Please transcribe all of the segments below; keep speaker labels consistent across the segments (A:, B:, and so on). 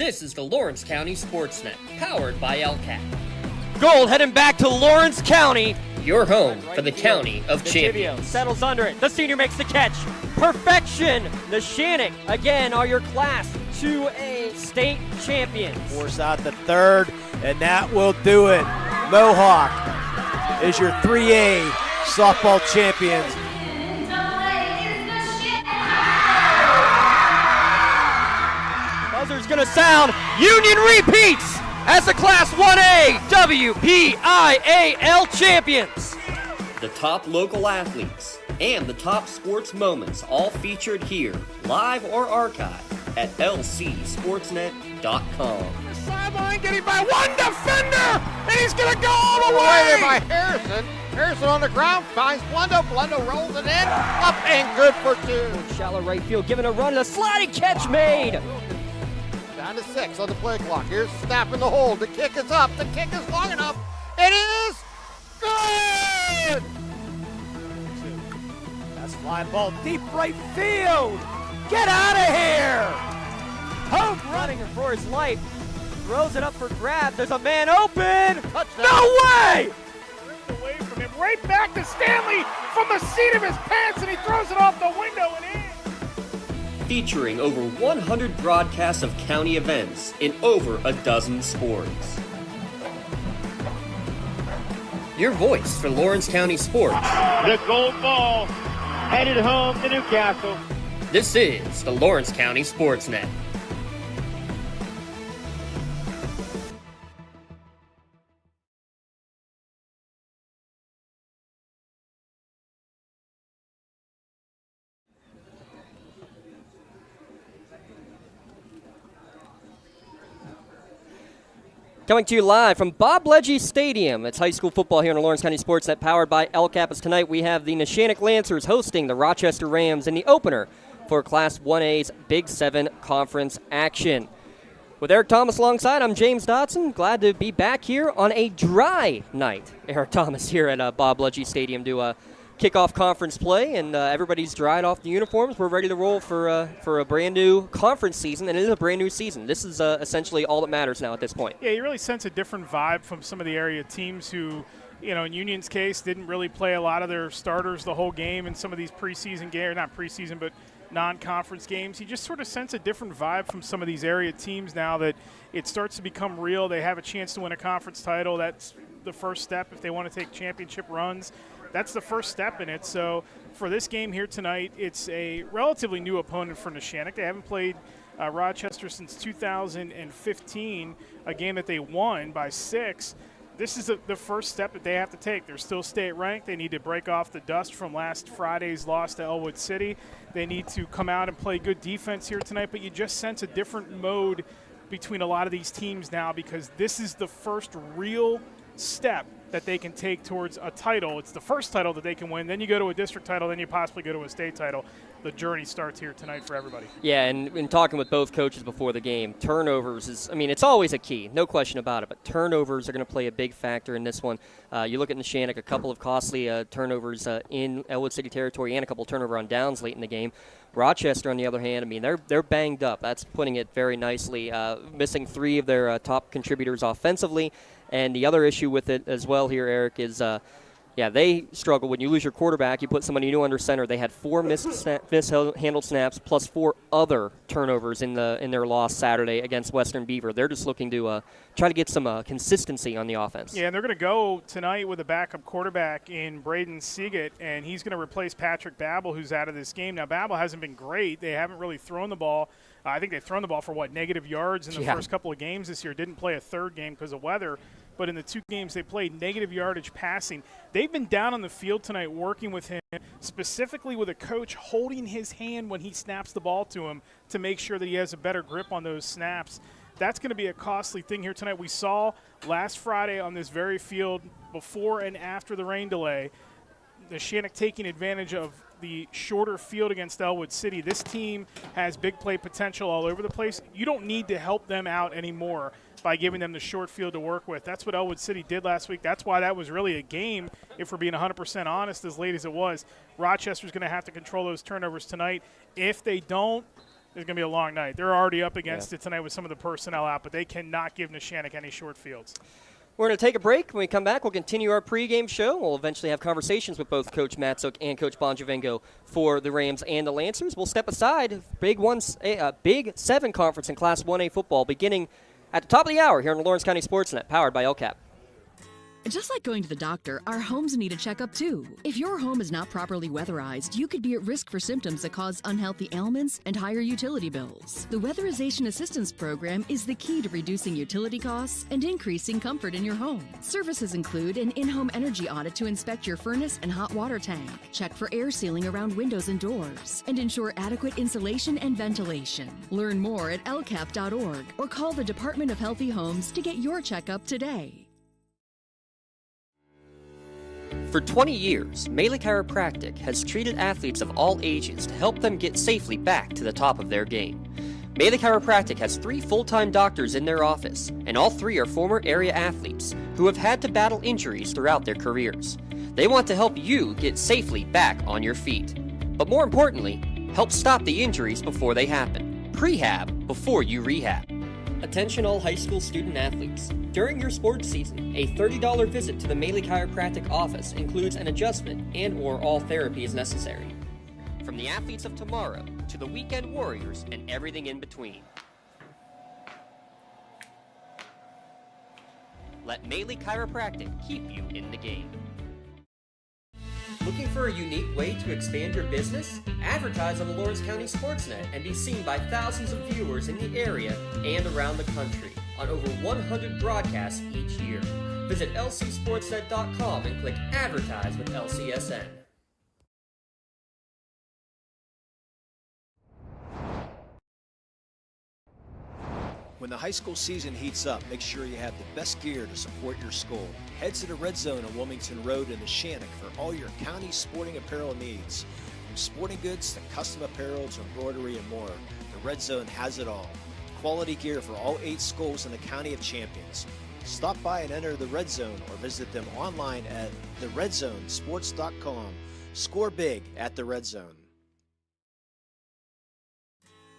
A: This is the Lawrence County SportsNet, powered by LCAT.
B: Gold heading back to Lawrence County.
A: Your home for the County of Champions.
B: Settles under it. The senior makes the catch. Perfection. Neshannock, again, are your Class 2A state champions.
C: Force out the third, and that will do it. Mohawk is your 3A softball champions.
B: Buzzer's gonna sound. Union repeats as the Class 1A Wpial champions.
A: The top local athletes and the top sports moments all featured here, live or archived at lcsportsnet.com.
D: The sideline getting by one defender, and he's going to go all the way. By Harrison. Harrison on the ground finds Blundo. Blundo rolls it in, up and good for two.
B: Shallow right field, giving a run, a sliding catch made.
D: Down to 6 on the play clock. Here's the snap in the hole. The kick is up. The kick is long enough. It is good.
C: That's fly ball deep right field. Get out of here.
B: Hope running for his life. Throws it up for grabs. There's a man open.
D: Touchdown.
B: No way!
D: Away from him, right back to Stanley from the seat of his pants, and he throws it off the window and in.
A: Featuring over 100 broadcasts of county events in over a dozen sports. Your voice for Lawrence County sports.
E: The gold ball headed home to Newcastle.
A: This is the Lawrence County SportsNet.
B: Coming to you live from Bob Legge Stadium. It's high school football here on the Lawrence County SportsNet, powered by LCAP. As tonight we have the Neshannock Lancers hosting the Rochester Rams in the opener for Class 1A's Big 7 Conference action. With Eric Thomas alongside, I'm James Dotson. Glad to be back here on a dry night. Eric Thomas here at Bob Legge Stadium to kick off conference play, and everybody's dried off the uniforms. We're ready to roll for a brand new conference season, and it is a brand new season. This is essentially all that matters now at this point.
F: Yeah, you really sense a different vibe from some of the area teams who, you know, in Union's case, didn't really play a lot of their starters the whole game in some of these preseason games, not preseason, but non-conference games. You just sort of sense a different vibe from some of these area teams now that it starts to become real. They have a chance to win a conference title. That's the first step if they want to take championship runs. That's the first step in it. So for this game here tonight, it's a relatively new opponent for Neshannock. They haven't played Rochester since 2015, a game that they won by 6. This is the first step that they have to take. They're still state ranked. They need to break off the dust from last Friday's loss to Elwood City. They need to come out and play good defense here tonight, but you just sense a different mode between a lot of these teams now because this is the first real step that they can take towards a title. It's the first title that they can win. Then you go to a district title. Then you possibly go to a state title. The journey starts here tonight for everybody.
B: Yeah, and in talking with both coaches before the game, turnovers is, I mean, it's always a key, no question about it, but turnovers are going to play a big factor in this one. You look at Neshannock, a couple of costly turnovers in Elwood City territory and a couple of turnover on downs late in the game. Rochester, on the other hand, I mean, they're banged up. That's putting it very nicely. Missing 3 of their top contributors offensively. And the other issue with it as well here, Eric, is they struggle. When you lose your quarterback, you put somebody new under center. They had 4 mishandled snaps plus 4 other turnovers in their loss Saturday against Western Beaver. They're just looking to try to get some consistency on the offense.
F: Yeah, and they're going to go tonight with a backup quarterback in Braden Seagate, and he's going to replace Patrick Babel, who's out of this game. Now, Babel hasn't been great. They haven't really thrown the ball. I think they've thrown the ball for, negative yards in the first couple of games this year. Didn't play a third game because of weather. But in the 2 games they played, negative yardage passing. They've been down on the field tonight working with him, specifically with a coach holding his hand when he snaps the ball to him to make sure that he has a better grip on those snaps. That's going to be a costly thing here tonight. We saw last Friday on this very field, before and after the rain delay, Neshannock taking advantage of the shorter field against Elwood City. This team has big play potential all over the place. You don't need to help them out anymore by giving them the short field to work with. That's what Elwood City did last week. That's why that was really a game, if we're being 100% honest, as late as it was. Rochester's going to have to control those turnovers tonight. If they don't, it's going to be a long night. They're already up against it tonight with some of the personnel out, but they cannot give Neshannock any short fields.
B: We're going to take a break. When we come back, we'll continue our pregame show. We'll eventually have conversations with both Coach Matzook and Coach Bonjavengo for the Rams and the Lancers. We'll step aside. Big 7 conference in Class 1A football beginning at the top of the hour here on the Lawrence County SportsNet, powered by LCAP.
G: Just like going to the doctor, our homes need a checkup too. If your home is not properly weatherized, you could be at risk for symptoms that cause unhealthy ailments and higher utility bills. The Weatherization Assistance Program is the key to reducing utility costs and increasing comfort in your home. Services include an in-home energy audit to inspect your furnace and hot water tank, check for air sealing around windows and doors, and ensure adequate insulation and ventilation. Learn more at lcap.org or call the Department of Healthy Homes to get your checkup today.
B: For 20 years, Melee Chiropractic has treated athletes of all ages to help them get safely back to the top of their game. Melee Chiropractic has 3 full-time doctors in their office, and all 3 are former area athletes who have had to battle injuries throughout their careers. They want to help you get safely back on your feet. But more importantly, help stop the injuries before they happen. Prehab before you rehab. Attention all high school student athletes. During your sports season, a $30 visit to the Melee Chiropractic office includes an adjustment and/or all therapy is necessary. From the athletes of tomorrow to the weekend warriors and everything in between. Let Melee Chiropractic keep you in the game. Looking for a unique way to expand your business? Advertise on the Lawrence County SportsNet and be seen by thousands of viewers in the area and around the country on over 100 broadcasts each year. Visit lcsportsnet.com and click Advertise with LCSN.
C: When the high school season heats up, make sure you have the best gear to support your school. Head to the Red Zone on Wilmington Road in Neshannock for all your county sporting apparel needs. From sporting goods to custom apparel to embroidery and more, the Red Zone has it all. Quality gear for all 8 schools in the County of Champions. Stop by and enter the Red Zone or visit them online at theredzonesports.com. Score big at the Red Zone.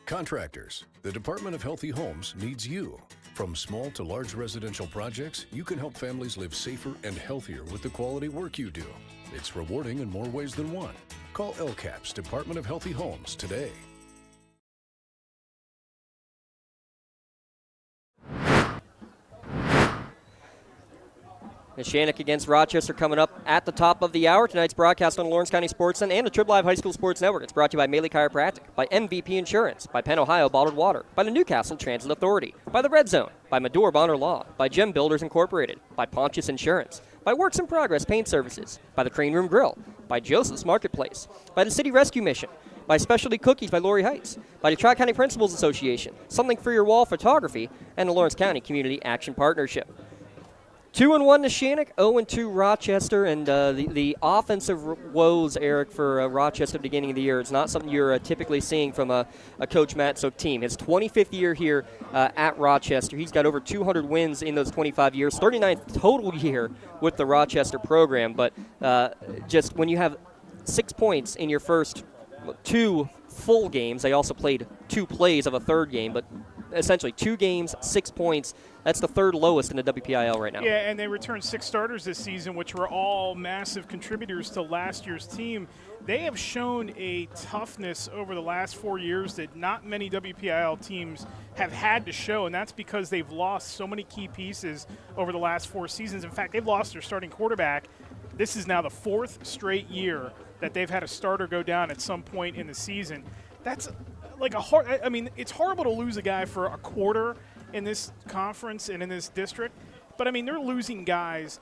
H: Contractors, the Department of Healthy Homes needs you. From small to large residential projects, you can help families live safer and healthier with the quality work you do. It's rewarding in more ways than one. Call LCAP's Department of Healthy Homes today.
B: Neshannock against Rochester coming up at the top of the hour. Tonight's broadcast on Lawrence County SportsNet and the Trib Live High School Sports Network. It's brought to you by Melee Chiropractic, by MVP Insurance, by Penn Ohio Bottled Water, by the Newcastle Transit Authority, by the Red Zone, by Medore Bonner Law, by Gem Builders Incorporated, by Pontius Insurance, by Works in Progress Paint Services, by the Crane Room Grill, by Joseph's Marketplace, by the City Rescue Mission, by Specialty Cookies by Lori Heights, by the Tri-County Principals Association, Something for Your Wall Photography, and the Lawrence County Community Action Partnership. 2-1 Neshannock, 0-2 Rochester, and the offensive woes, Eric, for Rochester beginning of the year. It's not something you're typically seeing from a Coach Matzook team. His 25th year here at Rochester. He's got over 200 wins in those 25 years, 39th total year with the Rochester program. But just when you have 6 points in your first 2 full games, they also played 2 plays of a third game, but essentially 2 games, 6 points. That's the 3rd lowest in the WPIL right now.
F: Yeah, and they returned 6 starters this season, which were all massive contributors to last year's team. They have shown a toughness over the last 4 years that not many WPIL teams have had to show, and that's because they've lost so many key pieces over the last 4 seasons. In fact, they've lost their starting quarterback. This is now the 4th straight year that they've had a starter go down at some point in the season. That's like it's horrible to lose a guy for a quarter in this conference and in this district, but I mean, they're losing guys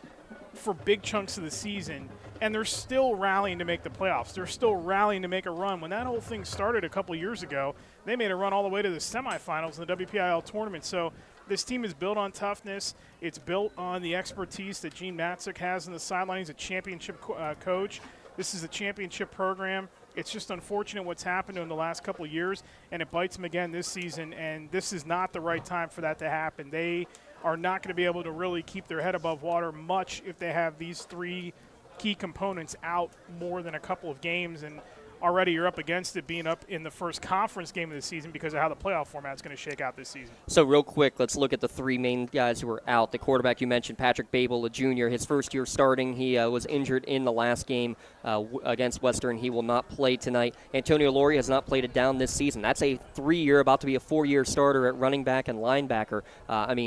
F: for big chunks of the season, and they're still rallying to make the playoffs. They're still rallying to make a run. When that whole thing started a couple years ago, they made a run all the way to the semifinals in the WPIL tournament. So this team is built on toughness. It's built on the expertise that Gene Matzook has in the sideline. He's a championship coach. This is a championship program. It's just unfortunate what's happened to him the last couple of years, and it bites him again this season, and this is not the right time for that to happen. They are not going to be able to really keep their head above water much if they have these 3 key components out more than a couple of games. And already you're up against it being up in the first conference game of the season because of how the playoff format is going to shake out this season.
B: So real quick, let's look at the three main guys who are out. The quarterback you mentioned, Patrick Babel, a junior, his first year starting. He was injured in the last game against Western. He will not play tonight. Antonio Laurie has not played it down this season. That's a 3-year, about to be a 4-year starter at running back and linebacker.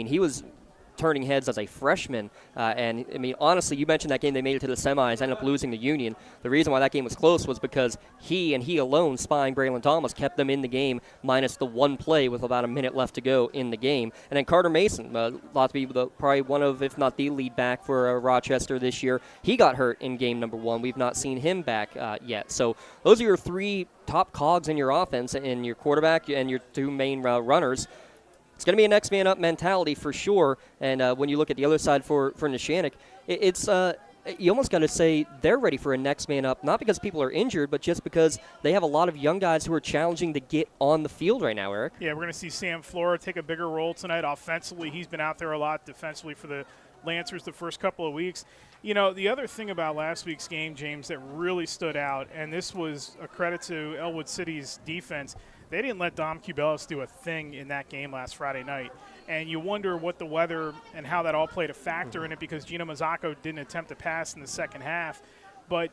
B: He was turning heads as a freshman. Honestly, you mentioned that game they made it to the semis, ended up losing to Union. The reason why that game was close was because he alone, spying Braylon Thomas, kept them in the game minus the one play with about a minute left to go in the game. And then Carter Mason, thought to be probably one of, if not the lead back for Rochester this year. He got hurt in game number 1. We've not seen him back yet. So those are your 3 top cogs in your offense, and your quarterback and your 2 main runners. It's going to be a next man up mentality for sure. And when you look at the other side for Neshannock, it's you almost got to say they're ready for a next man up, not because people are injured, but just because they have a lot of young guys who are challenging to get on the field right now, Eric.
F: Yeah, we're going to see Sam Flora take a bigger role tonight offensively. He's been out there a lot defensively for the Lancers the first couple of weeks. You know, the other thing about last week's game, James, that really stood out, and this was a credit to Elwood City's defense, they didn't let Dom Cubelis do a thing in that game last Friday night. And you wonder what the weather and how that all played a factor in it, because Gino Mazzocco didn't attempt to pass in the second half. But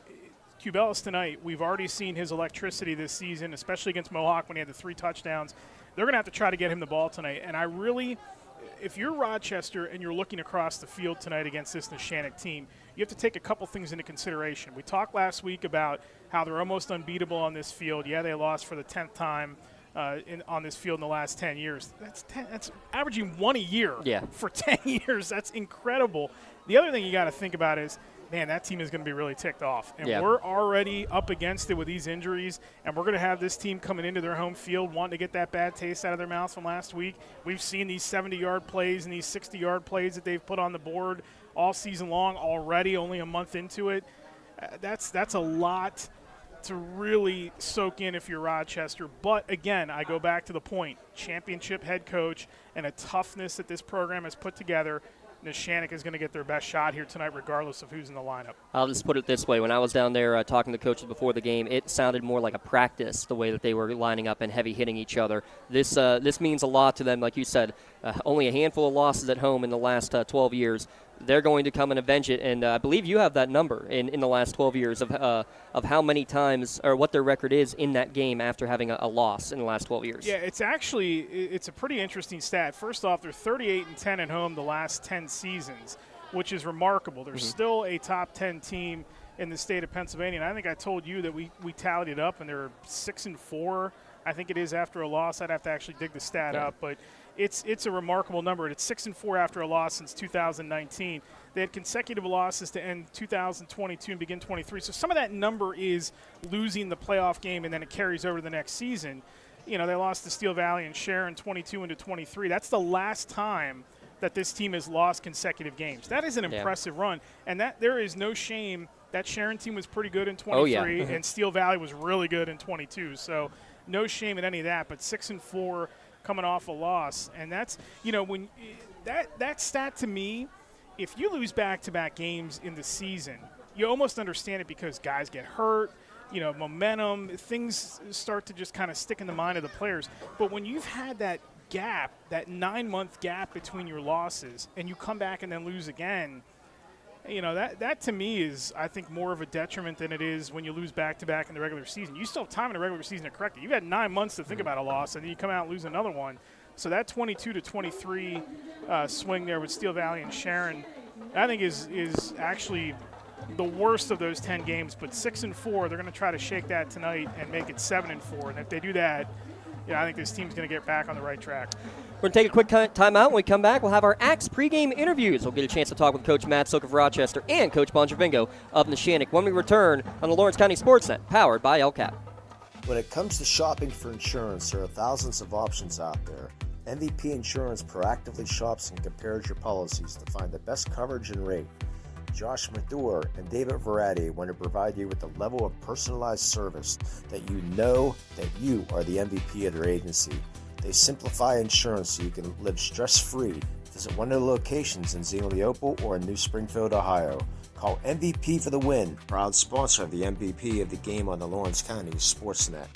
F: Cubelis tonight, we've already seen his electricity this season, especially against Mohawk when he had the 3 touchdowns. They're going to have to try to get him the ball tonight. And if you're Rochester and you're looking across the field tonight against this Neshannock team, you have to take a couple things into consideration. We talked last week about how they're almost unbeatable on this field. Yeah, they lost for the 10th time on this field in the last 10 years. That's averaging 1 a year for 10 years. That's incredible. The other thing you got to think about is, man, that team is going to be really ticked off. And we're already up against it with these injuries, and we're going to have this team coming into their home field wanting to get that bad taste out of their mouths from last week. We've seen these 70-yard plays and these 60-yard plays that they've put on the board all season long already, only a month into it. That's a lot to really soak in if you're Rochester. But, again, I go back to the point. Championship head coach and a toughness that this program has put together. Neshannock is going to get their best shot here tonight regardless of who's in the lineup.
B: I'll just put it this way. When I was down there talking to coaches before the game, it sounded more like a practice, the way that they were lining up and heavy hitting each other. This means a lot to them. Like you said, only a handful of losses at home in the last 12 years. They're going to come and avenge it, and I believe you have that number in the last 12 years of how many times or what their record is in that game after having a loss in the last 12 years.
F: Yeah, it's a pretty interesting stat. First off, they're 38-10 at home the last 10 seasons, which is remarkable. They're still a top 10 team in the state of Pennsylvania, and I think I told you that we tallied it up, and they're 6-4. I think it is after a loss. I'd have to actually dig the stat up, but it's a remarkable number. It's 6-4 after a loss since 2019. They had consecutive losses to end 2022 and begin 23. So some of that number is losing the playoff game, and then it carries over to the next season. You know, they lost to Steel Valley and Sharon 22-23. That's the last time that this team has lost consecutive games. That is an impressive run, and that there is no shame. That Sharon team was pretty good in 23, and Steel Valley was really good in 22. So no shame in any of that, but 6-4 coming off a loss. And that's, you know, when that stat to me, if you lose back-to-back games in the season, you almost understand it because guys get hurt, you know, momentum, things start to just kind of stick in the mind of the players. But when you've had that gap, that 9-month gap between your losses, and you come back and then lose again, you know, that to me is, I think, more of a detriment than it is when you lose back-to-back in the regular season. You still have time in the regular season to correct it. You've had 9 months to think about a loss, and then you come out and lose another one. So that 22-23 swing there with Steel Valley and Sharon, I think is actually the worst of those 10 games. But 6-4, they're going to try to shake that tonight and make it 7-4. And if they do that, you know, I think this team's going to get back on the right track.
B: We're going to take a quick timeout. When we come back, we'll have our Axe pregame interviews. We'll get a chance to talk with Coach Matt Sook of Rochester and Coach Bonjavingo of Neshannock when we return on the Lawrence County SportsNet, powered by LCAP.
I: When it comes to shopping for insurance, there are thousands of options out there. MVP Insurance proactively shops and compares your policies to find the best coverage and rate. Josh Mathur and David Verratti want to provide you with the level of personalized service that you know that you are the MVP of their agency. They simplify insurance so you can live stress-free. Visit one of their locations in Zingleopole or in New Springfield, Ohio. Call MVP for the win. Proud sponsor of the MVP of the game on the Lawrence County SportsNet.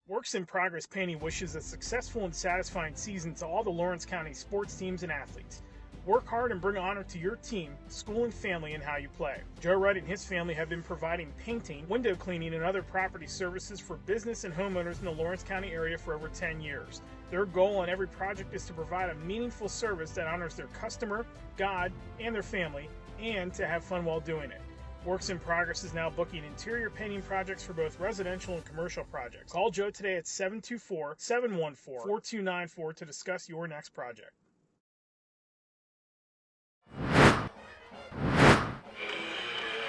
F: Works in Progress Painting wishes a successful and satisfying season to all the Lawrence County sports teams and athletes. Work hard and bring honor to your team, school, and family in how you play. Joe Wright and his family have been providing painting, window cleaning, and other property services for business and homeowners in the Lawrence County area for over 10 years. Their goal on every project is to provide a meaningful service that honors their customer, God, and their family, and to have fun while doing it. Works in Progress is now booking interior painting projects for both residential and commercial projects. Call Joe today at 724-714-4294 to discuss your next project.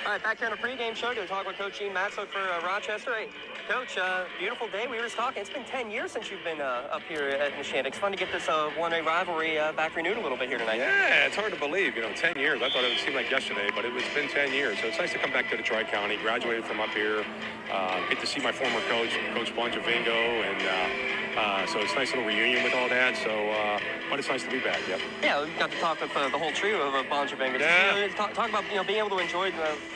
B: All right, back here on a pregame show to talk with Coach Gene Matzook for Rochester. Hey, Coach, beautiful day. We were just talking. It's been 10 years since you've been up here at Neshannock. It's fun to get this 1A rivalry back renewed a little bit here tonight.
J: Yeah, it's hard to believe. 10 years. I thought it would seem like yesterday, but it's been 10 years. So it's nice to come back to the Tri-County. Graduated from up here. Get to see my former coach, Coach Bonjavingo, and so it's a nice little reunion with all that. So, but it's nice to be back. Yep.
B: Yeah, we got to talk with the whole trio of Bonjavingo.
J: Yeah.
B: Talk about being able to enjoy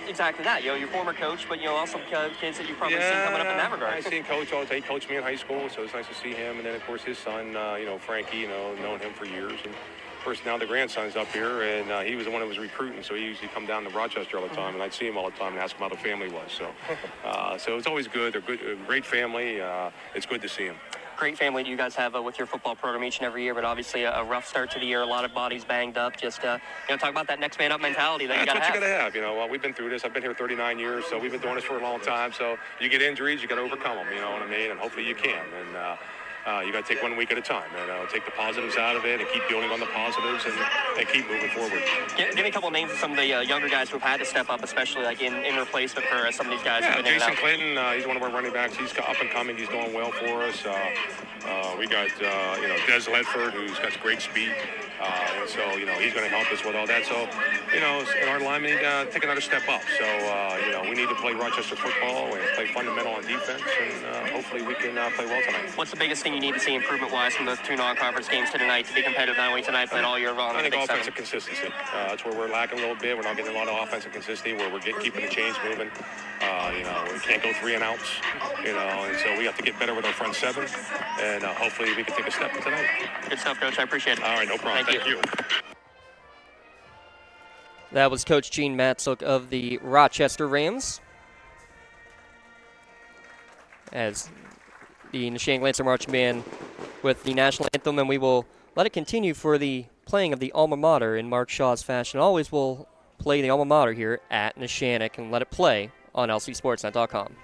B: exactly that. Your former coach, but also kids that you probably seen coming up in that regard.
J: I seen Coach all the time. He coached me in high school, so it's nice to see him. And then of course his son, Frankie. Known him for years. And of course now the grandson's up here, and he was the one that was recruiting, so he usually come down to Rochester all the time, and I'd see him all the time and ask him how the family was. So, so it's always good. They're good, great family. It's good to see him.
B: Great family you guys have with your football program each and every year, but obviously a rough start to the year. A lot of bodies banged up. Just talk about that next man up mentality that you got to have.
J: That's what you got to have. Well, we've been through this. I've been here 39 years, so we've been doing this for a long time. So you get injuries, you got to overcome them. You know what I mean? And hopefully you can. And you got to take 1 week at a time and take the positives out of it and keep building on the positives and keep moving forward.
B: Give me a couple of names of some of the younger guys who've had to step up, especially like in replacement for some of these guys.
J: Yeah, Jason Clinton, he's one of our running backs. He's up and coming. He's doing well for us. We got Des Ledford, who's got great speed. And so, he's going to help us with all that. So, in our linemen need to take another step up. So, we need to play Rochester football and play fundamental on defense, and hopefully we can play well tonight.
B: What's the biggest thing you need to see improvement-wise from those two non-conference games tonight to be competitive not only tonight but all year long?
J: I think offensive consistency. That's where we're lacking a little bit. We're not getting a lot of offensive consistency where we're keeping the chains moving. We can't go 3 and outs, and so we have to get better with our front seven, and hopefully we can take a step tonight.
B: Good stuff, Coach. I appreciate it.
J: All right, no problem. Thank you.
B: That was Coach Gene Matzook of the Rochester Rams. As the Neshannock Lancer Marching Band with the national anthem, and we will let it continue for the playing of the alma mater in Mark Shaw's fashion. Always will play the alma mater here at Neshannock and let it play on lcsportsnet.com.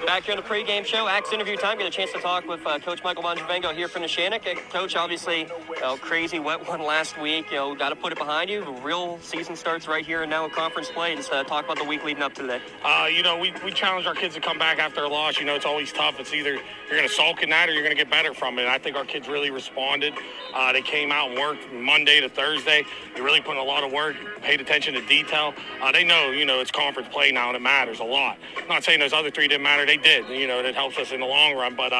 B: Back here on the pregame show, Axe interview time. Get a chance to talk with Coach Michael Bonjavingo here from Neshannock. Coach, obviously, crazy wet one last week. Got to put it behind you. The real season starts right here and now in conference play. Just talk about the week leading up to today.
K: We challenge our kids to come back after a loss. It's always tough. It's either you're going to sulk in that or you're going to get better from it. And I think our kids really responded. They came out and worked Monday to Thursday. They really put in a lot of work, paid attention to detail. They know, it's conference play now and it matters a lot. I'm not saying those other 3 didn't matter. They did. That helps us in the long run. But,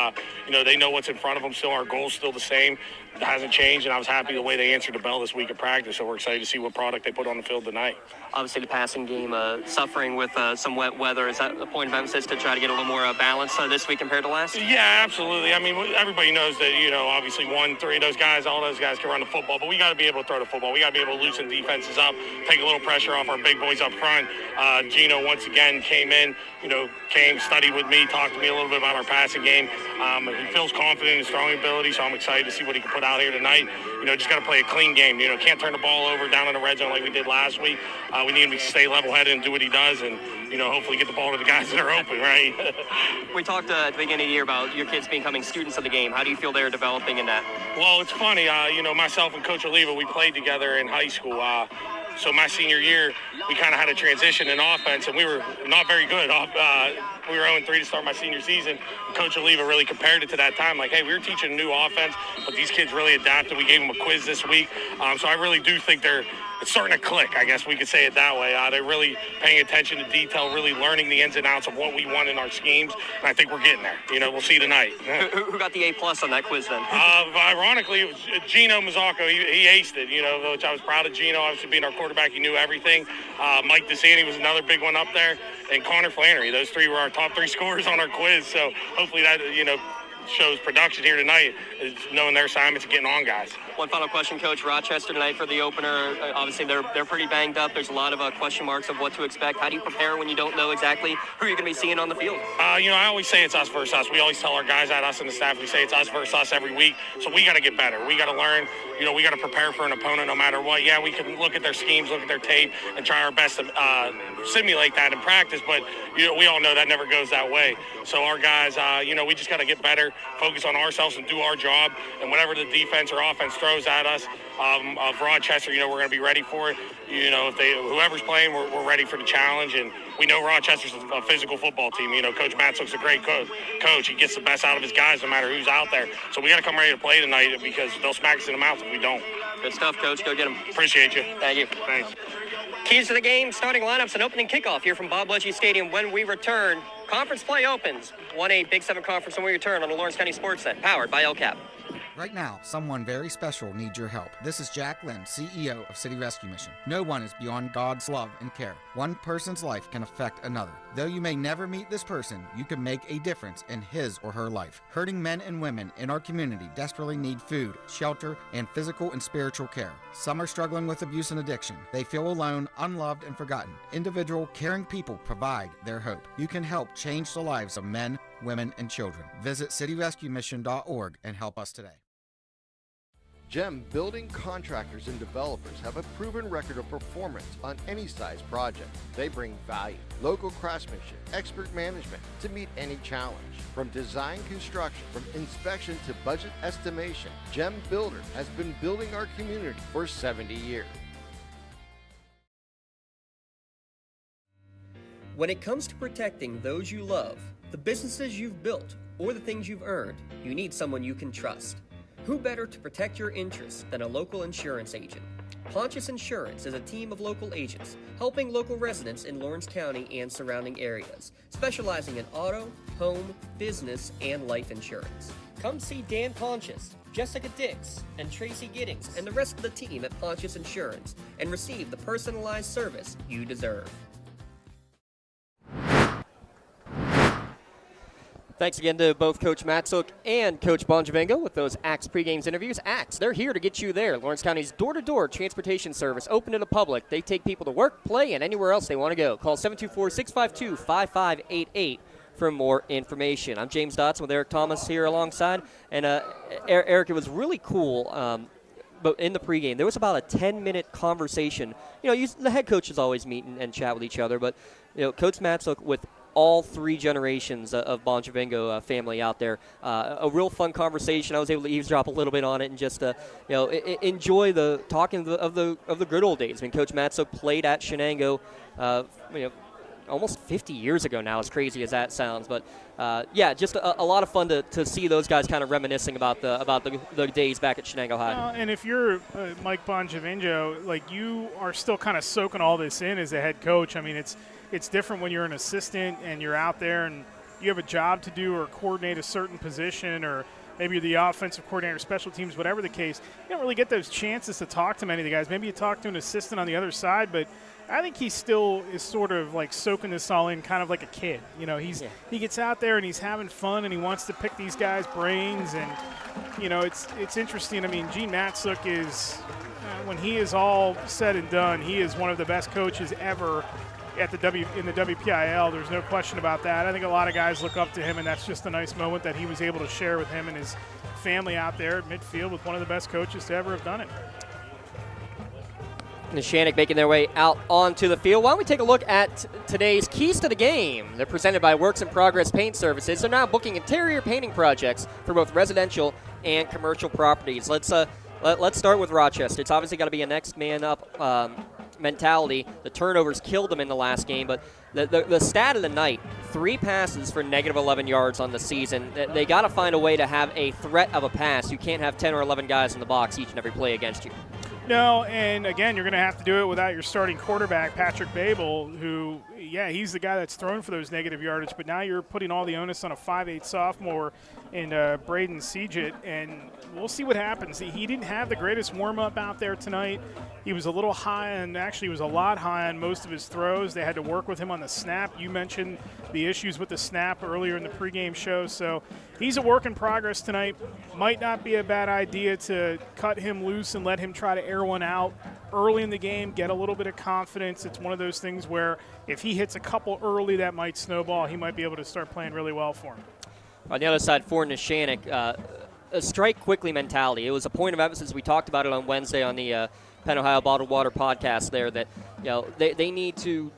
K: they know what's in front of them. Still, our goal's still the same. It hasn't changed, and I was happy the way they answered the bell this week at practice. So we're excited to see what product they put on the field tonight.
B: Obviously, the passing game suffering with some wet weather. Is that a point of emphasis to try to get a little more balance this week compared to last?
K: Yeah, absolutely. I mean, everybody knows that, obviously 1-3 of those guys, all those guys can run the football, but we got to be able to throw the football. We got to be able to loosen defenses up, take a little pressure off our big boys up front. Gino, once again, came in, studied with me, talked to me a little bit about our passing game. He feels confident in his throwing ability, so I'm excited to see what he can put out here tonight. Just got to play a clean game. Can't turn the ball over down in the red zone like we did last week. We need him to stay level-headed and do what he does, and hopefully get the ball to the guys that are open, right?
B: We talked at the beginning of the year about your kids becoming students of the game. How do you feel they're developing in that?
K: Well, it's funny. Myself and Coach Oliva, we played together in high school. So my senior year, we kind of had a transition in offense, and we were not very good. We were 0-3 to start my senior season. Coach Oliva really compared it to that time. Like, hey, we were teaching a new offense, but these kids really adapted. We gave them a quiz this week. So I really do think it's starting to click, I guess we could say it that way. They're really paying attention to detail, really learning the ins and outs of what we want in our schemes, and I think we're getting there. We'll see tonight.
B: Who got the A+ on that quiz then?
K: Ironically, it was Gino Mazzocco. He aced it, which I was proud of Gino. Obviously, being our quarterback, he knew everything. Mike DeSanti was another big one up there, and Connor Flannery. Those three were our top 3 scorers on our quiz, so hopefully that, shows production here tonight is knowing their assignments and getting on guys.
B: One final question, Coach. Rochester tonight for the opener. Obviously, they're pretty banged up. There's a lot of question marks of what to expect. How do you prepare when you don't know exactly who you're going to be seeing on the field?
K: I always say it's us versus us. We always tell our guys that, us and the staff, we say it's us versus us every week. So we got to get better. We got to learn. We got to prepare for an opponent no matter what. Yeah, we can look at their schemes, look at their tape, and try our best to simulate that in practice. But we all know that never goes that way. So our guys, we just got to get better, focus on ourselves, and do our job. And whatever the defense or offense throws at us, of Rochester, we're going to be ready for it. Whoever's playing, we're ready for the challenge. And we know Rochester's a physical football team. Coach Matzook's a great coach. He gets the best out of his guys no matter who's out there. So we got to come ready to play tonight because they'll smack us in the mouth if we don't.
B: Good stuff, Coach. Go get them.
K: Appreciate you.
B: Thank you.
K: Thanks.
B: Keys to the game, starting lineups, and opening kickoff here from Bob Ledgey Stadium. When we return, conference play opens. 1A Big 7 Conference when we return on the Lawrence County SportsNet, powered by LCAP.
L: Right now, someone very special needs your help. This is Jack Lynn, CEO of City Rescue Mission. No one is beyond God's love and care. One person's life can affect another. Though you may never meet this person, you can make a difference in his or her life. Hurting men and women in our community desperately need food, shelter, and physical and spiritual care. Some are struggling with abuse and addiction. They feel alone, unloved, and forgotten. Individual, caring people provide their hope. You can help change the lives of men, women, and children. Visit cityrescuemission.org and help us today.
D: GEM building contractors and developers have a proven record of performance on any size project. They bring value, local craftsmanship, expert management to meet any challenge. From design construction, from inspection to budget estimation, GEM Builder has been building our community for 70 years.
A: When it comes to protecting those you love, the businesses you've built, or the things you've earned, you need someone you can trust. Who better to protect your interests than a local insurance agent? Pontius Insurance is a team of local agents helping local residents in Lawrence County and surrounding areas, specializing in auto, home, business, and life insurance. Come see Dan Pontius, Jessica Dix, and Tracy Giddings and the rest of the team at Pontius Insurance and receive the personalized service you deserve.
B: Thanks again to both Coach Matzook and Coach Bonjavengo with those Axe pregames interviews. Axe, they're here to get you there. Lawrence County's door-to-door transportation service, open to the public. They take people to work, play, and anywhere else they want to go. Call 724-652-5588 for more information. I'm James Dotson with Eric Thomas here alongside. And Eric, it was really cool. But in the pregame, there was about a 10-minute conversation. The head coaches always meet and chat with each other, but Coach Matzook with all 3 generations of Bonjavengo family out there. A real fun conversation. I was able to eavesdrop a little bit on it and just enjoy the talking of the good old days. I mean, Coach Matzook played at Shenango, almost 50 years ago now, as crazy as that sounds. But just a lot of fun to see those guys kind of reminiscing about the days back at Shenango High.
F: And if you're Mike Bonjavengo, you are still kind of soaking all this in as a head coach. I mean, it's different when you're an assistant and you're out there and you have a job to do or coordinate a certain position, or maybe you're the offensive coordinator, special teams, whatever the case. You don't really get those chances to talk to many of the guys. Maybe you talk to an assistant on the other side, but I think he still is sort of soaking this all in, kind of like a kid. He gets out there and he's having fun and he wants to pick these guys' brains, and it's interesting. I mean, Gene Matzook is, when he is all said and done, he is one of the best coaches ever in the WPIL. There's no question about that. I think a lot of guys look up to him, and that's just a nice moment that he was able to share with him and his family out there at midfield with one of the best coaches to ever have done it.
B: Neshannock making their way out onto the field. Why don't we take a look at today's keys to the game? They're presented by Works in Progress Paint Services. They're now booking interior painting projects for both residential and commercial properties. Let's start with Rochester. It's obviously got to be a next man up mentality. The turnovers killed them in the last game, but the stat of the night, 3 passes for negative 11 yards on the season. They got to find a way to have a threat of a pass. You can't have 10 or 11 guys in the box each and every play against you.
F: No, and again, you're going to have to do it without your starting quarterback, Patrick Babel, who, yeah, he's the guy that's thrown for those negative yardage, but now you're putting all the onus on a 5'8 sophomore in Braden Sejet, and we'll see what happens. He didn't have the greatest warm-up out there tonight. He was a little high, and actually he was a lot high on most of his throws. They had to work with him on the snap. You mentioned the issues with the snap earlier in the pregame show, so he's a work in progress tonight. Might not be a bad idea to cut him loose and let him try to air one out early in the game, get a little bit of confidence. It's one of those things where if he hits a couple early, that might snowball. He might be able to start playing really well for him.
B: On the other side for Neshannock, a strike quickly mentality. It was a point of emphasis. We talked about it on Wednesday on the Penn Ohio Bottled Water podcast there that they need to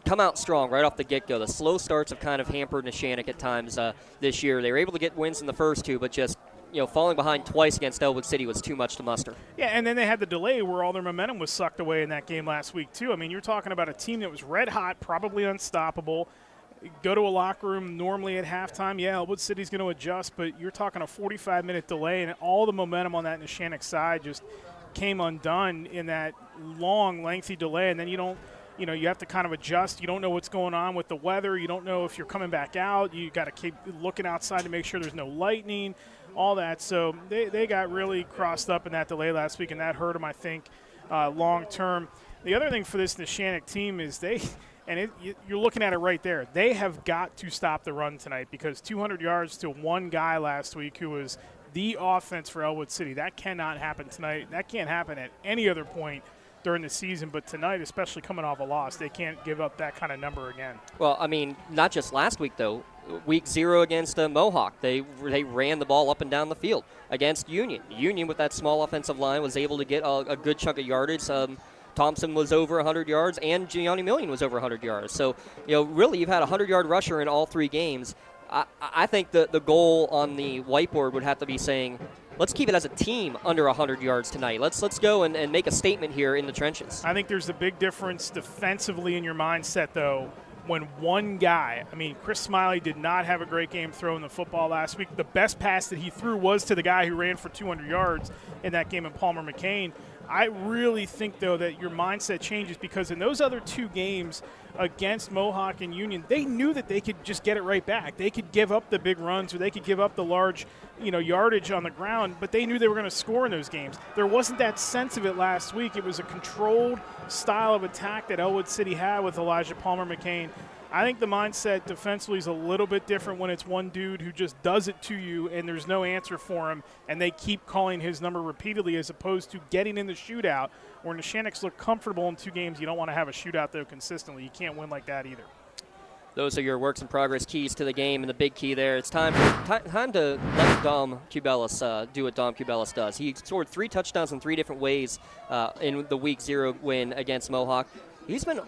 B: come out strong right off the get-go. The slow starts have kind of hampered Neshannock at times this year. They were able to get wins in the first 2, but just falling behind twice against Elwood City was too much to muster.
F: Yeah, and then they had the delay where all their momentum was sucked away in that game last week too. I mean, you're talking about a team that was red hot, probably unstoppable. Go to a locker room normally at halftime. Yeah, Elwood City's going to adjust, but you're talking a 45-minute delay, and all the momentum on that Neshannock side just came undone in that long, lengthy delay, and then you have to kind of adjust. You don't know what's going on with the weather. You don't know if you're coming back out. You got to keep looking outside to make sure there's no lightning, all that. So they got really crossed up in that delay last week, and that hurt them, I think, long term. The other thing for this Neshannock team is you're looking at it right there. They have got to stop the run tonight because 200 yards to one guy last week who was the offense for Elwood City. That cannot happen tonight. That can't happen at any other point during the season, but tonight, especially coming off a loss, they can't give up that kind of number again.
B: Well, I mean, not just last week, though. Week 0 against Mohawk, they ran the ball up and down the field. Against Union. Union, with that small offensive line, was able to get a good chunk of yardage. Thompson was over 100 yards, and Gianni Million was over 100 yards. So, really, you've had a 100-yard rusher in all 3 games. I think the goal on the whiteboard would have to be saying, let's keep it as a team under 100 yards tonight. Let's go and make a statement here in the trenches.
F: I think there's a big difference defensively in your mindset, though, when one guy, Chris Smiley did not have a great game throwing the football last week. The best pass that he threw was to the guy who ran for 200 yards in that game in Palmer McCain. I really think, though, that your mindset changes because in those other 2 games against Mohawk and Union, they knew that they could just get it right back. They could give up the big runs or they could give up the large, yardage on the ground, but they knew they were going to score in those games. There wasn't that sense of it last week. It was a controlled style of attack that Elwood City had with Elijah Palmer McCain. I think the mindset defensively is a little bit different when it's one dude who just does it to you and there's no answer for him, and they keep calling his number repeatedly as opposed to getting in the shootout. Where Neshannock's look comfortable in 2 games, you don't want to have a shootout, though, consistently. You can't win like that either.
B: Those are your works in progress keys to the game, and the big key there. It's time to let Dom Cubelis do what Dom Cubelis does. He scored 3 touchdowns in 3 different ways in the Week 0 win against Mohawk. He's been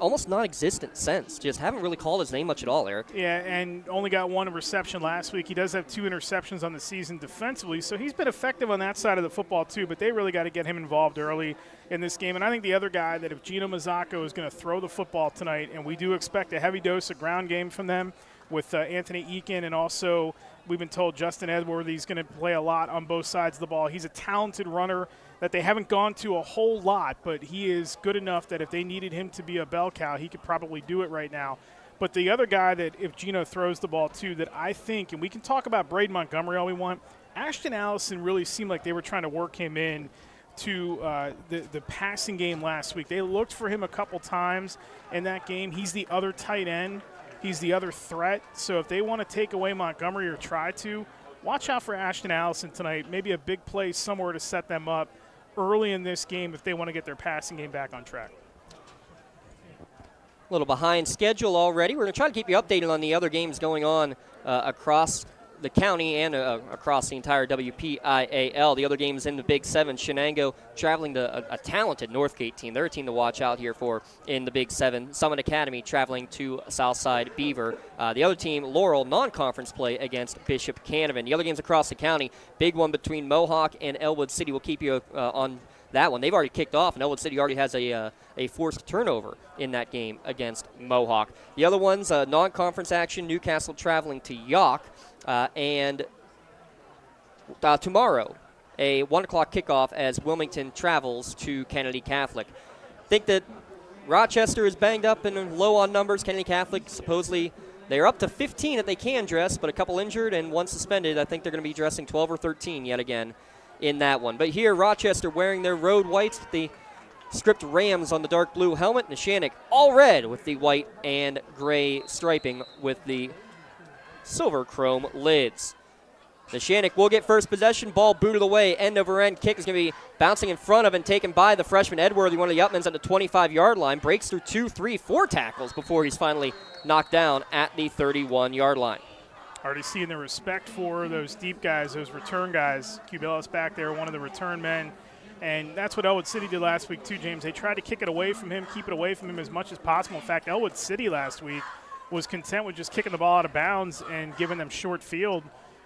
B: almost non-existent since. Just haven't really called his name much at all, Eric.
F: Yeah, and only got 1 reception last week. He does have 2 interceptions on the season defensively, so he's been effective on that side of the football too, but they really got to get him involved early in this game. And I think the other guy that if Gino Mazzocco is going to throw the football tonight, and we do expect a heavy dose of ground game from them with Anthony Eakin, and also we've been told Justin Edworthy's going to play a lot on both sides of the ball. He's a talented runner that they haven't gone to a whole lot, but he is good enough that if they needed him to be a bell cow, he could probably do it right now. But the other guy that if Gino throws the ball to that I think, and we can talk about Braden Montgomery all we want, Ashton Allison really seemed like they were trying to work him in to the passing game last week. They looked for him a couple times in that game. He's the other tight end. He's the other threat. So if they want to take away Montgomery or try to, watch out for Ashton Allison tonight. Maybe a big play somewhere to set them up early in this game if they want to get their passing game back on track.
B: A little behind schedule already. We're going to try to keep you updated on the other games going on across the county and across the entire WPIAL. The other games in the Big 7, Shenango traveling to a talented Northgate team. They're a team to watch out here for in the Big 7. Summit Academy traveling to Southside Beaver. The other team, Laurel, non-conference play against Bishop Canavan. The other games across the county, big one between Mohawk and Elwood City. We'll keep you on that one. They've already kicked off, and Elwood City already has a forced turnover in that game against Mohawk. The other ones, non-conference action, Newcastle traveling to York. And tomorrow, a 1 o'clock kickoff as Wilmington travels to Kennedy Catholic. Think that Rochester is banged up and low on numbers. Kennedy Catholic, supposedly, they're up to 15 that they can dress, but a couple injured and one suspended. I think they're going to be dressing 12 or 13 yet again in that one. But here, Rochester wearing their road whites, the script Rams on the dark blue helmet. Neshannock all red with the white and gray striping with the silver chrome lids. Neshannock will get first possession. Ball booted away. End over end kick is going to be bouncing in front of and taken by the freshman Edworthy, one of the Upmans at the 25-yard line. Breaks through 2, 3, 4 tackles before he's finally knocked down at the 31-yard line.
F: Already seeing the respect for those deep guys, those return guys. Cubelis back there, one of the return men. And that's what Elwood City did last week too, James. They tried to kick it away from him, keep it away from him as much as possible. In fact, Elwood City last week was content with just kicking the ball out of bounds and giving them short field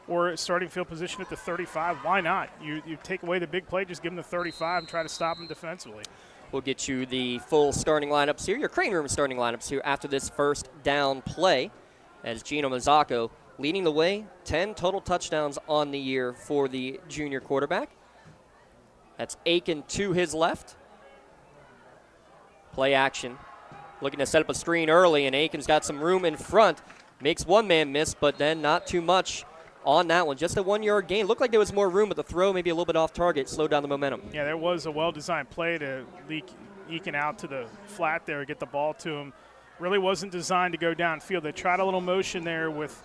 F: or starting field position at the 35. Why not? You take away the big play, just give them the 35 and try to stop them defensively.
B: We'll get you the full starting lineups here, your Crane Room starting lineups here after this first down play as Gino Mazzacco leading the way, 10 total touchdowns on the year for the junior quarterback. That's Aiken to his left. Play action. Looking to set up a screen early, and Aiken's got some room in front. Makes one man miss, but then not too much on that one. Just a 1-yard gain. Looked like there was more room, but the throw maybe a little bit off target, slowed down the momentum.
F: Yeah, there was a well-designed play to leak Aiken out to the flat there, get the ball to him. Really wasn't designed to go downfield. They tried a little motion there with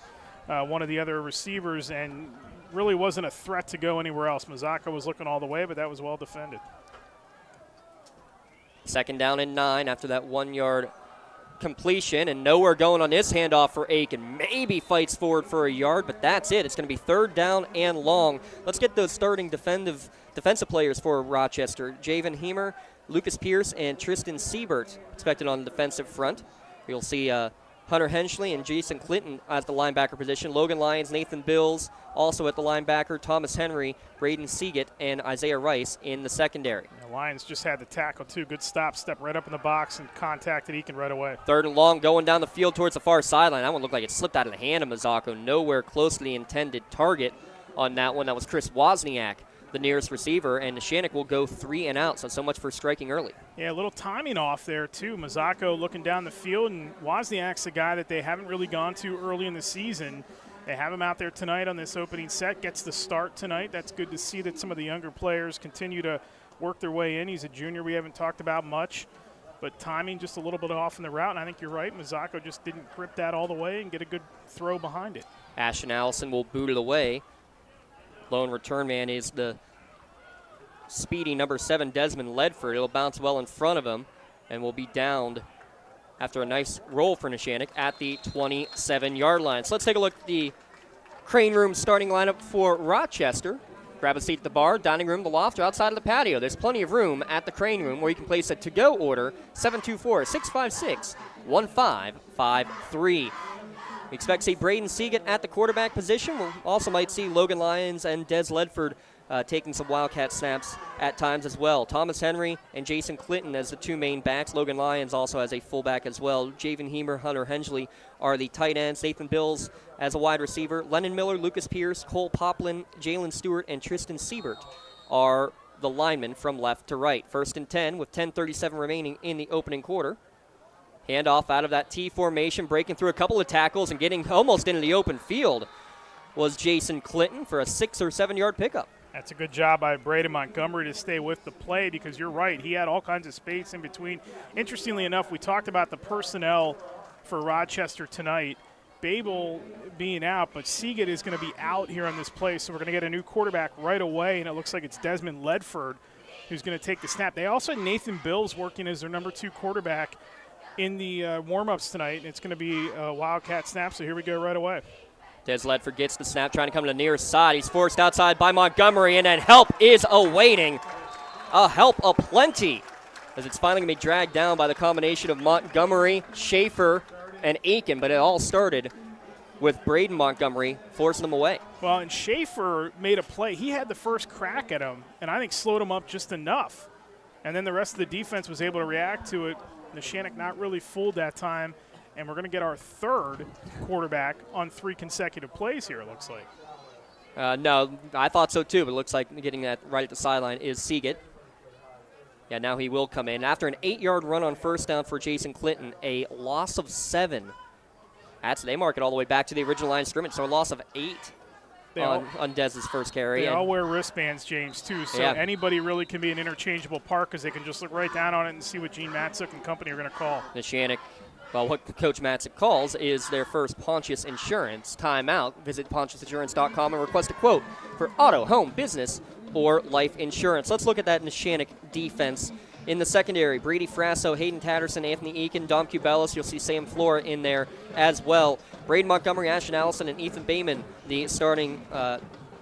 F: one of the other receivers and really wasn't a threat to go anywhere else. Mazzacco was looking all the way, but that was well defended.
B: Second down and 9 after that 1-yard completion, and nowhere going on this handoff for Aiken. Maybe fights forward for a yard, but that's it. It's going to be third down and long. Let's get those starting defensive players for Rochester. Javen Hemer, Lucas Pierce, and Tristan Siebert expected on the defensive front. You'll see Hunter Henschley and Jason Clinton as the linebacker position. Logan Lyons, Nathan Bills also at the linebacker. Thomas Henry, Braden Seagate, and Isaiah Rice in the secondary.
F: The Lions just had the tackle, too. Good stop, step right up in the box and contacted Aiken right away.
B: Third and long going down the field towards the far sideline. That one looked like it slipped out of the hand of Mazzacco. Nowhere close to the intended target on that one. That was Chris Wozniak, the nearest receiver, and Neshannock will go 3 and out, so much for striking early.
F: Yeah, a little timing off there, too. Mazzacco looking down the field, and Wozniak's a guy that they haven't really gone to early in the season. They have him out there tonight on this opening set, gets the start tonight. That's good to see that some of the younger players continue to work their way in. He's a junior we haven't talked about much, but timing just a little bit off in the route, and I think you're right. Mazzacco just didn't grip that all the way and get a good throw behind it.
B: Ashton Allison will boot it away. Lone return man is the speedy number 7, Desmond Ledford. It'll bounce well in front of him and will be downed after a nice roll for Neshannock at the 27-yard line. So let's take a look at the Crane Room starting lineup for Rochester. Grab a seat at the bar, dining room, the loft, or outside of the patio. There's plenty of room at the Crane Room where you can place a to-go order, 724-656-1553. We expect to see Braden Seagate at the quarterback position. We also might see Logan Lyons and Des Ledford taking some Wildcat snaps at times as well. Thomas Henry and Jason Clinton as the 2 main backs. Logan Lyons also as a fullback as well. Javen Hemer, Hunter Henschley are the tight ends. Nathan Bills as a wide receiver. Lennon Miller, Lucas Pierce, Cole Poplin, Jalen Stewart, and Tristan Siebert are the linemen from left to right. First and 10 with 10:37 remaining in the opening quarter. Handoff out of that T formation, breaking through a couple of tackles and getting almost into the open field was Jason Clinton for a 6 or 7-yard pickup.
F: That's a good job by Braden Montgomery to stay with the play because you're right. He had all kinds of space in between. Interestingly enough, we talked about the personnel for Rochester tonight. Babel being out, but Seagate is going to be out here on this play, so we're going to get a new quarterback right away, and it looks like it's Desmond Ledford who's going to take the snap. They also had Nathan Bills working as their number 2 quarterback in the warm-ups tonight, and it's going to be a Wildcat snap, so here we go right away.
B: Des Ledford gets the snap, trying to come to the near side. He's forced outside by Montgomery, and then help is awaiting. A help aplenty, as it's finally going to be dragged down by the combination of Montgomery, Schaefer, and Aiken, but it all started with Braden Montgomery forcing them away.
F: Well, and Schaefer made a play. He had the first crack at him, and I think slowed him up just enough. And then the rest of the defense was able to react to it. Neshannock not really fooled that time, and we're going to get our third quarterback on 3 consecutive plays here, it looks like.
B: No, I thought so too, but it looks like getting that right at the sideline is Seagate. Yeah, now he will come in. After an 8-yard run on first down for Jason Clinton, a loss of 7. They mark it all the way back to the original line of scrimmage, so a loss of 8 on Dez's first carry.
F: They all wear wristbands, James, too, so anybody really can be an interchangeable part because they can just look right down on it and see what Gene Matzook and company are going to call.
B: Neshannock, well, what Coach Matzook calls is their first Pontius Insurance timeout. Visit pontiusinsurance.com and request a quote for auto, home, business, or life insurance. Let's look at that Neshannock defense. In the secondary, Brady Frasso, Hayden Tatterson, Anthony Eakin, Dom Cubelis. You'll see Sam Flora in there as well. Braden Montgomery, Ashton Allison, and Ethan Bayman, the starting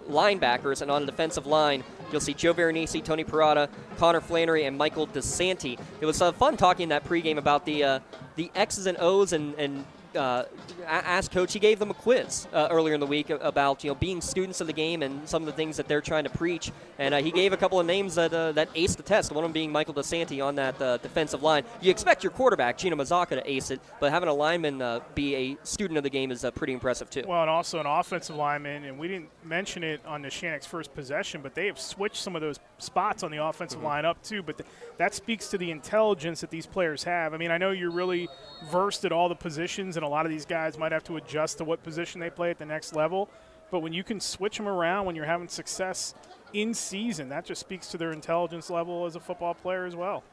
B: linebackers. And on the defensive line, you'll see Joe Veronese, Tony Parada, Connor Flannery, and Michael DeSanti. It was fun talking in that pregame about the X's and O's and asked Coach. He gave them a quiz earlier in the week about being students of the game and some of the things that they're trying to preach. And he gave a couple of names that aced the test. One of them being Michael DeSanti on that defensive line. You expect your quarterback Gino Mazzocca to ace it, but having a lineman be a student of the game is pretty impressive too.
F: Well, and also an offensive lineman, and we didn't mention it on Neshannock's first possession, but they have switched some of those spots on the offensive line up too. But that speaks to the intelligence that these players have. I mean, I know you're really versed at all the positions, and a lot of these guys might have to adjust to what position they play at the next level. But when you can switch them around when you're having success in season, that just speaks to their intelligence level as a football player as well.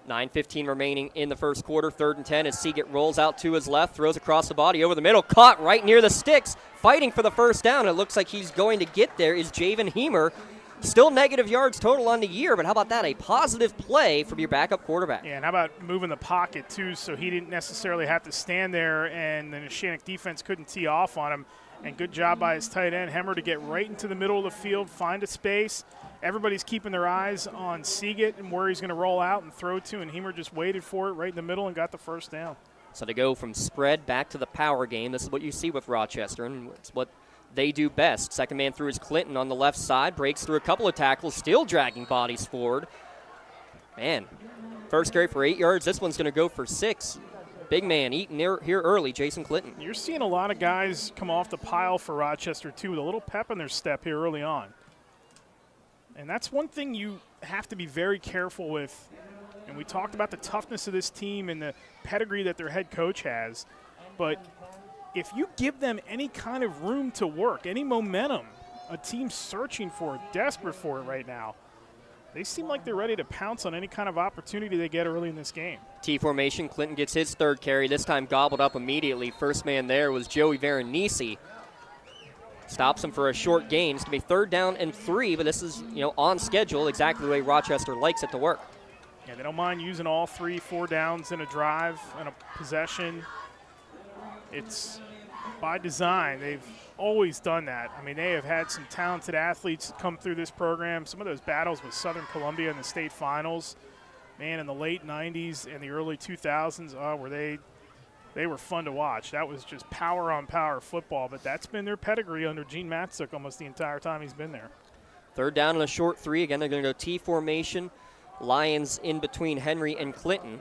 B: 9:15 remaining in the first quarter. 3rd and 10 as Seagate rolls out to his left, throws across the body over the middle, caught right near the sticks, fighting for the first down. It looks like he's going to get there is Javen Heemer. Still negative yards total on the year, but how about that? A positive play from your backup quarterback.
F: Yeah, and how about moving the pocket, too, so he didn't necessarily have to stand there and the Neshannock defense couldn't tee off on him. And good job by his tight end, Hemmer, to get right into the middle of the field, find a space. Everybody's keeping their eyes on Seagate and where he's going to roll out and throw to, and Heemer just waited for it right in the middle and got the first down.
B: So to go from spread back to the power game, this is what you see with Rochester, and it's what they do best. Second man through is Clinton on the left side, breaks through a couple of tackles, still dragging bodies forward. Man, first carry for 8 yards. This one's going to go for 6. Big man eating here early, Jason Clinton.
F: You're seeing a lot of guys come off the pile for Rochester, too, with a little pep in their step here early on. And that's one thing you have to be very careful with. And we talked about the toughness of this team and the pedigree that their head coach has. But if you give them any kind of room to work, any momentum, a team searching for it, desperate for it right now, they seem like they're ready to pounce on any kind of opportunity they get early in this game.
B: T formation, Clinton gets his 3rd carry, this time gobbled up immediately. First man there was Joey Veronese. Stops him for a short gain. It's going to be 3rd down and 3, but this is on schedule, exactly the way Rochester likes it to work.
F: Yeah, they don't mind using all 3-4 downs in a drive and a possession. It's by design. They've always done that. I mean, they have had some talented athletes come through this program. Some of those battles with Southern Columbia in the state finals, man, in the late 90s and the early 2000s, where they were fun to watch. That was just power on power football, but that's been their pedigree under Gene Matzook almost the entire time he's been there.
B: 3rd down and a short 3. Again, they're going to go T formation. Lions in between Henry and Clinton.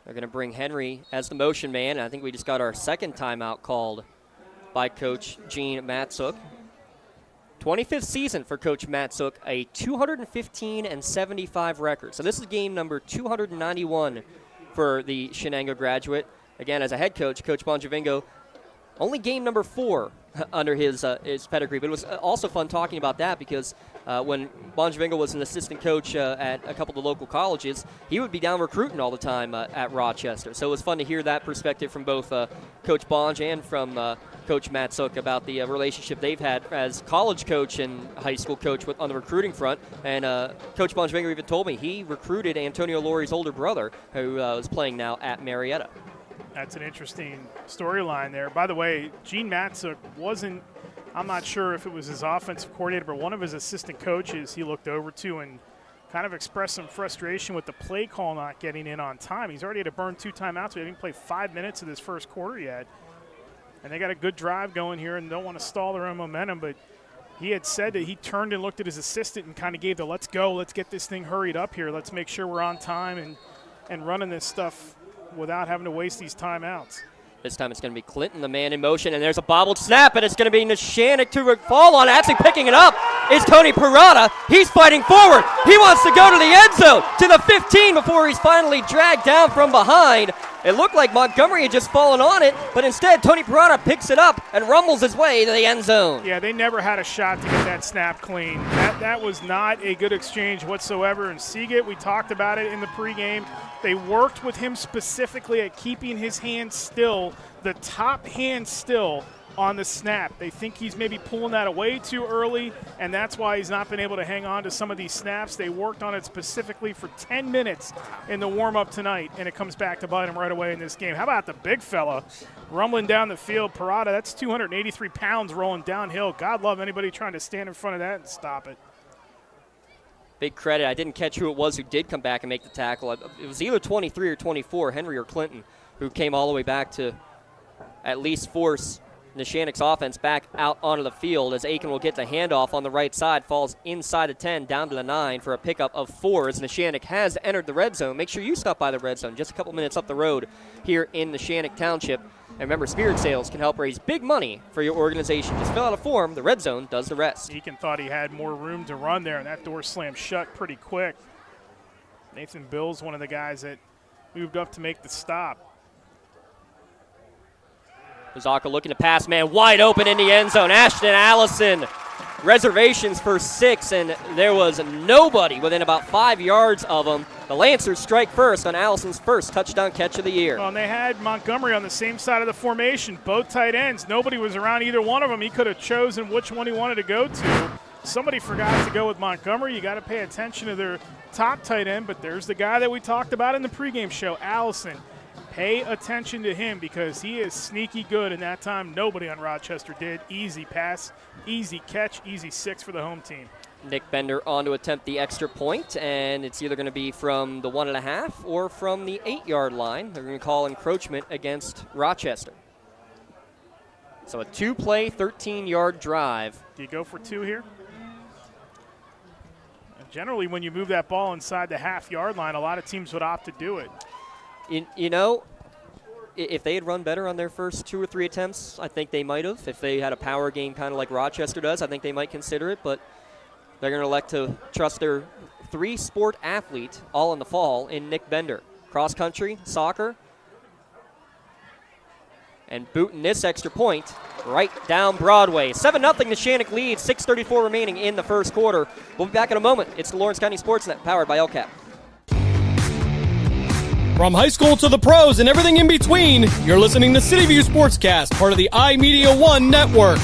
B: They're going to bring Henry as the motion man. I think we just got our 2nd timeout called by Coach Gene Matzook. 25th season for Coach Matzook, a 215-75 record. So this is game number 291 for the Shenango graduate. Again, as a head coach, Coach Bonjavingo, only game number 4 under his pedigree. But it was also fun talking about that because when Bonjavingo was an assistant coach at a couple of the local colleges, he would be down recruiting all the time at Rochester. So it was fun to hear that perspective from both Coach Bonj and from Coach Matsuk about the relationship they've had as college coach and high school coach on the recruiting front. And Coach Bongevinger even told me he recruited Antonio Lori's older brother, who is playing now at Marietta.
F: That's an interesting storyline there. By the way, Gene Matsuk wasn't, I'm not sure if it was his offensive coordinator, but one of his assistant coaches he looked over to and kind of expressed some frustration with the play call not getting in on time. He's already had to burn 2 timeouts. He didn't play 5 minutes of this first quarter yet. And they got a good drive going here and don't want to stall their own momentum, but he had said that he turned and looked at his assistant and kind of gave the let's go, let's get this thing hurried up here, let's make sure we're on time and running this stuff without having to waste these timeouts.
B: This time it's going to be Clinton, the man in motion, and there's a bobbled snap, and it's going to be Neshannock to fall on. Actually picking it up is Tony Parada. He's fighting forward. He wants to go to the end zone, to the 15 before he's finally dragged down from behind. It looked like Montgomery had just fallen on it, but instead Tony Parada picks it up and rumbles his way to the end zone.
F: Yeah, they never had a shot to get that snap clean. That was not a good exchange whatsoever. And Seagate, we talked about it in the pregame. They worked with him specifically at keeping his hand still, the top hand still on the snap. They think he's maybe pulling that away too early, and that's why he's not been able to hang on to some of these snaps. They worked on it specifically for 10 minutes in the warm-up tonight, and it comes back to bite him right away in this game. How about the big fella rumbling down the field? Parada, that's 283 pounds rolling downhill. God love anybody trying to stand in front of that and stop it.
B: Big credit. I didn't catch who it was who did come back and make the tackle. It was either 23 or 24, Henry or Clinton, who came all the way back to at least force Neshannock's offense back out onto the field as Aiken will get the handoff on the right side, falls inside the 10, down to the 9 for a pickup of 4 as Neshannock has entered the red zone. Make sure you stop by the red zone, just a couple minutes up the road here in Neshannock Township. And remember, Spirit Sales can help raise big money for your organization. Just fill out a form. The red zone does the rest.
F: Aiken thought he had more room to run there, and that door slammed shut pretty quick. Nathan Bill's one of the guys that moved up to make the stop.
B: Ozaka looking to pass, man, wide open in the end zone. Ashton Allison, reservations for 6, and there was nobody within about 5 yards of him. The Lancers strike first on Allison's first touchdown catch of the year.
F: Well, and they had Montgomery on the same side of the formation, both tight ends. Nobody was around either one of them. He could have chosen which one he wanted to go to. Somebody forgot to go with Montgomery. You got to pay attention to their top tight end, but there's the guy that we talked about in the pregame show, Allison. Pay attention to him because he is sneaky good, and that time nobody on Rochester did. Easy pass, easy catch, easy 6 for the home team.
B: Nick Bender on to attempt the extra point, and it's either going to be from the 1.5 or from the 8-yard line. They're going to call encroachment against Rochester. So a 2-play, 13-yard drive.
F: Do you go for 2 here? Generally, when you move that ball inside the half-yard line, a lot of teams would opt to do it.
B: You know, if they had run better on their first 2 or 3 attempts, I think they might have. If they had a power game kind of like Rochester does, I think they might consider it. But they're going to elect to trust their 3-sport athlete all in the fall in Nick Bender. Cross country, soccer, and booting this extra point right down Broadway. 7-0 Neshannock leads, 6:34 remaining in the first quarter. We'll be back in a moment. It's the Lawrence County SportsNet, powered by LCAP.
M: From high school to the pros and everything in between, you're listening to City View Sportscast, part of the iMedia One network.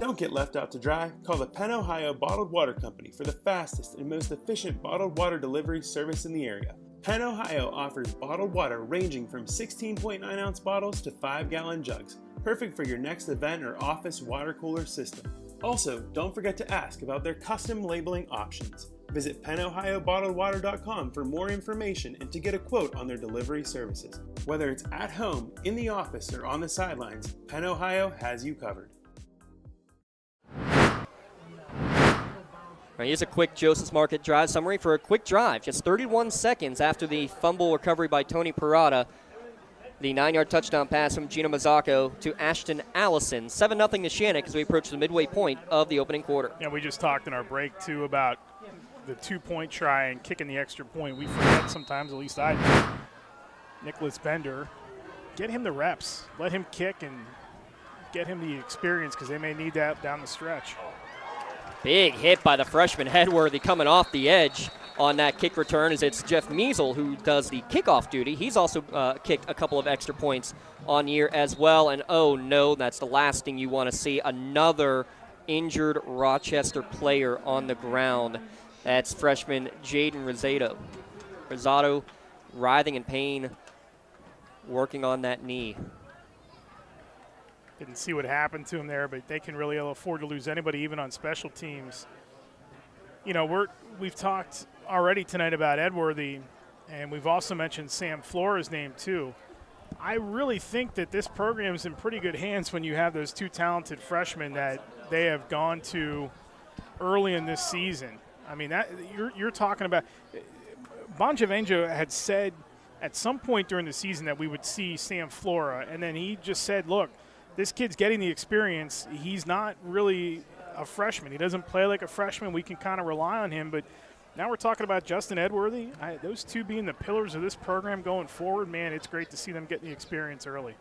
N: Don't get left out to dry. Call the Penn Ohio Bottled Water Company for the fastest and most efficient bottled water delivery service in the area. Penn Ohio offers bottled water ranging from 16.9-ounce bottles to 5-gallon jugs, perfect for your next event or office water cooler system. Also, don't forget to ask about their custom labeling options. Visit PennOhioBottledWater.com for more information and to get a quote on their delivery services. Whether it's at home, in the office, or on the sidelines, Penn Ohio has you covered.
B: Here's a quick Joseph's Market drive summary for a quick drive. Just 31 seconds after the fumble recovery by Tony Parada. The 9-yard touchdown pass from Gino Mazzacco to Ashton Allison. 7-0 Neshannock as we approach the midway point of the opening quarter.
F: Yeah, we just talked in our break, too, about the 2-point try and kicking the extra point. We forget sometimes, at least I do. Nicholas Bender, get him the reps. Let him kick and get him the experience because they may need that down the stretch.
B: Big hit by the freshman Headworthy coming off the edge on that kick return as it's Jeff Measle who does the kickoff duty. He's also kicked a couple of extra points on year as well. And oh no, that's the last thing you want to see. Another injured Rochester player on the ground. That's freshman Jaden Rosado writhing in pain, working on that knee.
F: Didn't see what happened to him there, but they can really afford to lose anybody, even on special teams. You know, we've talked already tonight about Edworthy, and we've also mentioned Sam Flora's name too. I really think that this program is in pretty good hands when you have those two talented freshmen that they have gone to early in this season. I mean, that you're talking about. Bonjavenjo had said at some point during the season that we would see Sam Flora, and then he just said, look, this kid's getting the experience. He's not really a freshman. He doesn't play like a freshman. We can kind of rely on him. But now we're talking about Justin Edworthy. Those two being the pillars of this program going forward, man, it's great to see them getting the experience early.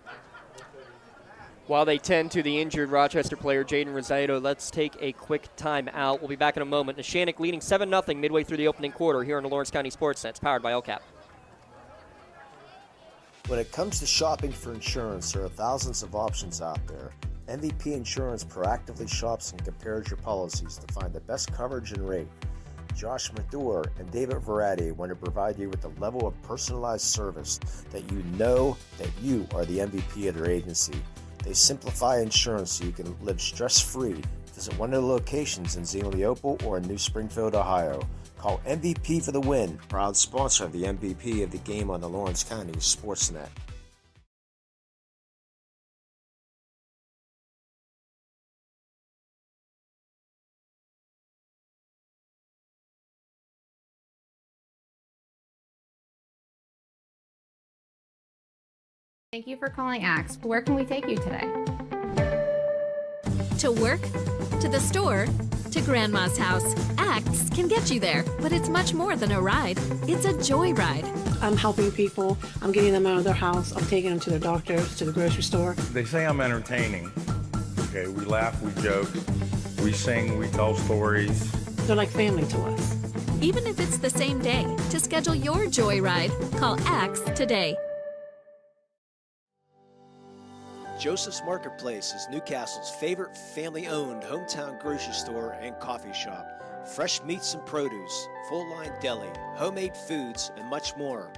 B: While they tend to the injured Rochester player, Jaden Rosado, let's take a quick time out. We'll be back in a moment. Neshannock leading 7-0 midway through the opening quarter here on the Lawrence County SportsNet. It's powered by LCAP.
I: When it comes to shopping for insurance, there are thousands of options out there. MVP Insurance proactively shops and compares your policies to find the best coverage and rate. Josh Madur and David Verratti want to provide you with a level of personalized service that you know that you are the MVP of their agency. They simplify insurance so you can live stress-free. Visit one of the locations in Xenopal or in New Springfield, Ohio. Call MVP for the win. Proud sponsor of the MVP of the game on the Lawrence County SportsNet.
O: Thank you for calling Axe. Where can we take you today?
G: To work, to the store, to Grandma's house. Axe can get you there, but it's much more than a ride. It's a joyride.
P: I'm helping people. I'm getting them out of their house. I'm taking them to their doctors, to the grocery store.
Q: They say I'm entertaining. Okay, we laugh, we joke, we sing, we tell stories.
P: They're like family to us.
G: Even if it's the same day, to schedule your joyride, call Axe today.
C: Joseph's Marketplace is Newcastle's favorite family-owned hometown grocery store and coffee shop. Fresh meats and produce, full-line deli, homemade foods, and much more.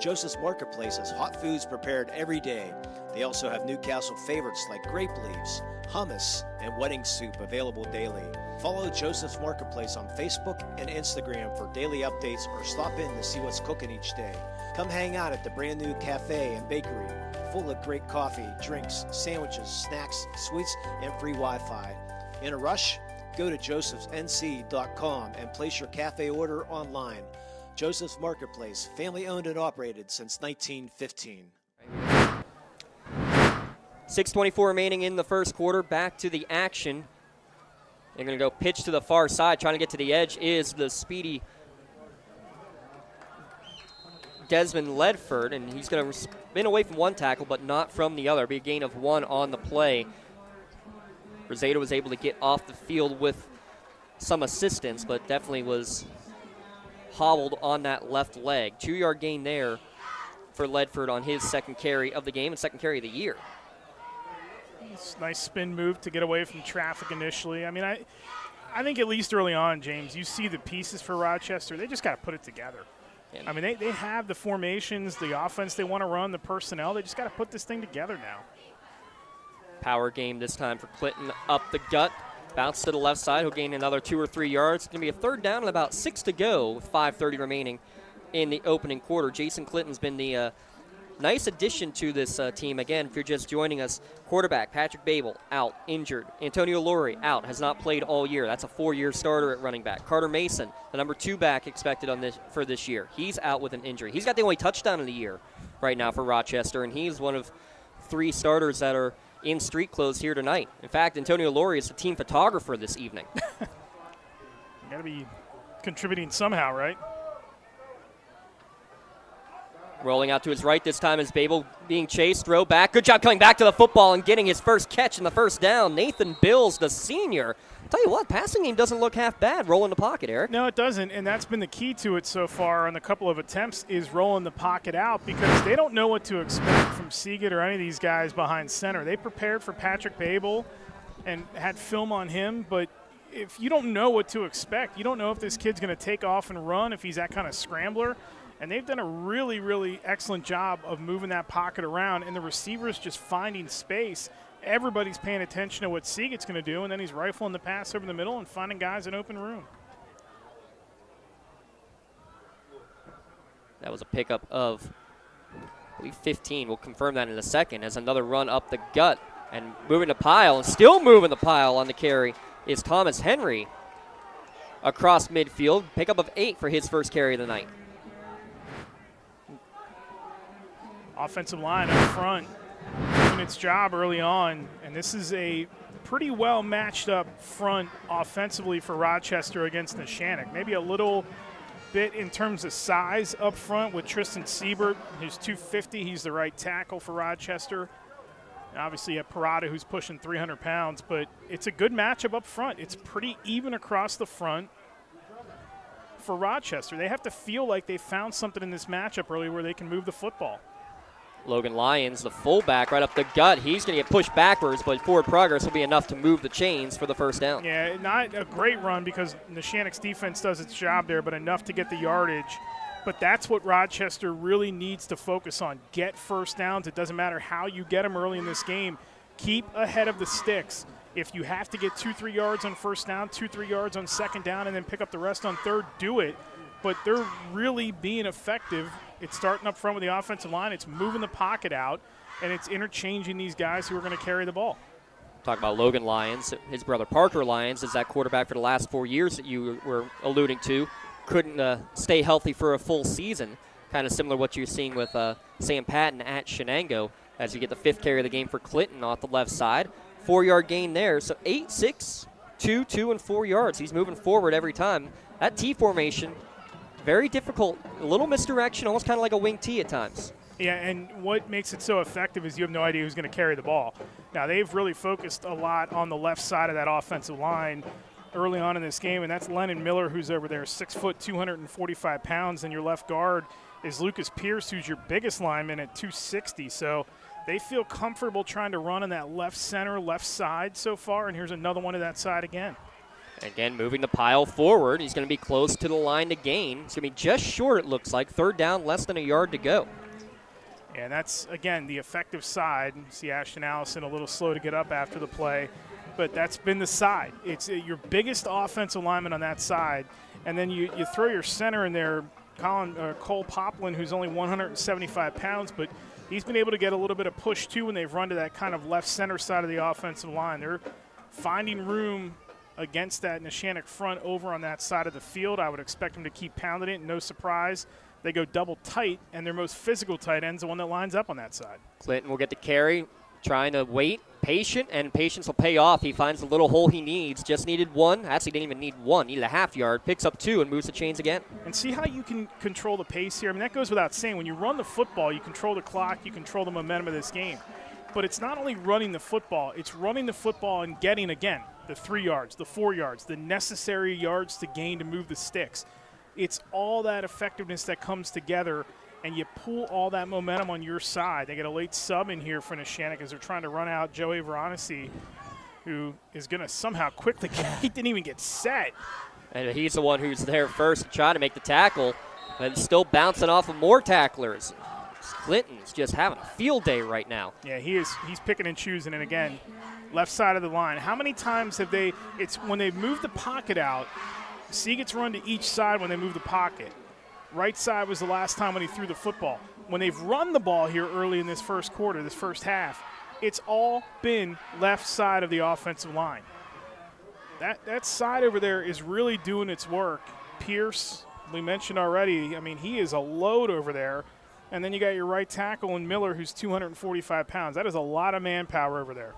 C: Joseph's Marketplace has hot foods prepared every day. They also have Newcastle favorites like grape leaves, hummus, and wedding soup available daily. Follow Joseph's Marketplace on Facebook and Instagram for daily updates or stop in to see what's cooking each day. Come hang out at the brand new cafe and bakery, full of great coffee, drinks, sandwiches, snacks, sweets, and free Wi-Fi. In a rush? Go to josephsnc.com and place your cafe order online. Joseph's Marketplace, family owned and operated since 1915.
B: 6:24 remaining in the first quarter. Back to the action. They're going to go pitch to the far side. Trying to get to the edge is the speedy Desmond Ledford, and he's going to spin away from one tackle, but not from the other. Be a gain of 1 on the play. Rosado was able to get off the field with some assistance, but definitely was hobbled on that left leg. 2-yard gain there for Ledford on his second carry of the game and second carry of the year.
F: Nice spin move to get away from traffic initially. I mean, I think at least early on, James, you see the pieces for Rochester. They just got to put it together. I mean, they have the formations, the offense they want to run, the personnel. They just got to put this thing together now.
B: Power game this time for Clinton up the gut. Bounce to the left side. He'll gain another 2 or 3 yards. It's going to be a third down and about 6 to go with 5:30 remaining in the opening quarter. Jason Clinton's been the nice addition to this team. Again, if you're just joining us, quarterback Patrick Babel out, injured. Antonio Laurie out, has not played all year. That's a 4-year starter at running back. Carter Mason, the number 2 back expected for this year. He's out with an injury. He's got the only touchdown of the year right now for Rochester, and he's one of 3 starters that are in street clothes here tonight. In fact, Antonio Laurie is the team photographer this evening.
F: You got to be contributing somehow, right?
B: Rolling out to his right this time is Babel being chased. Throw back. Good job coming back to the football and getting his first catch in the first down. Nathan Bills, the senior. Tell you what, passing game doesn't look half bad. Rolling the pocket, Eric.
F: No, it doesn't, and that's been the key to it so far on a couple of attempts is rolling the pocket out because they don't know what to expect from Seagate or any of these guys behind center. They prepared for Patrick Babel and had film on him, but if you don't know what to expect, you don't know if this kid's going to take off and run, if he's that kind of scrambler. And they've done a really, really excellent job of moving that pocket around, and the receivers just finding space. Everybody's paying attention to what Seagate's going to do, and then he's rifling the pass over the middle and finding guys in open room.
B: That was a pickup of, I believe, 15. We'll confirm that in a second as another run up the gut and moving the pile, and still moving the pile on the carry is Thomas Henry across midfield. Pickup of 8 for his first carry of the night.
F: Offensive line up front doing its job early on, and this is a pretty well matched up front offensively for Rochester against Neshannock. Maybe a little bit in terms of size up front with Tristan Siebert, who's 250. He's the right tackle for Rochester. And obviously you have Parada, who's pushing 300 pounds, but it's a good matchup up front. It's pretty even across the front for Rochester. They have to feel like they found something in this matchup early where they can move the football.
B: Logan Lyons, the fullback, right up the gut. He's going to get pushed backwards, but forward progress will be enough to move the chains for the first down.
F: Yeah, not a great run because Neshannock's defense does its job there, but enough to get the yardage. But that's what Rochester really needs to focus on. Get first downs. It doesn't matter how you get them early in this game. Keep ahead of the sticks. If you have to get 2-3 yards on first down, 2-3 yards on second down, and then pick up the rest on third, do it. But they're really being effective. It's starting up front with the offensive line. It's moving the pocket out, and it's interchanging these guys who are going to carry the ball.
B: Talk about Logan Lyons. His brother Parker Lyons is that quarterback for the last 4 years that you were alluding to. Couldn't stay healthy for a full season. Kind of similar to what you're seeing with Sam Patton at Shenango as you get the 5th carry of the game for Clinton off the left side. 4-yard gain there. So 8, 6, 2, 2, and 4 yards. He's moving forward every time. That T formation, very difficult. A little misdirection, almost kind of like a wing T at times.
F: Yeah, and what makes it so effective is you have no idea who's going to carry the ball. Now, they've really focused a lot on the left side of that offensive line early on in this game, and that's Lennon Miller, who's over there, 6 foot, 245 pounds, and your left guard is Lucas Pierce, who's your biggest lineman at 260. So they feel comfortable trying to run on that left center, left side so far, and here's another one to that side again.
B: Again, moving the pile forward. He's going to be close to the line to gain. It's going to be just short, it looks like. 3rd down, less than a yard to go.
F: And that's, again, the effective side. You see Ashton Allison a little slow to get up after the play, but that's been the side. It's your biggest offensive lineman on that side, and then you throw your center in there, Cole Poplin, who's only 175 pounds, but he's been able to get a little bit of push, too, when they've run to that kind of left center side of the offensive line. They're finding room against that Neshannock front over on that side of the field. I would expect them to keep pounding it. No surprise. They go double tight, and their most physical tight end's the one that lines up on that side.
B: Clinton will get the carry, trying to wait, patient, and patience will pay off. He finds the little hole he needs. Just needed 1. Actually didn't even need 1. Needed a half yard. Picks up 2 and moves the chains again.
F: And see how you can control the pace here? I mean, that goes without saying. When you run the football, you control the clock, you control the momentum of this game. But it's not only running the football, it's running the football and getting, again, the 3 yards, the 4 yards, the necessary yards to gain to move the sticks. It's all that effectiveness that comes together, and you pull all that momentum on your side. They get a late sub in here for Neshannock as they're trying to run out Joey Veronese, who is going to somehow quickly – he didn't even get set.
B: And he's the one who's there first to try to make the tackle, but still bouncing off of more tacklers. Clinton's just having a field day right now.
F: Yeah, he is. He's picking and choosing, and again, left side of the line. How many times have they – it's when they move the pocket out, Seagate's run to each side when they move the pocket. Right side was the last time when he threw the football. When they've run the ball here early in this first quarter, this first half, it's all been left side of the offensive line. That side over there is really doing its work. Pierce, we mentioned already, I mean, he is a load over there. And then you got your right tackle in Miller, who's 245 pounds. That is a lot of manpower over there.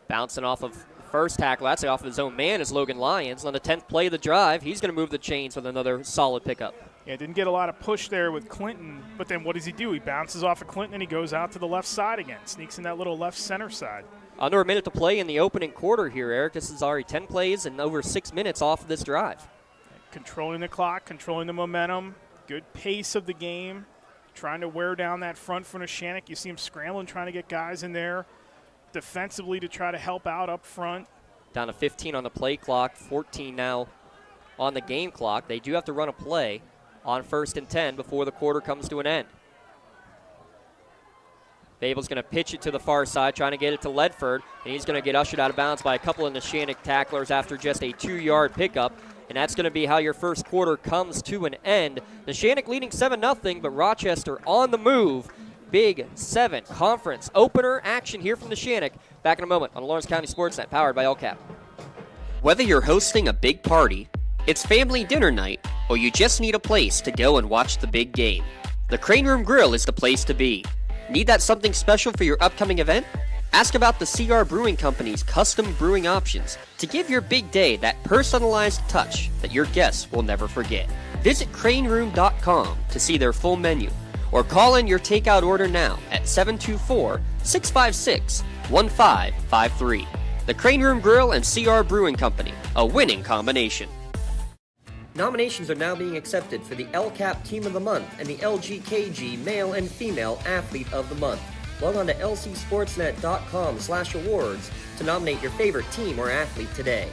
B: Bouncing off of first tackle, actually off of his own man, is Logan Lyons. On the 10th play of the drive, he's going to move the chains with another solid pickup.
F: Yeah, didn't get a lot of push there with Clinton, but then what does he do? He bounces off of Clinton and he goes out to the left side again, sneaks in that little left center side.
B: Under a minute to play in the opening quarter here, Eric. This is already 10 plays and over 6 minutes off of this drive.
F: Controlling the clock, controlling the momentum, good pace of the game, trying to wear down that front for Neshannock. You see him scrambling, trying to get guys in there defensively to try to help out up front.
B: Down to 15 on the play clock, 14 now on the game clock. They do have to run a play on 1st and 10 before the quarter comes to an end. Babel's going to pitch it to the far side, trying to get it to Ledford, and he's going to get ushered out of bounds by a couple of Neshannock tacklers after just a 2-yard pickup. And that's going to be how your first quarter comes to an end. Neshannock leading 7-0, but Rochester on the move. Big 7 conference opener action here from Neshannock. Back in a moment on Lawrence County SportsNet, powered by LCAP.
A: Whether you're hosting a big party, it's family dinner night, or you just need a place to go and watch the big game, the Crane Room Grill is the place to be. Need that something special for your upcoming event? Ask about the CR Brewing Company's custom brewing options to give your big day that personalized touch that your guests will never forget. Visit craneroom.com to see their full menu, or call in your takeout order now at 724-656-1553. The Crane Room Grill and CR Brewing Company, a winning combination. Nominations are now being accepted for the LCAP Team of the Month and the LGKG Male and Female Athlete of the Month. Log on to lcsportsnet.com/awards to nominate your favorite team or athlete today.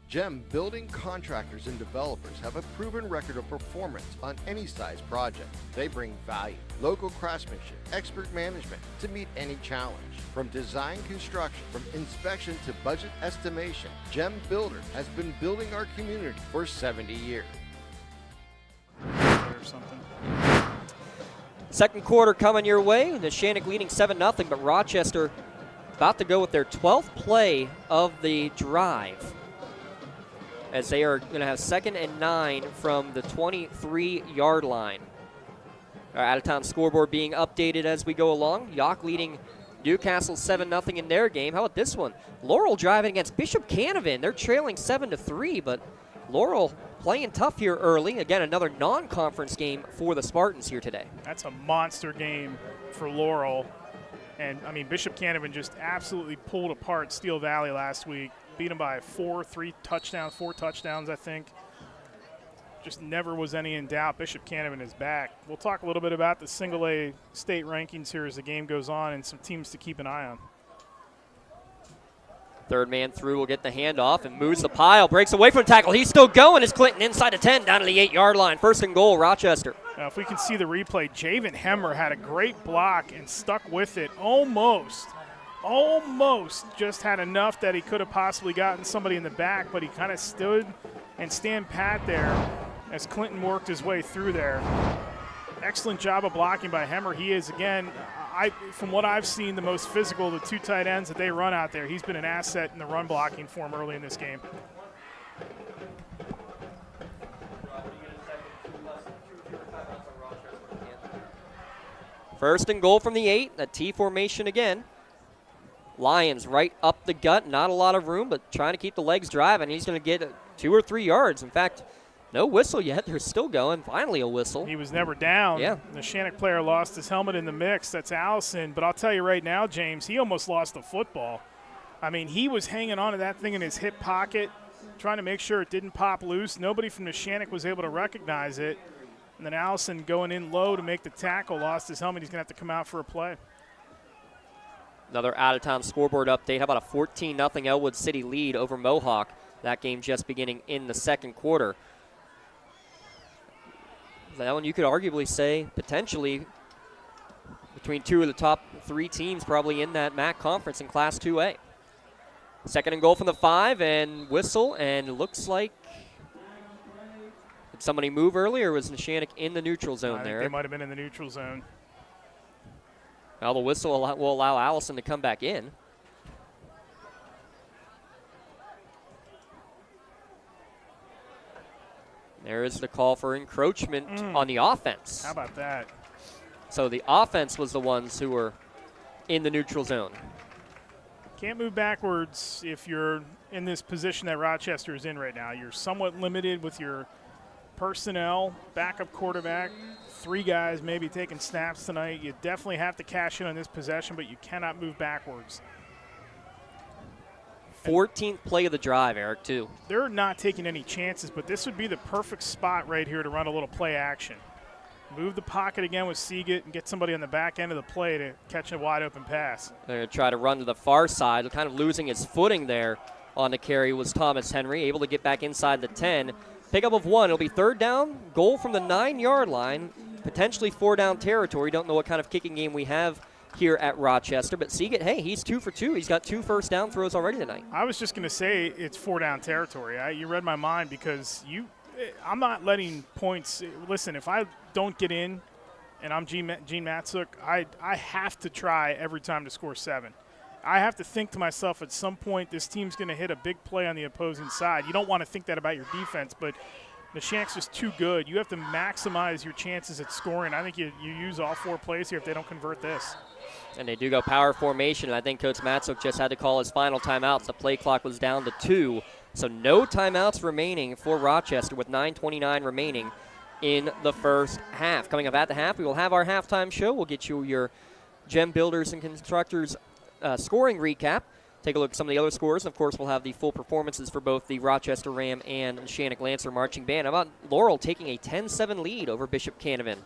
D: GEM building contractors and developers have a proven record of performance on any size project. They bring value, local craftsmanship, expert management to meet any challenge. From design construction, from inspection to budget estimation, GEM Builder has been building our community for 70 years.
F: Or something.
B: Second quarter coming your way. Neshannock leading 7-0, but Rochester about to go with their 12th play of the drive, as they are going to have 2nd and 9 from the 23-yard line. Our out-of-town scoreboard being updated as we go along. Yock leading Newcastle 7-0 in their game. How about this one? Laurel driving against Bishop Canevin. They're trailing 7-3, but Laurel playing tough here early. Again, another non-conference game for the Spartans here today.
F: That's a monster game for Laurel. And, I mean, Bishop Canevin just absolutely pulled apart Steel Valley last week. Beat them by 4 touchdowns, I think. Just never was any in doubt. Bishop Canevin is back. We'll talk a little bit about the single-A state rankings here as the game goes on and some teams to keep an eye on.
B: Third man through will get the handoff and moves the pile. Breaks away from the tackle. He's still going as Clinton inside the 10 down to the 8-yard line. 1st and goal, Rochester.
F: Now, if we can see the replay, Javen Hemmer had a great block and stuck with it almost just had enough that he could have possibly gotten somebody in the back, but he kind of stood and stand pat there as Clinton worked his way through there. Excellent job of blocking by Hemmer. He is, again, from what I've seen, the most physical of the 2 tight ends that they run out there. He's been an asset in the run blocking for him early in this game.
B: First and goal from the 8, that T formation again. Lions right up the gut, not a lot of room, but trying to keep the legs driving. He's going to get 2 or 3 yards. In fact, no whistle yet. They're still going. Finally a whistle.
F: He was never down.
B: Yeah.
F: The Neshannock player lost his helmet in the mix. That's Allison. But I'll tell you right now, James, he almost lost the football. I mean, he was hanging on to that thing in his hip pocket, trying to make sure it didn't pop loose. Nobody from Neshannock was able to recognize it. And then Allison going in low to make the tackle, lost his helmet. He's going to have to come out for a play.
B: Another out-of-town scoreboard update. How about a 14-0 Elwood City lead over Mohawk? That game just beginning in the second quarter. That one you could arguably say potentially between 2 of the top 3 teams probably in that MAC conference in Class 2A. 2nd and goal from the 5 and whistle, and it looks like did somebody move earlier, or was Neshannock in the neutral zone there?
F: They might have been in the neutral zone.
B: Now the whistle will allow Allison to come back in. There is the call for encroachment on the offense.
F: How about that?
B: So the offense was the ones who were in the neutral zone.
F: Can't move backwards if you're in this position that Rochester is in right now. You're somewhat limited with your personnel, backup quarterback, 3 guys maybe taking snaps tonight. You definitely have to cash in on this possession, but you cannot move backwards.
B: 14th play of the drive, Eric, too.
F: They're not taking any chances, but this would be the perfect spot right here to run a little play action. Move the pocket again with Seagate and get somebody on the back end of the play to catch a wide open pass.
B: They're going to try to run to the far side, kind of losing his footing there on the carry was Thomas Henry, able to get back inside the 10. Pickup of 1. It'll be 3rd down, goal from the 9-yard line, potentially 4-down territory. Don't know what kind of kicking game we have here at Rochester, but Seagate, hey, he's 2 for 2. He's got 2 first-down throws already tonight.
F: I was just going to say it's 4-down territory. You read my mind because I'm not letting points. Listen, if I don't get in and I'm Gene Matzuk, I have to try every time to score 7. I have to think to myself at some point this team's going to hit a big play on the opposing side. You don't want to think that about your defense, but Neshannock's just too good. You have to maximize your chances at scoring. I think you use all 4 plays here if they don't convert this.
B: And they do go power formation. I think Coach Matzuk just had to call his final timeouts. The play clock was down to 2. So no timeouts remaining for Rochester with 9:29 remaining in the first half. Coming up at the half, we will have our halftime show. We'll get you your Gem Builders and Constructors scoring recap. Take a look at some of the other scores. Of course, we'll have the full performances for both the Rochester Ram and Neshannock Lancer Marching Band. How about Laurel taking a 10-7 lead over Bishop Canavan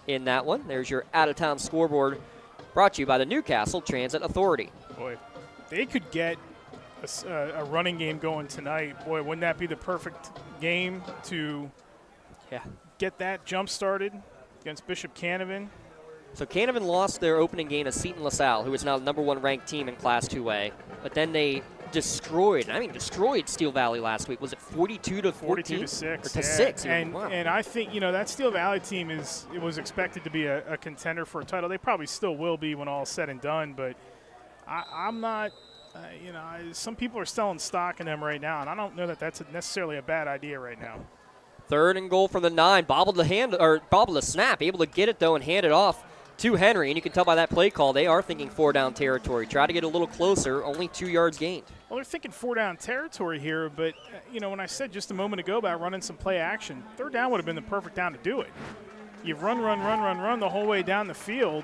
B: in that one? There's your out-of-town scoreboard brought to you by the Newcastle Transit Authority.
F: Boy, they could get a running game going tonight. Boy, wouldn't that be the perfect game to get that jump started against Bishop Canavan?
B: So Canavan lost their opening game to Seton LaSalle, who is now the #1 ranked team in Class 2A. But then they destroyed Steel Valley last week. Was it 42 to 14?
F: 42 to 6.
B: Or to 6.
F: And,
B: wow.
F: and I think, that Steel Valley team was expected to be a contender for a title. They probably still will be when all is said and done. But I'm not, some people are selling stock in them right now, and I don't know that that's necessarily a bad idea right now.
B: 3rd and goal from the 9. Bobbled the snap. Able to get it, though, and hand it off to Henry, and you can tell by that play call they are thinking 4-down territory. Try to get a little closer, only 2 yards gained.
F: Well, they're thinking 4-down territory here, but, when I said just a moment ago about running some play action, 3rd down would have been the perfect down to do it. You run the whole way down the field.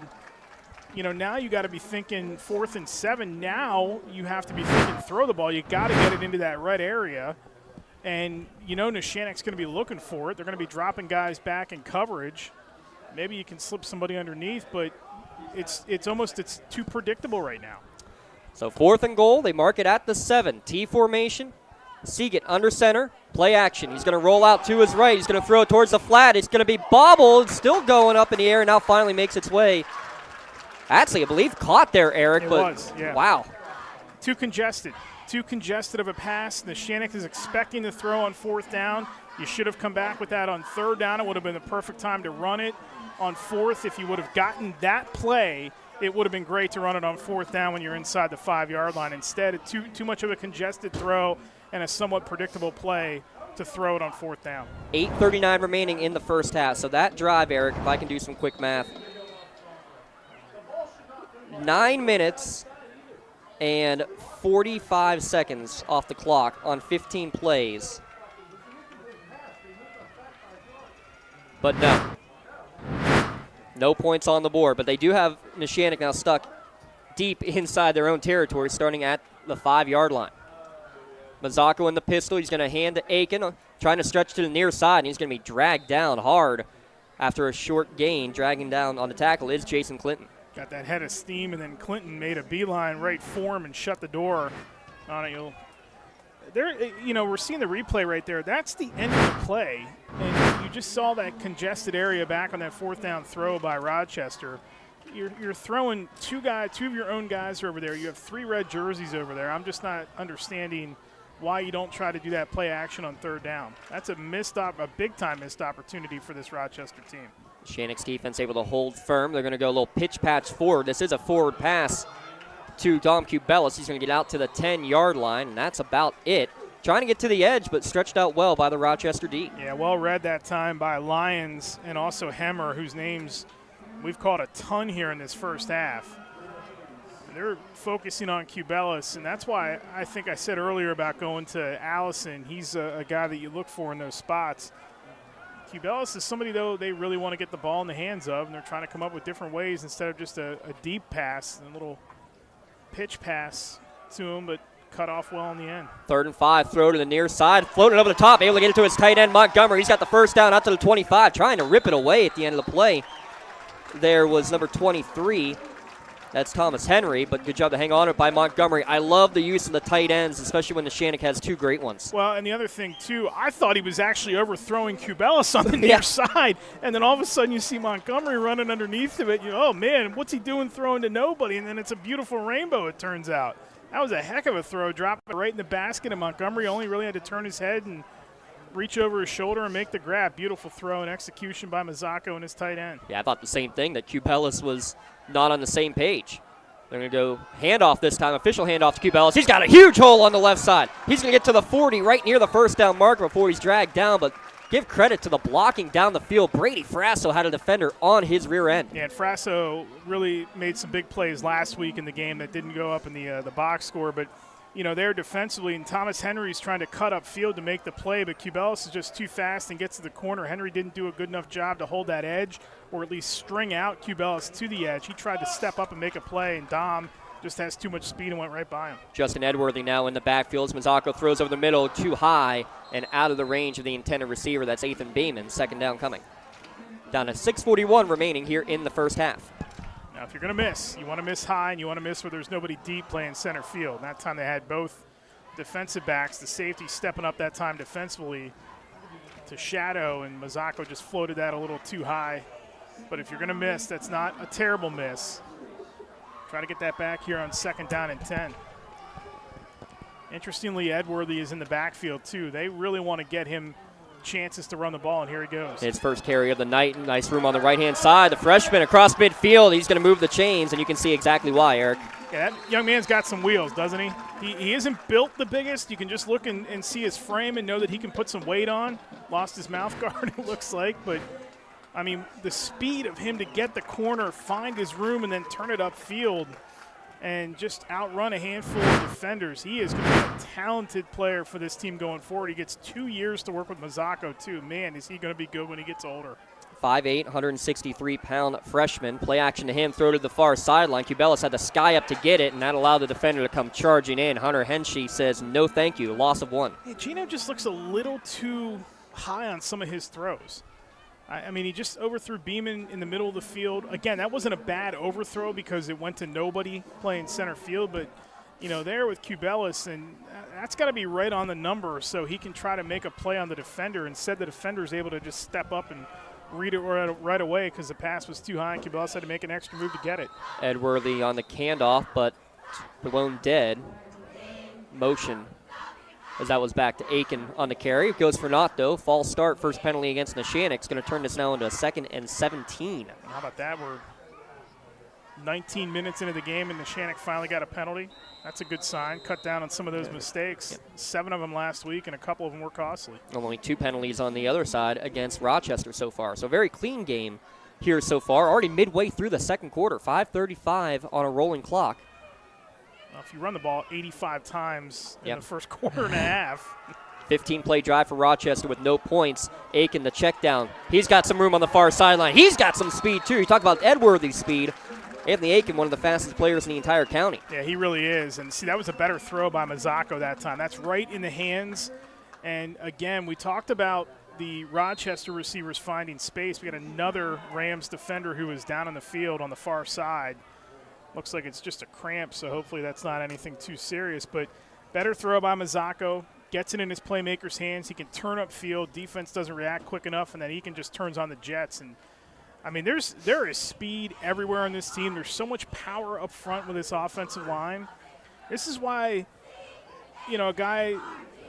F: Now you got to be thinking 4th and 7. Now you have to be thinking throw the ball. You got to get it into that red area, and, Neshannock's going to be looking for it. They're going to be dropping guys back in coverage. Maybe you can slip somebody underneath, but it's too predictable right now.
B: So 4th and goal, they mark it at the 7. T formation. Seagate under center, play action. He's going to roll out to his right. He's going to throw it towards the flat. It's going to be bobbled, still going up in the air, and now finally makes its way. Actually, I believe caught there, Eric.
F: It
B: but
F: was, yeah.
B: Wow.
F: Too congested of a pass. Neshannock is expecting to throw on 4th down. You should have come back with that on 3rd down. It would have been the perfect time to run it. On 4th, if you would have gotten that play, it would have been great to run it on 4th down when you're inside the 5-yard line. Instead, too much of a congested throw and a somewhat predictable play to throw it on 4th down.
B: 8:39 remaining in the first half. So that drive, Eric, if I can do some quick math, 9 minutes and 45 seconds off the clock on 15 plays. But no points on the board. But they do have Neshannock now stuck deep inside their own territory, starting at the 5-yard line. Mazzocco in the pistol. He's going to hand to Aiken, trying to stretch to the near side, and he's going to be dragged down hard after a short gain. Dragging down on the tackle is Jason Clinton.
F: Got that head of steam, and then Clinton made a beeline right for him and shut the door on it. We're seeing the replay right there. That's the end of the play, and you just saw that congested area back on that 4th down throw by Rochester. You're throwing two of your own guys are over there. You have 3 red jerseys over there. I'm just not understanding why you don't try to do that play action on 3rd down. That's a big-time missed opportunity for this Rochester team.
B: Neshannock's defense able to hold firm. They're going to go a little pitch patch forward. This is a forward pass to Dom Cubelis. He's going to get out to the 10-yard line, and that's about it. Trying to get to the edge, but stretched out well by the Rochester D.
F: Yeah, well read that time by Lyons and also Hemmer, whose names we've called a ton here in this first half. They're focusing on Cubelis, and that's why I think I said earlier about going to Allison. He's a guy that you look for in those spots. Cubelis is somebody, though, they really want to get the ball in the hands of, and they're trying to come up with different ways instead of just a deep pass, a little pitch pass to him, but cut off well in the end.
B: 3rd and 5, throw to the near side, floating over the top, able to get it to his tight end, Montgomery. He's got the first down out to the 25, trying to rip it away at the end of the play. There was number 23. That's Thomas Henry, but good job to hang on to it by Montgomery. I love the use of the tight ends, especially when Neshannock has 2 great ones.
F: Well, and the other thing, too, I thought he was actually overthrowing Cubelis on the near side, and then all of a sudden you see Montgomery running underneath of it. Oh, man, what's he doing throwing to nobody? And then it's a beautiful rainbow, it turns out. That was a heck of a throw, dropped it right in the basket, and Montgomery only really had to turn his head and reach over his shoulder and make the grab. Beautiful throw and execution by Mazzocco and his tight end.
B: Yeah, I thought the same thing, that Cubelis was not on the same page. They're going to go handoff this time, official handoff to Cubelis. He's got a huge hole on the left side. He's going to get to the 40 right near the first down marker before he's dragged down, but give credit to the blocking down the field. Brady Frasso had a defender on his rear end.
F: Yeah, and Frasso really made some big plays last week in the game that didn't go up in the box score, but there defensively, and Thomas Henry's trying to cut up field to make the play, but Cubelis is just too fast and gets to the corner. Henry didn't do a good enough job to hold that edge or at least string out Cubelis to the edge. He tried to step up and make a play, and Dom just has too much speed and went right by him.
B: Justin Edworthy now in the backfield. Mazzocco throws over the middle, too high and out of the range of the intended receiver. That's Ethan Beeman. 2nd down coming. Down to 6:41 remaining here in the first half.
F: Now, if you're going to miss, you want to miss high and you want to miss where there's nobody deep playing center field. That time they had both defensive backs, the safety stepping up that time defensively to shadow, and Mazzocco just floated that a little too high. But if you're going to miss, that's not a terrible miss. Try to get that back here on 2nd down and 10. Interestingly, Edworthy is in the backfield too. They really want to get him chances to run the ball, and here he goes.
B: His first carry of the night. Nice room on the right-hand side. The freshman across midfield. He's going to move the chains, and you can see exactly why, Eric.
F: Yeah, that young man's got some wheels, doesn't he? He isn't built the biggest. You can just look and see his frame and know that he can put some weight on. Lost his mouth guard, it looks like, but I mean, the speed of him to get the corner, find his room, and then turn it upfield and just outrun a handful of defenders. He is going to be a talented player for this team going forward. He gets 2 years to work with Mazzocco, too. Man, is he going to be good when he gets older.
B: 5'8", 163-pound freshman. Play action to him, throw to the far sideline. Cubelis had the sky up to get it, and that allowed the defender to come charging in. Hunter Henshey says, no thank you, loss of 1.
F: Yeah, Gino just looks a little too high on some of his throws. I mean, he just overthrew Beeman in the middle of the field. Again, that wasn't a bad overthrow because it went to nobody playing center field, but, there with Cubelis, and that's got to be right on the number so he can try to make a play on the defender. Instead, the defender is able to just step up and read it right away because the pass was too high, and Cubelis had to make an extra move to get it.
B: Edworthy on the handoff, but blown dead. Motion as that was back to Aiken on the carry. It goes for naught, though. False start, first penalty against Neshannock. It's going to turn this now into a 2nd and 17.
F: How about that? We're 19 minutes into the game, and Neshannock finally got a penalty. That's a good sign. Cut down on some of those mistakes. Yep. 7 of them last week, and a couple of them were costly.
B: Only 2 penalties on the other side against Rochester so far. So very clean game here so far. Already midway through the second quarter. 5:35 on a rolling clock.
F: If you run the ball 85 times in the first quarter and a half.
B: 15-play drive for Rochester with no points. Aiken, the check down. He's got some room on the far sideline. He's got some speed, too. You talk about Edworthy's speed. Anthony Aiken, one of the fastest players in the entire county.
F: Yeah, he really is. And see, that was a better throw by Mazzocco that time. That's right in the hands. And, again, we talked about the Rochester receivers finding space. We got another Rams defender who was down on the field on the far side. Looks like it's just a cramp, so hopefully that's not anything too serious. But better throw by Mazzocco. Gets it in his playmaker's hands. He can turn up field. Defense doesn't react quick enough, and then he can just turns on the jets. And, I mean, there is speed everywhere on this team. There's so much power up front with this offensive line. This is why, a guy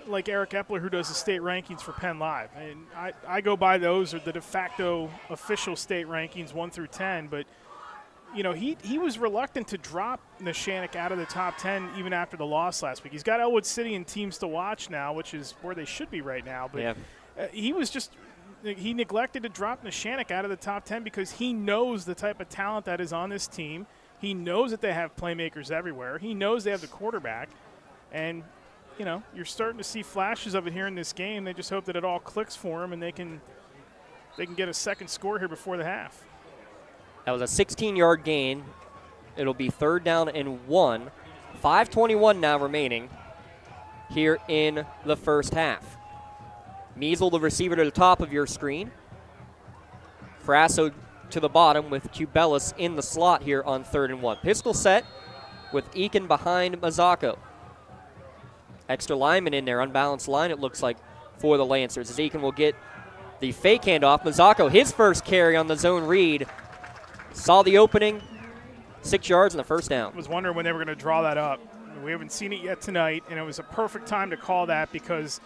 F: like Eric Epler, who does the state rankings for Penn Live, and I go by those are the de facto official state rankings 1 through 10, but he was reluctant to drop Neshannock out of the top 10 even after the loss last week. He's got Elwood City and teams to watch now, which is where they should be right now. But he neglected to drop Neshannock out of the top 10 because he knows the type of talent that is on this team. He knows that they have playmakers everywhere. He knows they have the quarterback. And, you're starting to see flashes of it here in this game. They just hope that it all clicks for him and they can they can get a second score here before the half.
B: That was a 16-yard gain. It'll be 3rd down and 1. 5:21 now remaining here in the first half. Measle, the receiver, to the top of your screen. Frasso to the bottom with Cubelis in the slot here on 3rd and 1. Pistol set with Eakin behind Mazzocco. Extra lineman in there, unbalanced line it looks like for the Lancers as Eakin will get the fake handoff. Mazzocco, his first carry on the zone read. Saw the opening, 6 yards and the first down.
F: I was wondering when they were going to draw that up. We haven't seen it yet tonight, and it was a perfect time to call that because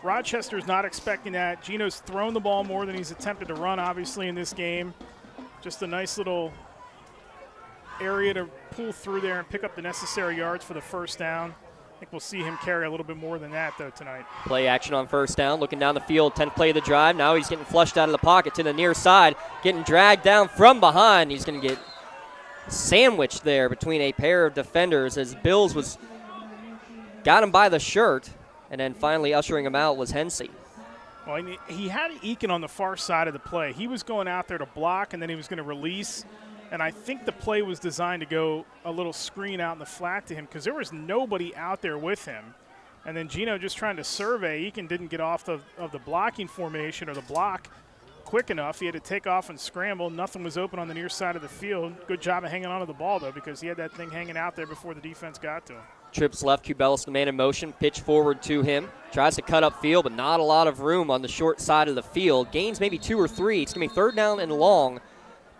F: Rochester's not expecting that. Gino's thrown the ball more than he's attempted to run, obviously, in this game. Just a nice little area to pull through there and pick up the necessary yards for the first down. I think we'll see him carry a little bit more than that, though, tonight.
B: Play action on 1st down, looking down the field, 10th play of the drive. Now he's getting flushed out of the pocket to the near side, getting dragged down from behind. He's going to get sandwiched there between a pair of defenders as Bills got him by the shirt, and then finally ushering him out was Hensey.
F: Well, he had Eakin on the far side of the play. He was going out there to block, and then he was going to release. And I think the play was designed to go a little screen out in the flat to him because there was nobody out there with him. And then Gino just trying to survey. Eakin didn't get off of the blocking formation or the block quick enough. He had to take off and scramble. Nothing was open on the near side of the field. Good job of hanging on to the ball, though, because he had that thing hanging out there before the defense got to him.
B: Trips left, Cubelis, the man in motion, pitch forward to him. Tries to cut up field, but not a lot of room on the short side of the field. Gains maybe 2 or 3. It's going to be 3rd down and long.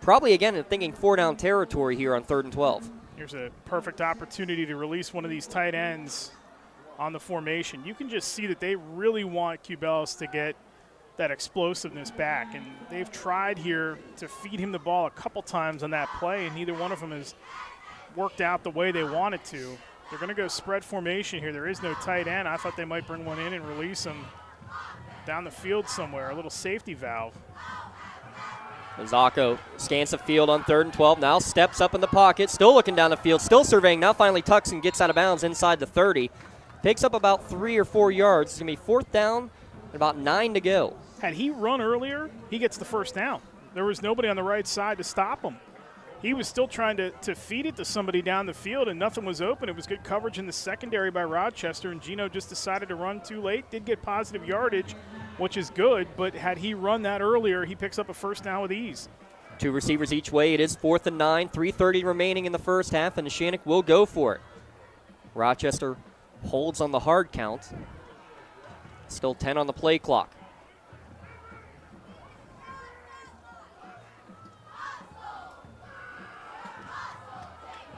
B: Probably, again, thinking 4-down territory here on 3rd and 12.
F: Here's a perfect opportunity to release one of these tight ends on the formation. You can just see that they really want Cubelis to get that explosiveness back, and they've tried here to feed him the ball a couple times on that play, and neither one of them has worked out the way they wanted to. They're going to go spread formation here. There is no tight end. I thought they might bring one in and release him down the field somewhere, a little safety valve.
B: Mazzocco scans the field on 3rd and 12. Now steps up in the pocket, still looking down the field, still surveying. Now finally tucks and gets out of bounds inside the 30. Picks up about 3 or 4 yards. It's going to be 4th down and about 9 to go.
F: Had he run earlier, he gets the first down. There was nobody on the right side to stop him. He was still trying to feed it to somebody down the field, and nothing was open. It was good coverage in the secondary by Rochester, and Gino just decided to run too late. Did get positive yardage, which is good, but had he run that earlier, he picks up a first down with ease.
B: 2 receivers each way. It is 4th and 9, 3:30 remaining in the first half, and Neshannock will go for it. Rochester holds on the hard count. Still 10 on the play clock.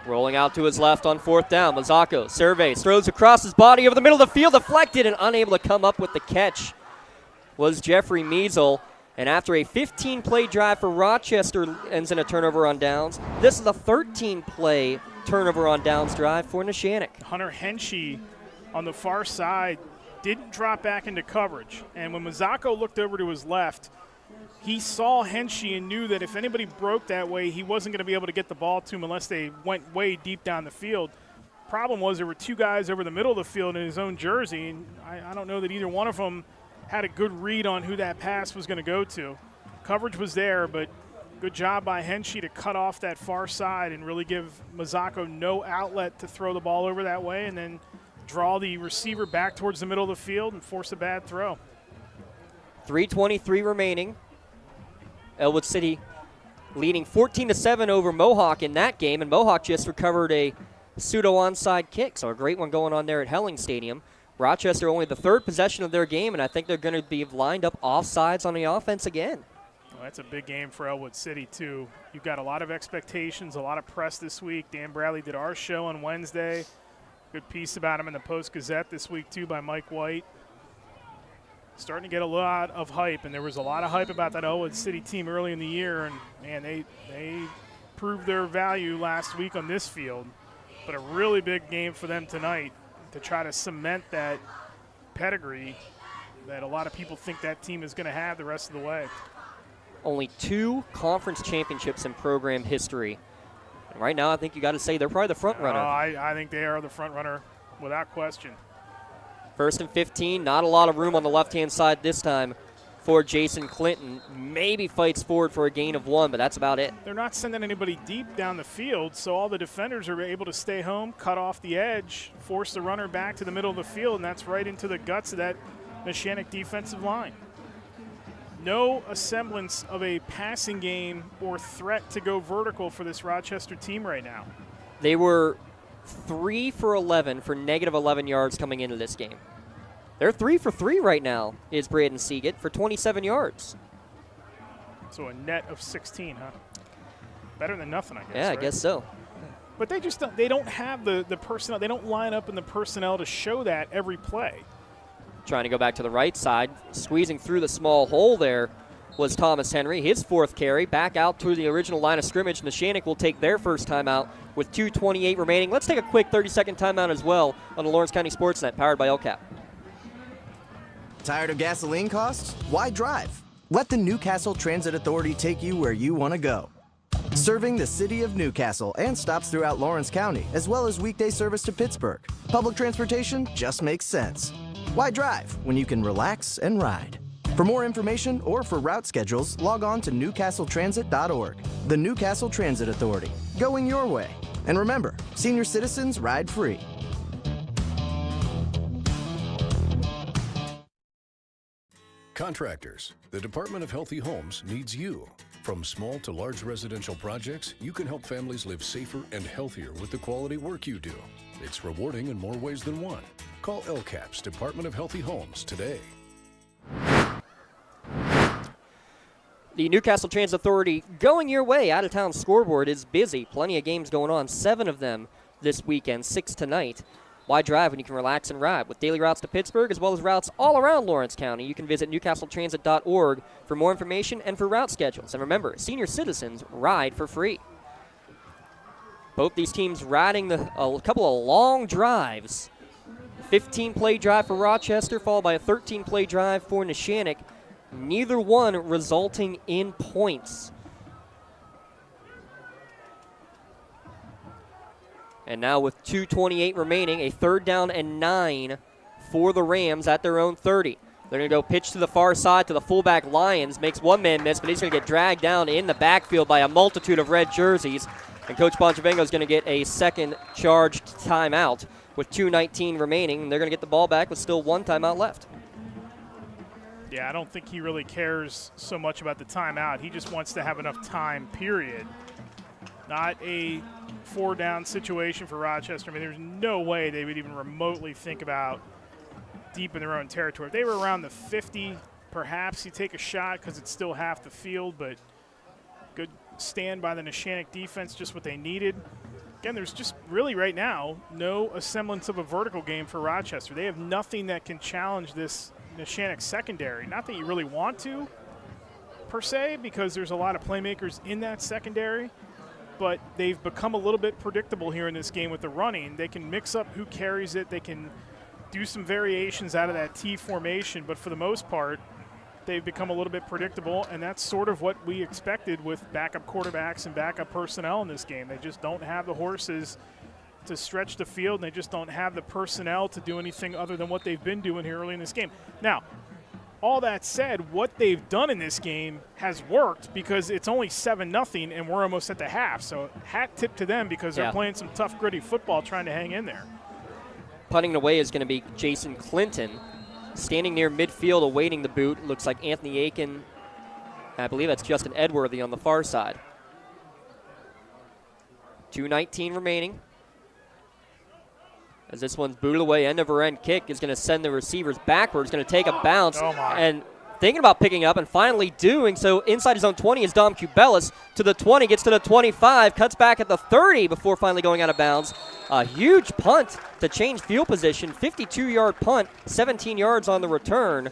B: Rolling out to his left on 4th down. Mazzocco surveys, throws across his body over the middle of the field, deflected and unable to come up with the catch was Jeffrey Measle. And after a 15-play drive for Rochester ends in a turnover on downs, this is a 13-play turnover on downs drive for Neshannock.
F: Hunter Henshe on the far side didn't drop back into coverage. And when Mazzocco looked over to his left, he saw Henshe and knew that if anybody broke that way, he wasn't going to be able to get the ball to him unless they went way deep down the field. Problem was there were 2 guys over the middle of the field in his own jersey, and I don't know that either one of them had a good read on who that pass was going to go to. Coverage was there, but good job by Henshe to cut off that far side and really give Mazzocco no outlet to throw the ball over that way and then draw the receiver back towards the middle of the field and force a bad throw.
B: 3:23 remaining. Elwood City leading 14-7 over Mohawk in that game, and Mohawk just recovered a pseudo onside kick, so a great one going on there at Helling Stadium. Rochester only the 3rd possession of their game, and I think they're going to be lined up offsides on the offense again.
F: Well, that's a big game for Elwood City, too. You've got a lot of expectations, a lot of press this week. Dan Bradley did our show on Wednesday. Good piece about him in the Post-Gazette this week, too, by Mike White. Starting to get a lot of hype, and there was a lot of hype about that Elwood City team early in the year, and, man, they proved their value last week on this field. But a really big game for them tonight to try to cement that pedigree that a lot of people think that team is going to have the rest of the way.
B: Only 2 conference championships in program history. And right now, I think you got to say they're probably the front runner.
F: I think they are the front runner without question.
B: 1st and 15, not a lot of room on the left-hand side this time for Jason Clinton. Maybe fights forward for a gain of 1, but that's about it.
F: They're not sending anybody deep down the field, so all the defenders are able to stay home, cut off the edge, force the runner back to the middle of the field, and that's right into the guts of that Neshannock defensive line. No semblance of a passing game or threat to go vertical for this Rochester team right now.
B: They were 3 for 11 for negative 11 yards coming into this game. They're 3 for 3 right now, is Braden Seagate, for 27 yards.
F: So a net of 16, huh? Better than nothing, I guess.
B: Yeah,
F: right?
B: I guess so.
F: But they just don't have the personnel. They don't line up in the personnel to show that every play.
B: Trying to go back to the right side. Squeezing through the small hole there was Thomas Henry. His 4th carry. Back out to the original line of scrimmage. Neshannock will take their first timeout with 2:28 remaining. Let's take a quick 30-second timeout as well on the Lawrence County SportsNet, powered by LCAP.
R: Tired of gasoline costs? Why drive? Let the Newcastle Transit Authority take you where you want to go. Serving the city of Newcastle and stops throughout Lawrence County, as well as weekday service to Pittsburgh. Public transportation just makes sense. Why drive when you can relax and ride? For more information or for route schedules, log on to newcastletransit.org. The Newcastle Transit Authority, going your way. And remember, senior citizens ride free.
H: Contractors, the Department of Healthy Homes needs you. From small to large residential projects, you can help families live safer and healthier with the quality work you do. It's rewarding in more ways than one. Call LCAP's Department of Healthy Homes today.
B: The Newcastle Transit Authority going your way. Out-of-town scoreboard is busy. Plenty of games going on. 7 of them this weekend, 6 tonight. Why drive when you can relax and ride? With daily routes to Pittsburgh as well as routes all around Lawrence County, you can visit newcastletransit.org for more information and for route schedules. And remember, senior citizens ride for free. Both these teams riding a couple of long drives. 15-play drive for Rochester, followed by a 13-play drive for Neshannock. Neither one resulting in points. And now with 2:28 remaining, a 3rd down and 9 for the Rams at their own 30. They're going to go pitch to the far side to the fullback Lyons. Makes one man miss, but he's going to get dragged down in the backfield by a multitude of red jerseys. And Coach Bonchavengo is going to get a second charged timeout with 2:19 remaining. They're going to get the ball back with still 1 timeout left.
F: Yeah, I don't think he really cares so much about the timeout. He just wants to have enough time, period. Not a 4-down situation for Rochester. I mean, there's no way they would even remotely think about deep in their own territory. If they were around the 50, perhaps you take a shot because it's still half the field, but good stand by the Neshannock defense, just what they needed. Again, there's just really right now no semblance of a vertical game for Rochester. They have nothing that can challenge this Neshannock secondary. Not that you really want to, per se, because there's a lot of playmakers in that secondary, but they've become a little bit predictable here in this game with the running. They can mix up who carries it. They can do some variations out of that T formation, but for the most part, they've become a little bit predictable, and that's sort of what we expected with backup quarterbacks and backup personnel in this game. They just don't have the horses to stretch the field, and they just don't have the personnel to do anything other than what they've been doing here early in this game. Now, all that said, what they've done in this game has worked because it's only 7-0, and we're almost at the half. So hat tip to them because they're playing some tough, gritty football trying to hang in there.
B: Punting away is going to be Jason Clinton. Standing near midfield awaiting the boot. Looks like Anthony Aiken. I believe that's Justin Edworthy on the far side. 2:19 remaining. As this one's booted away, end-over-end kick is going to send the receivers backwards. Going to take a bounce. And thinking about picking up and finally doing so inside his own 20 is Dom Cubelis to the 20, gets to the 25, cuts back at the 30 before finally going out of bounds. A huge punt to change field position, 52-yard punt, 17 yards on the return.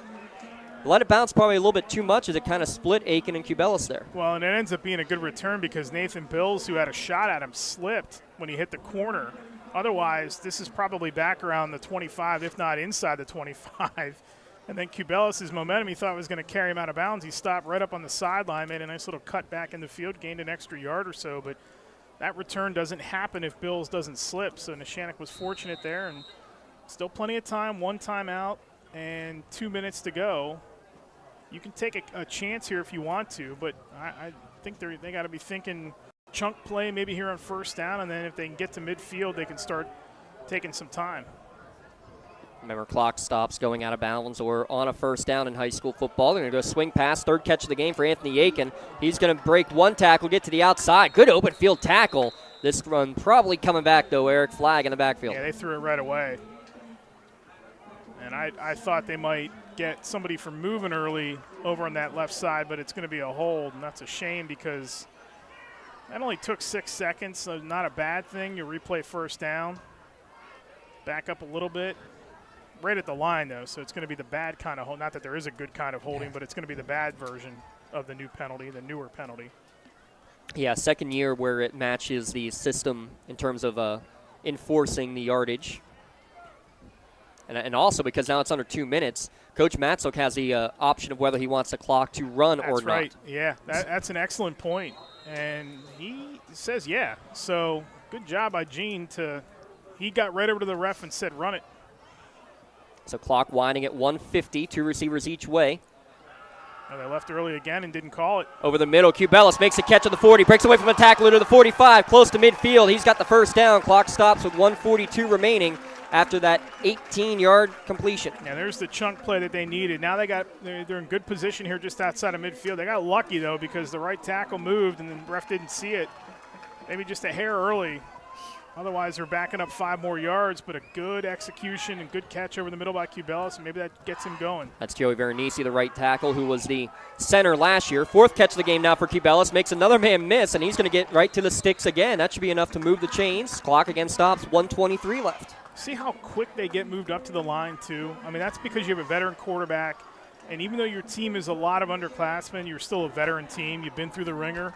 B: Let it bounce probably a little bit too much as it kind of split Aiken and Cubelis there.
F: Well, and it ends up being a good return because Nathan Bills, who had a shot at him, slipped when he hit the corner. Otherwise, this is probably back around the 25, if not inside the 25. And then Cubelis' momentum, he thought was going to carry him out of bounds. He stopped right up on the sideline, made a nice little cut back in the field, gained an extra yard or so. But that return doesn't happen if Bills doesn't slip. So Neshannock was fortunate there, and still plenty of time, 1 timeout and 2 minutes to go. you can take a chance here if you want to, but I think they got to be thinking chunk play maybe here on first down, and then if they can get to midfield, they can start taking some time.
B: Remember, clock stops going out of bounds or on a first down in high school football. They're going to go swing pass, third catch of the game for Anthony Aiken. He's going to break one tackle, get to the outside. Good open field tackle. This run probably coming back, though, Eric. Flag in the backfield.
F: Yeah, they threw it right away. And I thought they might get somebody from moving early over on that left side, but it's going to be a hold, and that's a shame because that only took 6 seconds, so not a bad thing. You replay first down. Back up a little bit. Right at the line, though, so it's going to be the bad kind of hold. Not that there is a good kind of holding, but it's going to be the bad version of the new penalty, the newer penalty.
B: Yeah, second year where it matches the system in terms of enforcing the yardage. And also because now it's under 2 minutes, Coach Matzok has the option of whether he wants the clock to run or not.
F: That's right. Yeah, that's an excellent point. And he says yeah. So good job by Gene he got right over to the ref and said run it.
B: So clock winding at 1:50, 2 receivers each way.
F: Oh, they left early again and didn't call it.
B: Over the middle, Cubelis makes a catch at the 40, breaks away from the tackler to the 45, close to midfield. He's got the first down. Clock stops with 1:42 remaining after that 18-yard completion.
F: Yeah, there's the chunk play that they needed. Now they're in good position here just outside of midfield. They got lucky, though, because the right tackle moved and the ref didn't see it. Maybe just a hair early. Otherwise, they're backing up 5 more yards, but a good execution and good catch over the middle by Cubelis, and maybe that gets him going.
B: That's Joey Veronese, the right tackle, who was the center last year. 4th catch of the game now for Cubelis. Makes another man miss, and he's going to get right to the sticks again. That should be enough to move the chains. Clock again stops, 1:23 left.
F: See how quick they get moved up to the line, too? I mean, that's because you have a veteran quarterback, and even though your team is a lot of underclassmen, you're still a veteran team. You've been through the ringer.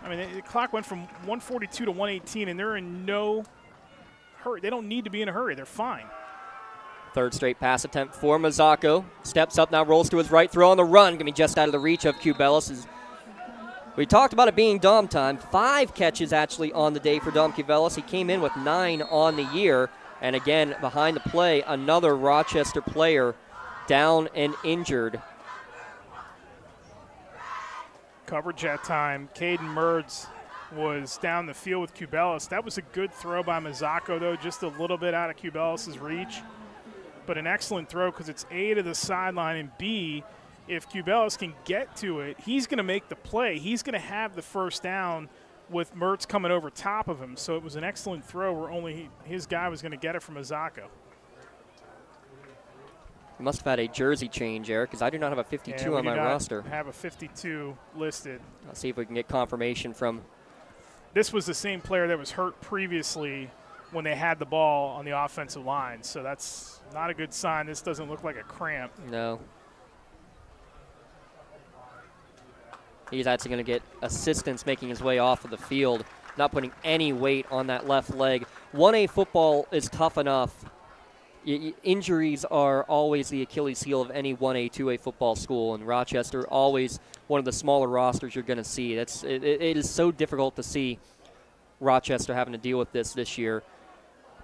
F: I mean, the clock went from 142 to 118, and they're in no hurry. They don't need to be in a hurry. They're fine.
B: Third straight pass attempt for Mazzocco. Steps up now, rolls to his right, throw on the run. Going to be just out of the reach of Cubelis. We talked about it being Dom time. 5 catches actually on the day for Dom Cubelis. He came in with 9 on the year. And again, behind the play, another Rochester player down and injured.
F: Coverage that time. Caden Mertz was down the field with Cubelis. That was a good throw by Mazzocco, though, just a little bit out of Cubelis' reach. But an excellent throw because it's A, to the sideline, and B, if Cubelis can get to it, he's going to make the play. He's going to have the first down with Mertz coming over top of him. So it was an excellent throw where only his guy was going to get it from Mazzocco.
B: You must have had a jersey change, Eric, because I do not have a 52 on my roster.
F: Have a 52 listed.
B: Let's see if we can get confirmation from.
F: This was the same player that was hurt previously when they had the ball on the offensive line. So that's not a good sign. This doesn't look like a cramp.
B: No. He's actually going to get assistance making his way off of the field, not putting any weight on that left leg. 1A football is tough enough. Injuries are always the Achilles heel of any 1A, 2A football school, and Rochester always one of the smaller rosters you're going to see. It is so difficult to see Rochester having to deal with this year.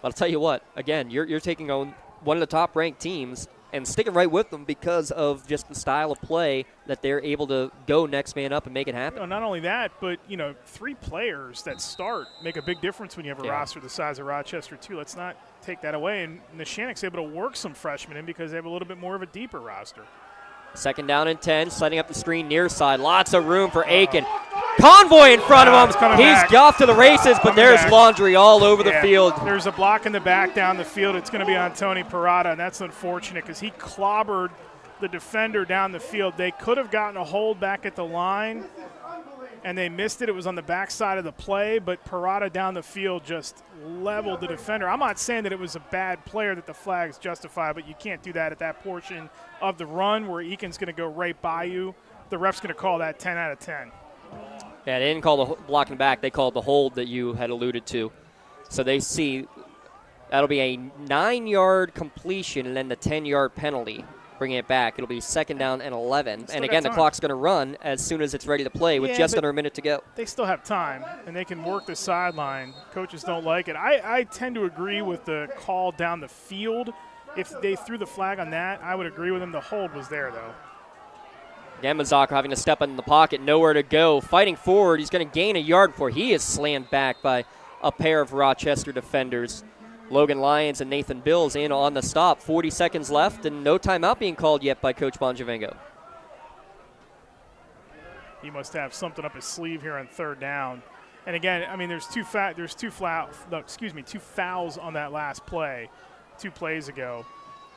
B: But I'll tell you what, again, you're taking on one of the top-ranked teams and sticking right with them because of just the style of play that they're able to go next man up and make it happen.
F: Not only that, but 3 players that start make a big difference when you have a roster the size of Rochester too. Let's not take that away. And Neshannock's able to work some freshmen in because they have a little bit more of a deeper roster.
B: 2nd down and 10, setting up the screen near side. Lots of room for Aiken. Convoy in front of him. He's off to the races, but there's laundry all over the field.
F: There's a block in the back down the field. It's going to be on Tony Parada, and that's unfortunate because he clobbered the defender down the field. They could have gotten a hold back at the line, and they missed it. It was on the backside of the play, but Parada down the field just leveled the defender. I'm not saying that it was a bad player that the flags justify, but you can't do that at that portion of the run where Eakin's going to go right by you. The ref's going to call that 10 out of 10.
B: Yeah, they didn't call the blocking back. They called the hold that you had alluded to. So they see that'll be a 9-yard completion and then the 10-yard penalty, bringing it back. It'll be 2nd down and 11. And again, the clock's going to run as soon as it's ready to play with just under a minute to go.
F: They still have time, and they can work the sideline. Coaches don't like it. I tend to agree with the call down the field. If they threw the flag on that, I would agree with them. The hold was there, though.
B: Again, Mazzocco having to step in the pocket, nowhere to go. Fighting forward, he's going to gain a yard before he is slammed back by a pair of Rochester defenders. Logan Lyons and Nathan Bills in on the stop. 40 seconds left and no timeout being called yet by Coach Bonjavengo.
F: He must have something up his sleeve here on third down. And again, I mean, there's two fouls on that last play, 2 plays ago.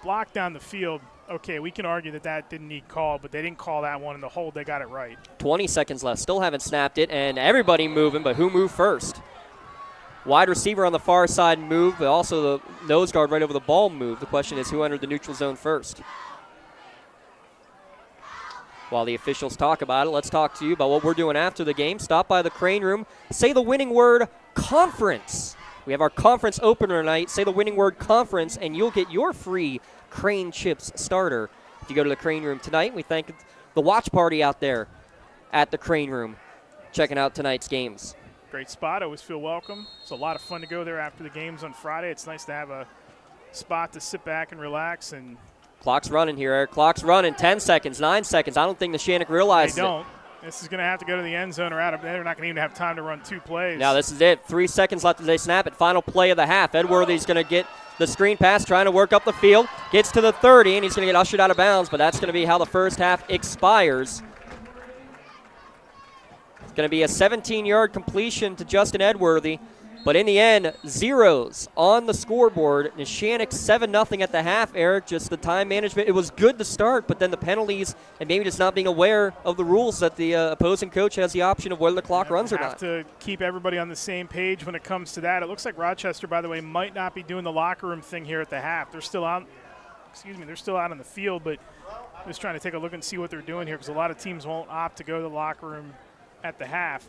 F: Block down the field. Okay, we can argue that didn't need call, but they didn't call that one in the hold. They got it right.
B: 20 seconds left. Still haven't snapped it, and everybody moving, but who moved first? Wide receiver on the far side moved, but also the nose guard right over the ball moved. The question is who entered the neutral zone first? While the officials talk about it, let's talk to you about what we're doing after the game. Stop by the Crane Room. Say the winning word, conference. We have our conference opener tonight. Say the winning word, conference, and you'll get your free Crane Chips starter if you go to the Crane Room tonight. We thank the watch party out there at the Crane Room checking out tonight's games.
F: Great spot. I always feel welcome. It's a lot of fun to go there after the games on Friday. It's nice to have a spot to sit back and relax. And
B: clock's running here, Eric. Clock's running. 10 seconds, 9 seconds. I don't think Neshannock realizes
F: they don't. This is going to have to go to the end zone or out of there. They're not going to even have time to run 2 plays.
B: Now this is it. 3 seconds left as they snap it. Final play of the half. Edworthy's going to get the screen pass, trying to work up the field. Gets to the 30, and he's going to get ushered out of bounds, but that's going to be how the first half expires. It's going to be a 17-yard completion to Justin Edworthy. But in the end, zeros on the scoreboard. Neshannock 7-0 at the half, Eric. Just the time management. It was good to start, but then the penalties and maybe just not being aware of the rules that the opposing coach has the option of whether the clock runs or not.
F: Have to keep everybody on the same page when it comes to that. It looks like Rochester, by the way, might not be doing the locker room thing here at the half. They're still out. They're still out on the field, but I'm just trying to take a look and see what they're doing here because a lot of teams won't opt to go to the locker room at the half.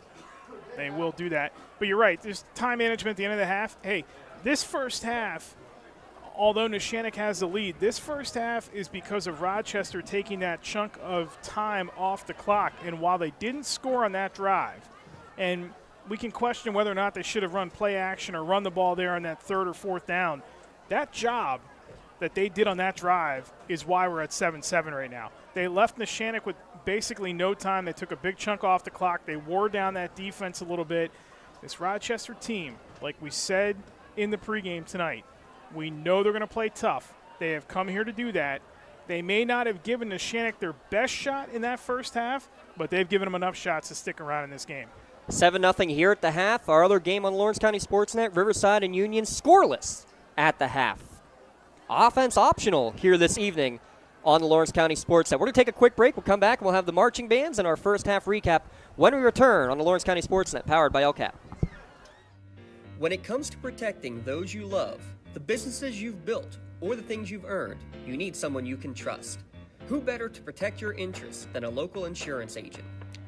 F: They will do that. But you're right. There's time management at the end of the half. Hey, this first half, although Neshannock has the lead, this first half is because of Rochester taking that chunk of time off the clock. And while they didn't score on that drive, and we can question whether or not they should have run play action or run the ball there on that 3rd or 4th down, that job that they did on that drive is why we're at 7-7 right now. They left Neshannock with basically no time. They took a big chunk off the clock. They wore down that defense a little bit. This Rochester team, like we said in the pregame tonight, we know they're going to play tough. They have come here to do that. They may not have given Neshannock their best shot in that first half, but they've given them enough shots to stick around in this game.
B: 7-0 here at the half. Our other game on Lawrence County SportsNet, Riverside and Union scoreless at the half. Offense optional here this evening on the Lawrence County SportsNet. We're going to take a quick break. We'll come back and we'll have the marching bands and our first half recap when we return on the Lawrence County SportsNet, powered by LCAP.
A: When it comes to protecting those you love, the businesses you've built, or the things you've earned, you need someone you can trust. Who better to protect your interests than a local insurance agent?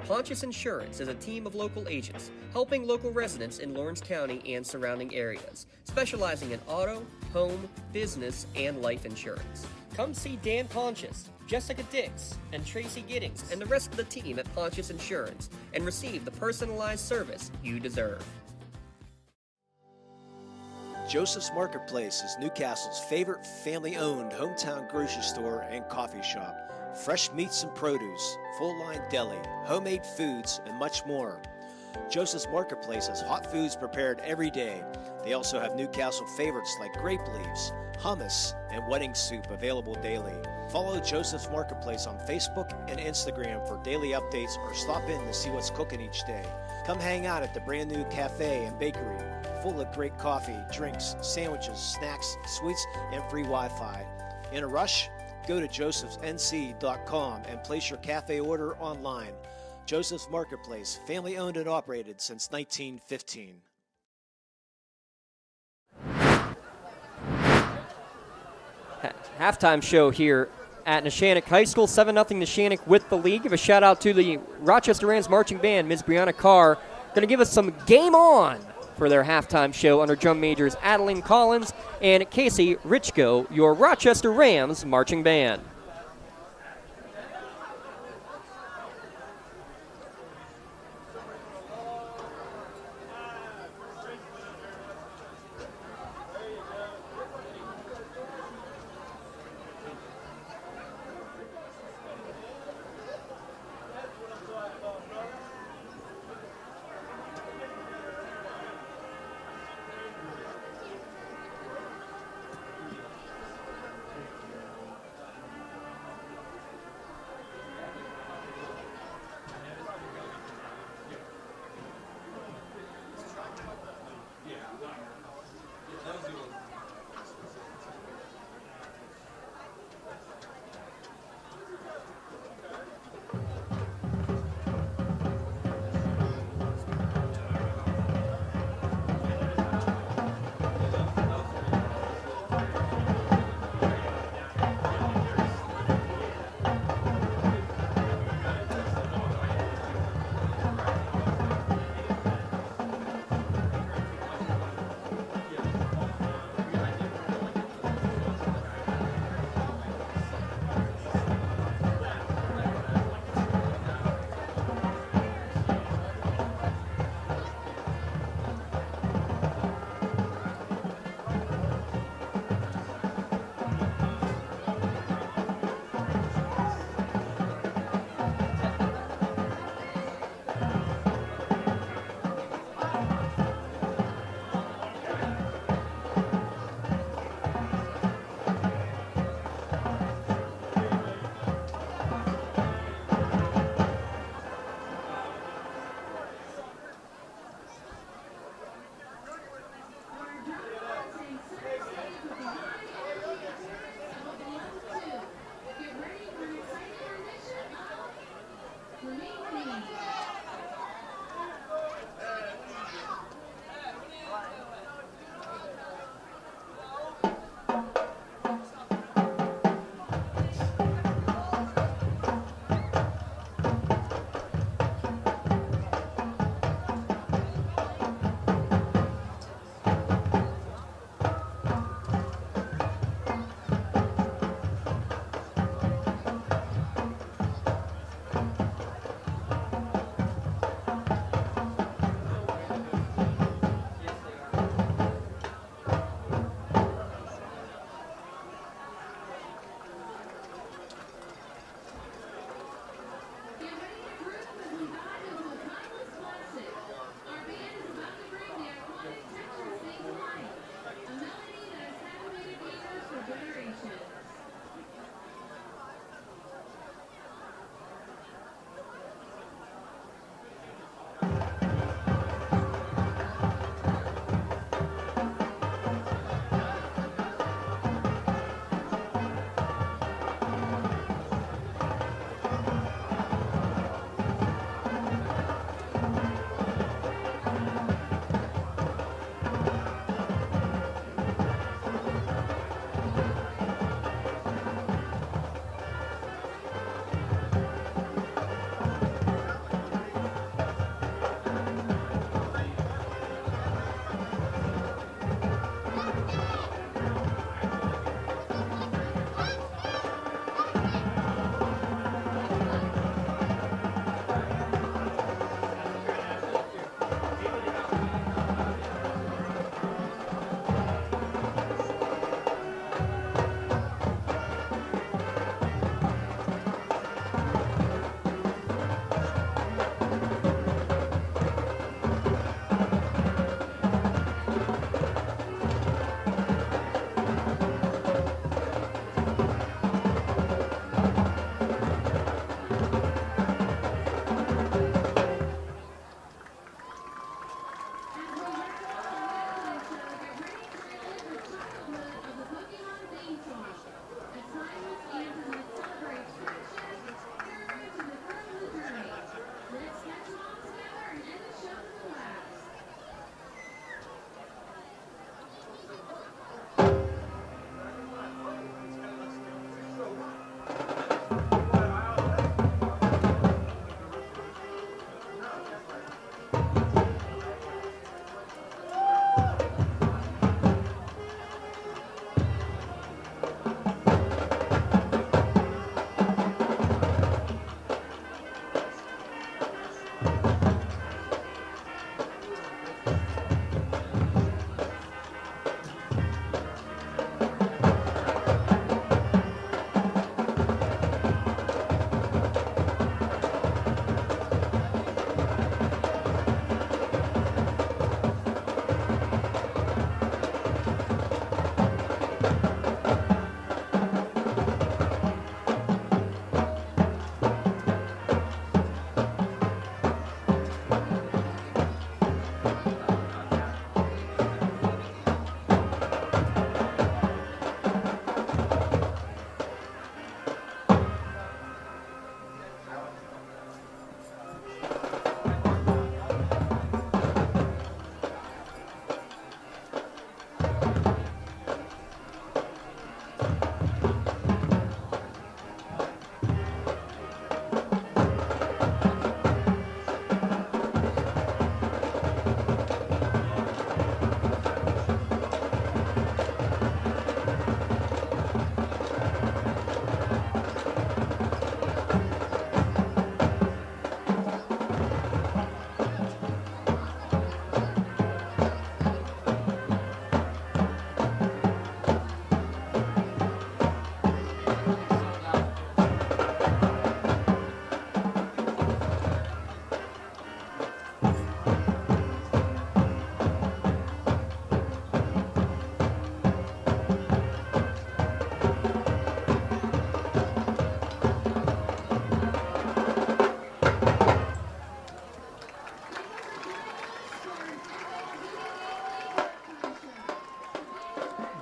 A: Pontius Insurance is a team of local agents helping local residents in Lawrence County and surrounding areas, specializing in auto, home, business, and life insurance. Come see Dan Pontius, Jessica Dix, and Tracy Giddings, and the rest of the team at Pontius Insurance, and receive the personalized service you deserve.
C: Joseph's Marketplace is Newcastle's favorite family-owned hometown grocery store and coffee shop. Fresh meats and produce, full-line deli, homemade foods, and much more. Joseph's Marketplace has hot foods prepared every day. They also have Newcastle favorites like grape leaves, hummus, and wedding soup available daily. Follow Joseph's Marketplace on Facebook and Instagram for daily updates or stop in to see what's cooking each day. Come hang out at the brand new cafe and bakery, full of great coffee, drinks, sandwiches, snacks, sweets, and free Wi-Fi. In a rush? Go to josephsnc.com and place your cafe order online. Joseph's Marketplace, family owned and operated since 1915.
B: Halftime show here at Neshannock High School. 7-0 Neshannock with the lead. Give a shout out to the Rochester Rams marching band. Ms. Brianna Carr going to give us some Game On for their halftime show under drum majors Adeline Collins and Casey Richko, your Rochester Rams marching band.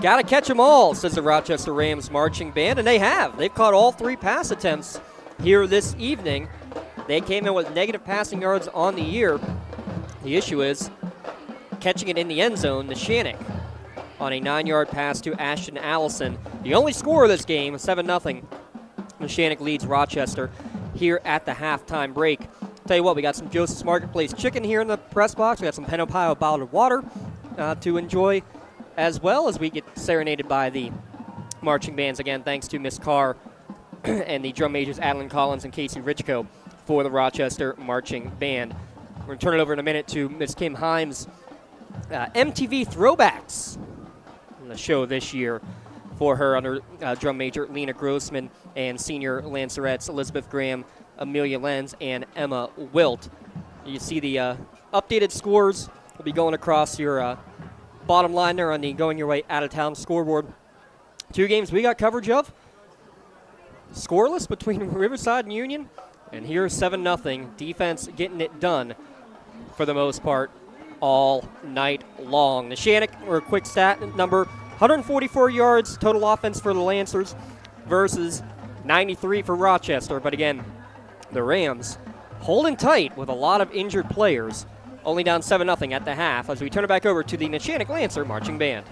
B: Got to catch them all, says the Rochester Rams marching band, and they have. They've caught all 3 pass attempts here this evening. They came in with negative passing yards on the year. The issue is catching it in the end zone. Neshannock on a 9-yard pass to Ashton Allison. The only score of this game, 7-0. Neshannock leads Rochester here at the halftime break. Tell you what, we got some Joseph's Marketplace chicken here in the press box. We got some Wpial bottled water to enjoy, as well as we get serenaded by the marching bands. Again, thanks to Miss Carr and the drum majors Adeline Collins and Casey Richco for the Rochester Marching Band. We're going to turn it over in a minute to Miss Kim Himes. MTV Throwbacks on the show this year for her under drum major Lena Grossman and senior Lancerettes Elizabeth Graham, Amelia Lenz, and Emma Wilt. You see the updated scores will be going across your bottom line there on the Going Your Way Out of Town scoreboard. 2 games we got coverage of. Scoreless between Riverside and Union. And here's 7-0. Defense getting it done for the most part all night long. Neshannock, or a quick stat number, 144 yards total offense for the Lancers versus 93 for Rochester. But again, the Rams holding tight with a lot of injured players. Only down 7-0 at the half as we turn it back over to the Neshannock Lancer Marching Band.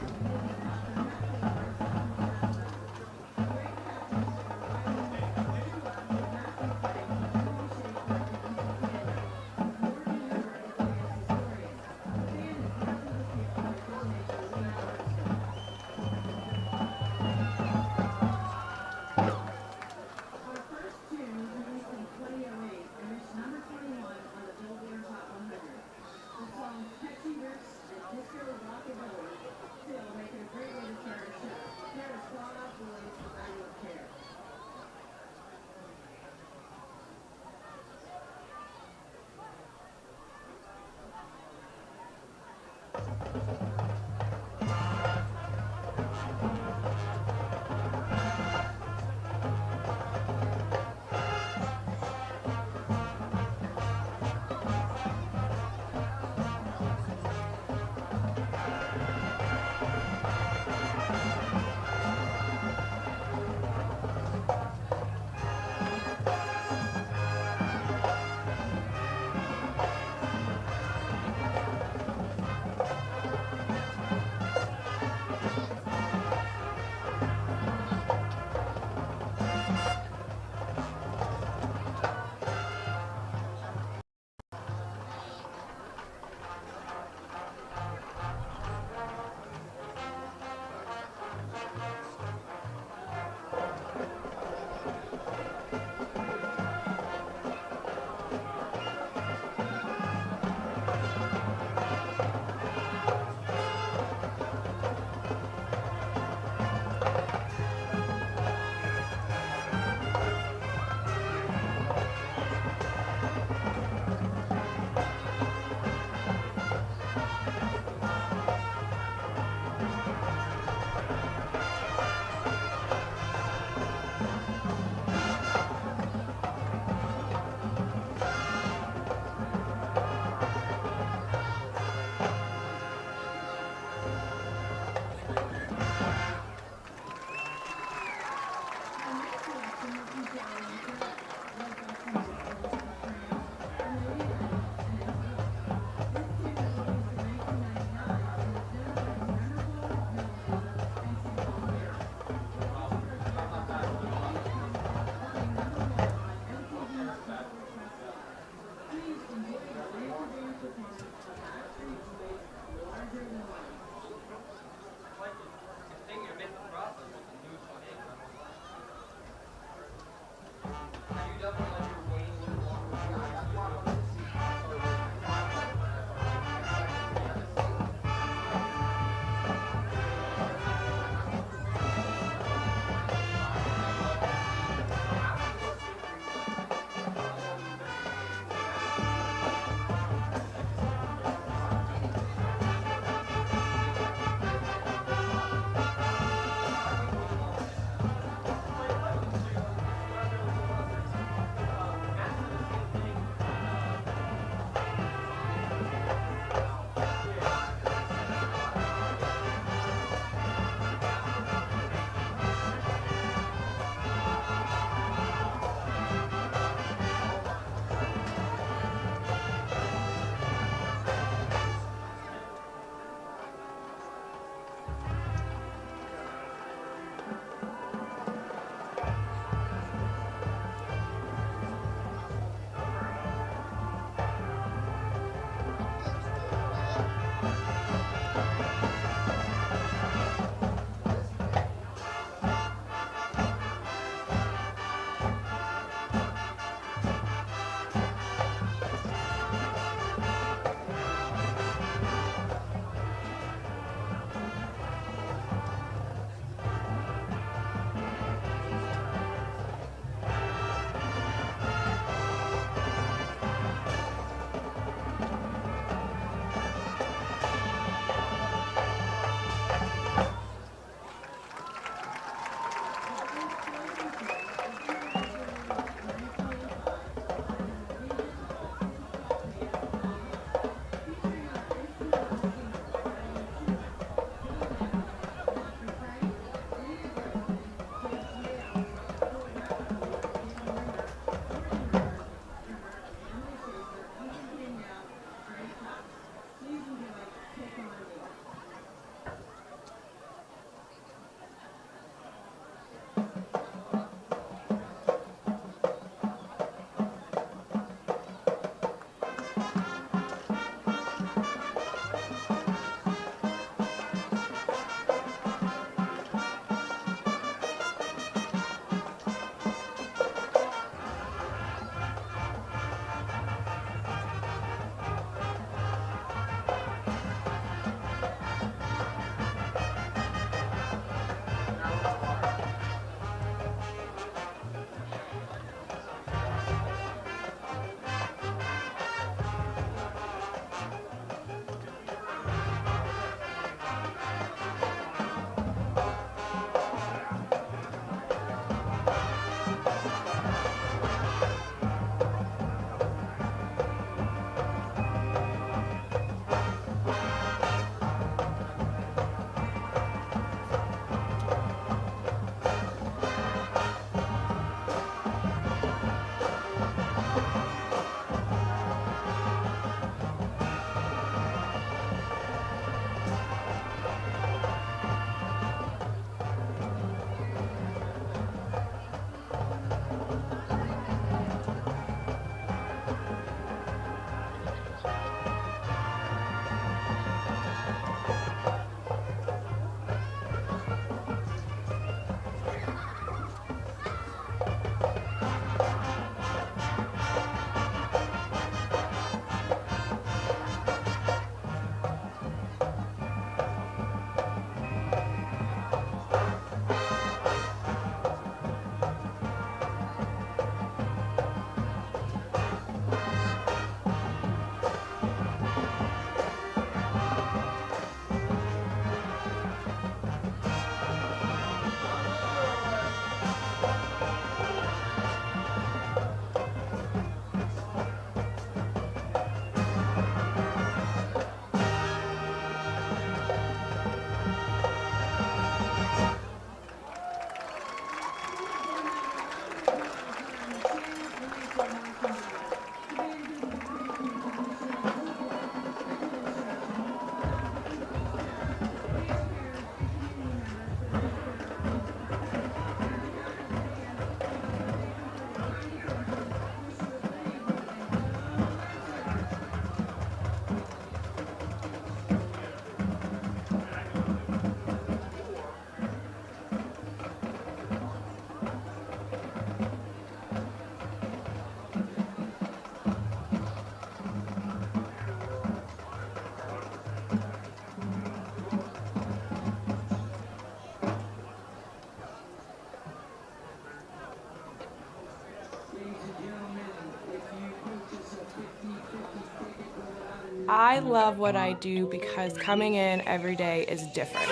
S: I love what I do because coming in every day is different.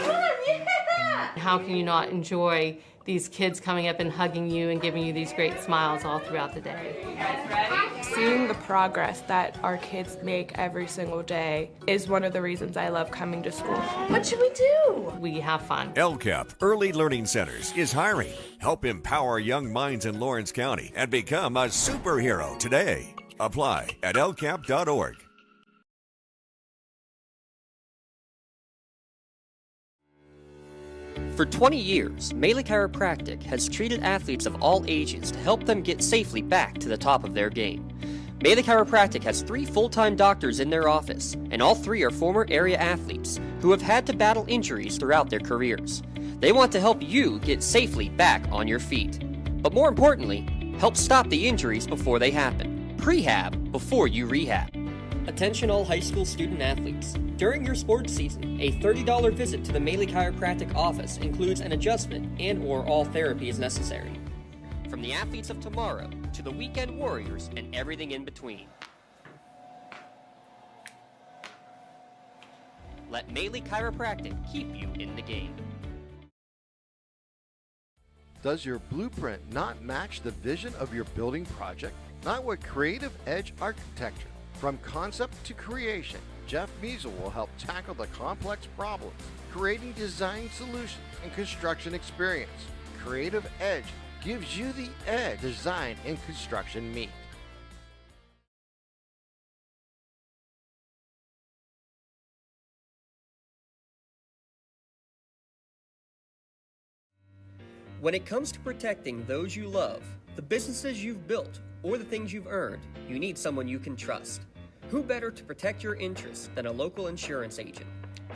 T: How can you not enjoy these kids coming up and hugging you and giving you these great smiles all throughout the day?
S: You guys ready? Seeing the progress that our kids make every single day is one of the reasons I love coming to school.
T: What should we do? We have fun.
U: LCAP Early Learning Centers is hiring. Help empower young minds in Lawrence County and become a superhero today. Apply at lcap.org.
B: For 20 years, Melee Chiropractic has treated athletes of all ages to help them get safely back to the top of their game. Melee Chiropractic has 3 full-time doctors in their office, and all 3 are former area athletes who have had to battle injuries throughout their careers. They want to help you get safely back on your feet. But more importantly, help stop the injuries before they happen. Prehab before you rehab. Attention all high school student athletes. During your sports season, a $30 visit to the Melee Chiropractic office includes an adjustment and/or all therapy is necessary. From the athletes of tomorrow to the weekend warriors and everything in between. Let Melee Chiropractic keep you in the game.
D: Does your blueprint not match the vision of your building project? Not with Creative Edge Architecture. From concept to creation, Jeff Measel will help tackle the complex problems, creating design solutions and construction experience. Creative Edge gives you the edge design and construction meet.
A: When it comes to protecting those you love, the businesses you've built, or the things you've earned, you need someone you can trust. Who better to protect your interests than a local insurance agent?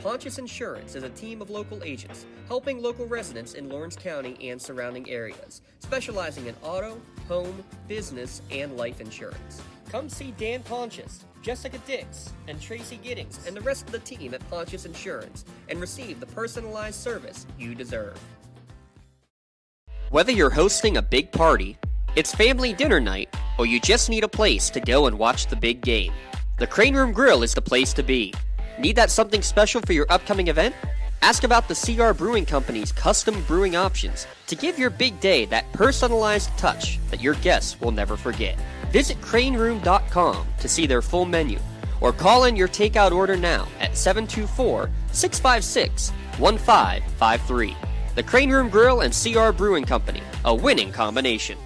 A: Pontius Insurance is a team of local agents helping local residents in Lawrence County and surrounding areas, specializing in auto, home, business, and life insurance. Come see Dan Pontius, Jessica Dix, and Tracy Giddings and the rest of the team at Pontius Insurance and receive the personalized service you deserve.
B: Whether you're hosting a big party, it's family dinner night, or you just need a place to go and watch the big game, the Crane Room Grill is the place to be. Need that something special for your upcoming event? Ask about the CR Brewing Company's custom brewing options to give your big day that personalized touch that your guests will never forget. Visit craneroom.com to see their full menu, or call in your takeout order now at 724-656-1553. The Crane Room Grill and CR Brewing Company, a winning combination.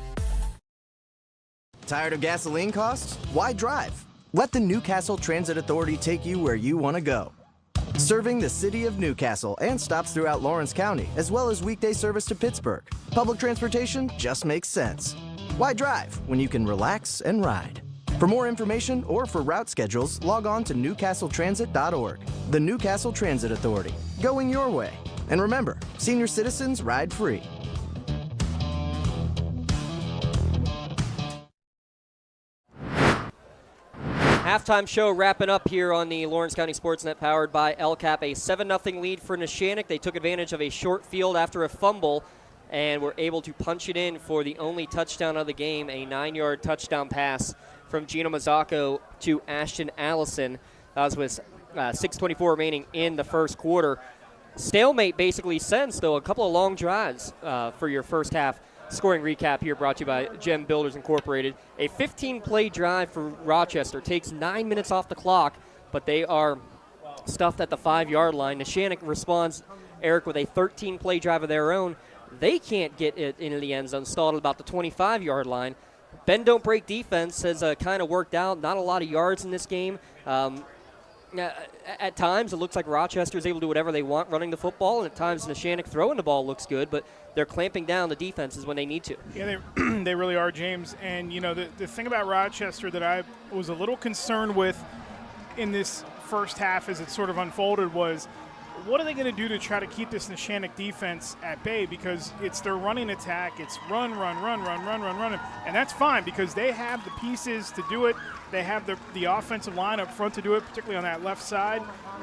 R: Tired of gasoline costs? Why drive? Let the Newcastle Transit Authority take you where you want to go. Serving the city of Newcastle and stops throughout Lawrence County, as well as weekday service to Pittsburgh. Public transportation just makes sense. Why drive when you can relax and ride? For more information or for route schedules, log on to newcastletransit.org. The Newcastle Transit Authority, going your way. And remember, senior citizens ride free.
B: Halftime show wrapping up here on the Lawrence County SportsNet powered by LCAP. A 7-0 lead for Neshannock. They took advantage of a short field after a fumble and were able to punch it in for the only touchdown of the game, a 9-yard touchdown pass from Gino Mazzacco to Ashton Allison. That was with 6:24 remaining in the first quarter. Stalemate basically since, though, a couple of long drives for your first half. Scoring recap here brought to you by Gem Builders Incorporated. A 15-play drive for Rochester. Takes 9 minutes off the clock, but they are stuffed at the 5-yard line. Neshannock responds, Eric, with a 13-play drive of their own. They can't get it into the end zone, stalled at about the 25-yard line. Bend Don't Break defense has kind of worked out. Not a lot of yards in this game. At times, it looks like Rochester is able to do whatever they want running the football, and at times Neshannock throwing the ball looks good, but they're clamping down the defenses when they need to.
F: Yeah, they really are, James. And, you know, the thing about Rochester that I was a little concerned with in this first half as it sort of unfolded was, what are they going to do to try to keep this Neshannock defense at bay? Because it's their running attack. It's run, and that's fine because they have the pieces to do it. They have the offensive line up front to do it, particularly on that left side.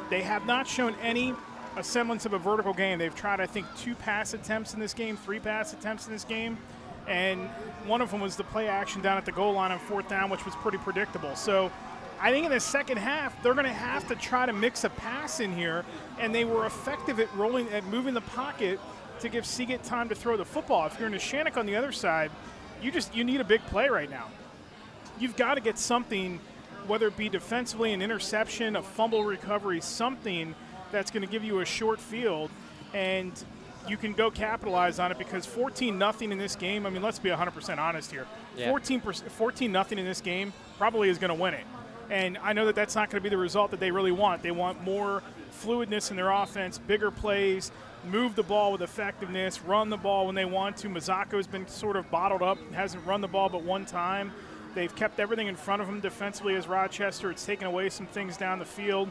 F: They have not shown any semblance of a vertical game. They've tried, I think, 2 pass attempts in this game, 3 pass attempts in this game, and one of them was the play action down at the goal line on 4th down, which was pretty predictable. So I think in the second half, they're going to have to try to mix a pass in here, and they were effective at moving the pocket to give Seagate time to throw the football. If you're Neshannock on the other side, you need a big play right now. You've got to get something, whether it be defensively, an interception, a fumble recovery, something that's going to give you a short field, and you can go capitalize on it, because 14-0 in this game, I mean, let's be 100% honest here.
B: Yeah.
F: 14-0 in this game probably is going to win it. And I know that that's not going to be the result that they really want. They want more fluidness in their offense, bigger plays, move the ball with effectiveness, run the ball when they want to. Mazzacco's been sort of bottled up, hasn't run the ball but one time. They've kept everything in front of them defensively as Rochester. It's taken away some things down the field.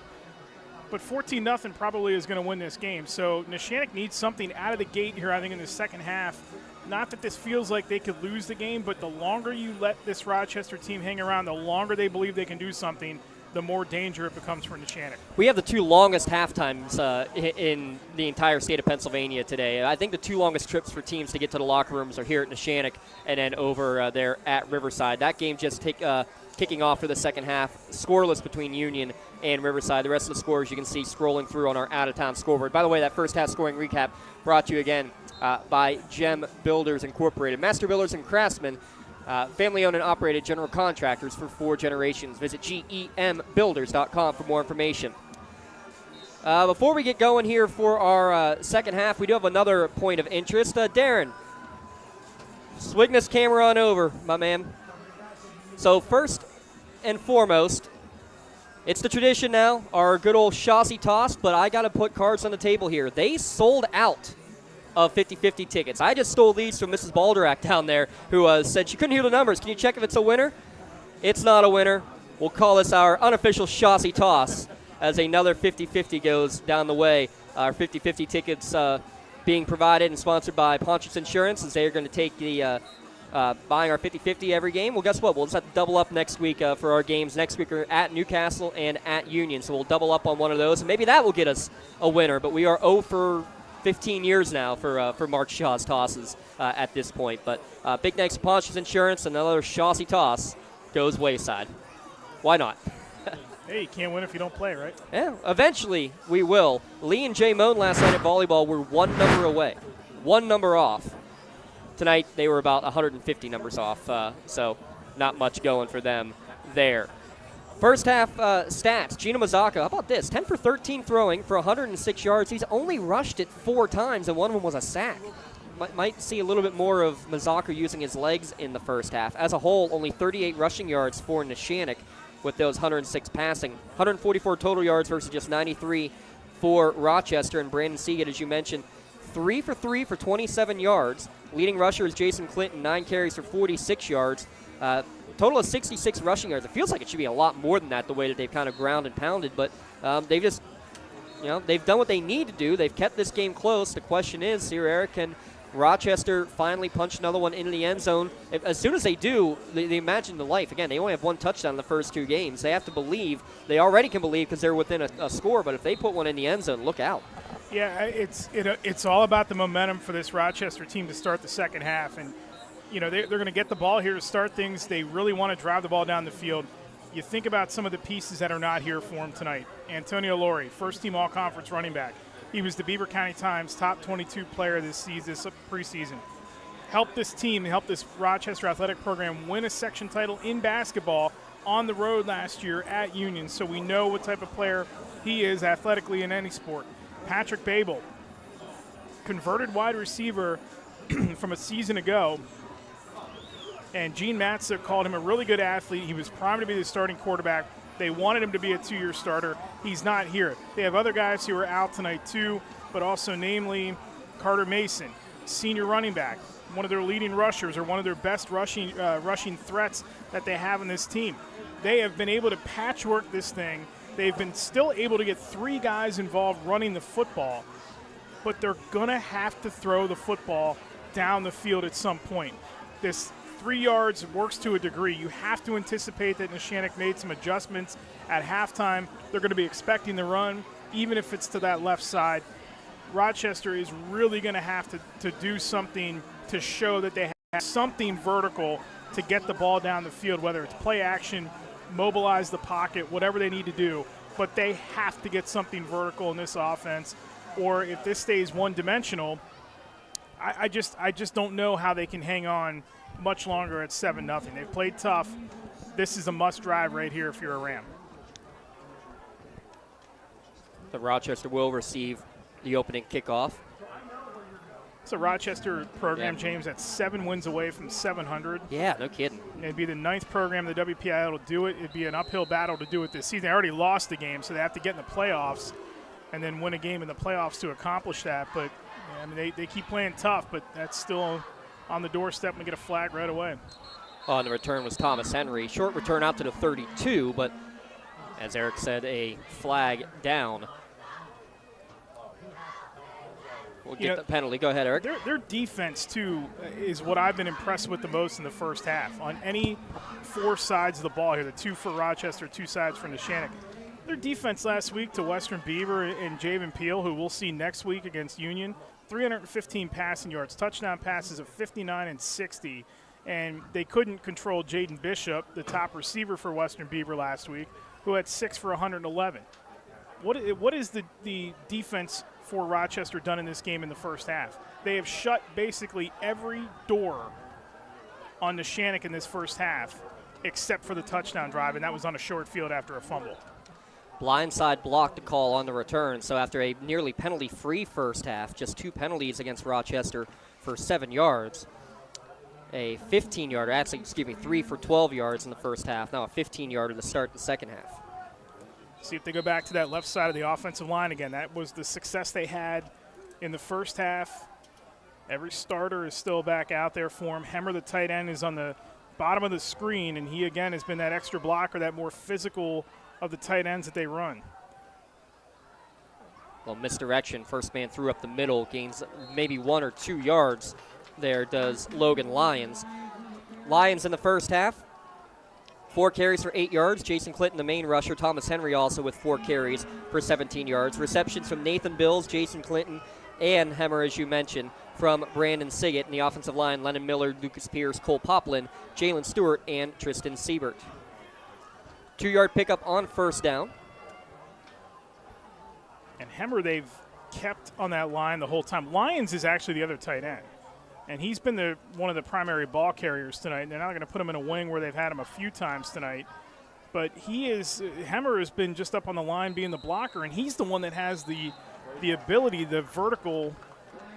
F: But 14-0 probably is going to win this game. So Neshannock needs something out of the gate here, I think, in the second half. Not that this feels like they could lose the game, but the longer you let this Rochester team hang around, the longer they believe they can do something, the more danger it becomes for Neshannock.
B: We have the two longest halftimes in the entire state of Pennsylvania today. I think the two longest trips for teams to get to the locker rooms are here at Neshannock and then over there at Riverside. That game just kicking off for the second half, scoreless between Union and Riverside. The rest of the scores you can see scrolling through on our out-of-town scoreboard. By the way, that first half scoring recap brought to you again by Gem Builders Incorporated. Master Builders and Craftsmen, family-owned and operated general contractors for 4 generations. Visit gembuilders.com for more information. Before we get going here for our second half, we do have another point of interest. Darren, swing this camera on over, my man. So first and foremost, it's the tradition now, our good old chassis toss, but I got to put cards on the table here. They sold out of 50-50 tickets. I just stole these from Mrs. Balderak down there, who said she couldn't hear the numbers. Can you check if it's a winner? It's not a winner. We'll call this our unofficial chassis toss as another 50-50 goes down the way. Our 50-50 tickets being provided and sponsored by Pontius Insurance, as they are going to take the buying our 50-50 every game. Well, guess what? We'll just have to double up next week for our games. Next week are at Newcastle and at Union, so we'll double up on one of those, and maybe that will get us a winner. But we are 0 for 15 years now for Mark Shaw's tosses at this point. But big thanks to Pontius Insurance. Another chassis toss goes wayside. Why not?
F: Hey, you can't win if you don't play, right?
B: Yeah, eventually we will. Lee and Jay Moan last night at volleyball were 1 number away, 1 number off. Tonight they were about 150 numbers off, so not much going for them there. First half stats, Gino Mazzacco, how about this? 10 for 13 throwing for 106 yards. He's only rushed it 4 times, and one of them was a sack. Might see a little bit more of Mazzacco using his legs in the first half. As a whole, only 38 rushing yards for Neshannock with those 106 passing. 144 total yards versus just 93 for Rochester. And Brandon Seagate, as you mentioned, 3 for 3 for 27 yards. Leading rusher is Jason Clinton, 9 carries for 46 yards. Total of 66 rushing yards. It feels like it should be a lot more than that, the way that they've kind of ground and pounded, but they've just, they've done what they need to do. They've kept this game close. The question is here, Eric, can Rochester finally punch another one into the end zone? As soon as they do, they imagine the life. Again, they only have 1 touchdown in the first 2 games. They have to believe. They already can believe because they're within a score, but if they put one in the end zone, look out.
F: Yeah, it's all about the momentum for this Rochester team to start the second half. And they're going to get the ball here to start things. They really want to drive the ball down the field. You think about some of the pieces that are not here for him tonight. Antonio Laurie, first-team all-conference running back. He was the Beaver County Times top 22 player this preseason. Helped this team, helped this Rochester athletic program win a section title in basketball on the road last year at Union. So we know what type of player he is athletically in any sport. Patrick Babel, converted wide receiver from a season ago. And Gene Matza called him a really good athlete. He was primed to be the starting quarterback. They wanted him to be a 2-year starter. He's not here. They have other guys who are out tonight too, but also namely Carter Mason, senior running back, one of their leading rushers or one of their best rushing threats that they have in this team. They have been able to patchwork this thing. They've been still able to get 3 guys involved running the football, but they're going to have to throw the football down the field at some point. This 3 yards works to a degree. You have to anticipate that Neshannock made some adjustments at halftime. They're going to be expecting the run, even if it's to that left side. Rochester is really going to have to do something to show that they have something vertical to get the ball down the field, whether it's play action mobilize the pocket, whatever they need to do. But they have to get something vertical in this offense, or if this stays one-dimensional, I just don't know how they can hang on much longer at 7-0. They've played tough. This is a must-drive right here if you're a Ram.
B: The Rochester will receive the opening kickoff.
F: It's a Rochester program, James, that's 7 wins away from 700.
B: Yeah, no kidding.
F: It'd be the 9th program in the Wpial to do it. It'd be an uphill battle to do it this season. They already lost the game, so they have to get in the playoffs and then win a game in the playoffs to accomplish that. But I mean, they keep playing tough, but that's still on the doorstep and get a flag right away.
B: On the return was Thomas Henry. Short return out to the 32, but as Eric said, a flag down. We'll get the penalty. Go ahead, Eric.
F: Their defense, too, is what I've been impressed with the most in the first half. On any 4 sides of the ball here, the 2 for Rochester, 2 sides for Neshannock. Their defense last week to Western Beaver and Wpial, who we'll see next week against Union, 315 passing yards, touchdown passes of 59 and 60. And they couldn't control Jaden Bishop, the top receiver for Western Beaver last week, who had 6 for 111. What is the defense for Rochester done in this game in the first half? They have shut basically every door on Neshannock in this first half except for the touchdown drive, and that was on a short field after a fumble.
B: Blindside block to call on the return. So after a nearly penalty-free first half, just 2 penalties against Rochester for 7 yards, a 15-yarder, actually, 3 for 12 yards in the first half, now a 15-yarder to start the second half.
F: See if they go back to that left side of the offensive line again. That was the success they had in the first half. Every starter is still back out there for him. Hemmer, the tight end, is on the bottom of the screen, and he, again, has been that extra blocker, that more physical of the tight ends that they run.
B: Well, misdirection. First man threw up the middle, gains maybe 1 or 2 yards. There does Logan Lyons. Lyons in the first half, 4 carries for 8 yards. Jason Clinton, the main rusher. Thomas Henry also with 4 carries for 17 yards. Receptions from Nathan Bills, Jason Clinton, and Hemmer, as you mentioned, from Brandon Siggett. In the offensive line, Lennon Miller, Lucas Pierce, Cole Poplin, Jalen Stewart, and Tristan Siebert. 2-yard pickup on first down.
F: And Hemmer, they've kept on that line the whole time. Lyons is actually the other tight end. And he's been one of the primary ball carriers tonight. They're not going to put him in a wing where they've had him a few times tonight. But Hemmer has been just up on the line being the blocker, and he's the one that has the ability, the vertical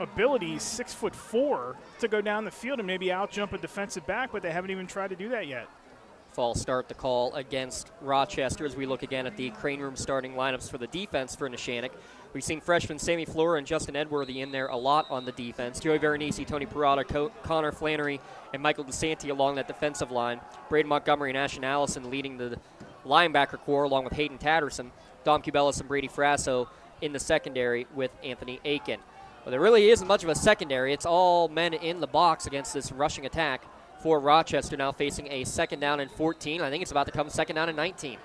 F: ability, 6'4", to go down the field and maybe out-jump a defensive back, but they haven't even tried to do that yet.
B: False start to call against Rochester as we look again at the Crane Room starting lineups for the defense for Neshannock. We've seen freshmen Sammy Flora and Justin Edworthy in there a lot on the defense. Joey Veronese, Tony Parada, Connor Flannery, and Michael DeSanti along that defensive line. Braden Montgomery and Ashton Allison leading the linebacker core along with Hayden Tatterson. Dom Cubelis and Brady Frasso in the secondary with Anthony Aiken. Well, there really isn't much of a secondary. It's all men in the box against this rushing attack for Rochester, now facing a 2nd down and 14. I think it's about to come 2nd down and 19.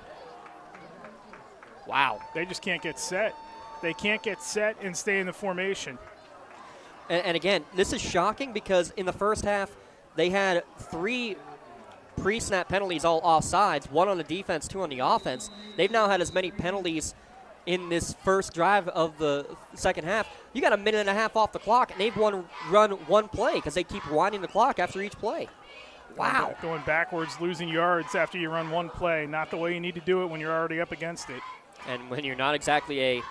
B: Wow.
F: They just can't get set. They can't get set and stay in the formation.
B: And again, this is shocking because in the first half, they had 3 pre-snap penalties all offsides, 1 on the defense, 2 on the offense. They've now had as many penalties in this first drive of the second half. You got a minute and a half off the clock, and they've run 1 play because they keep winding the clock after each play. Wow.
F: Going backwards, losing yards after you run 1 play. Not the way you need to do it when you're already up against it.
B: And when you're not exactly a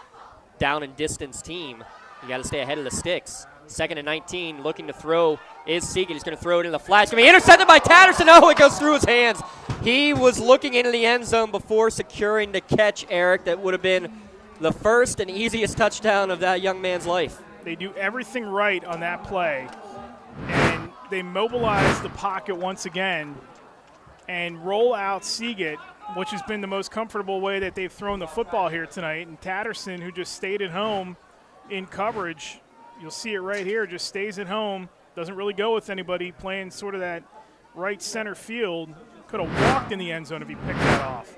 B: down and distance team, you got to stay ahead of the sticks. 2nd and 19, looking to throw is Segan. He's going to throw it in the flat. It's going to be intercepted by Tatterson. Oh, it goes through his hands. He was looking into the end zone before securing the catch, Eric. That would have been the first and easiest touchdown of that young man's life.
F: They do everything right on that play, and they mobilize the pocket once again and roll out Seagate, which has been the most comfortable way that they've thrown the football here tonight. And Tatterson, who just stayed at home in coverage, you'll see it right here, just stays at home, doesn't really go with anybody, playing sort of that right center field. Could have walked in the end zone if he picked that off.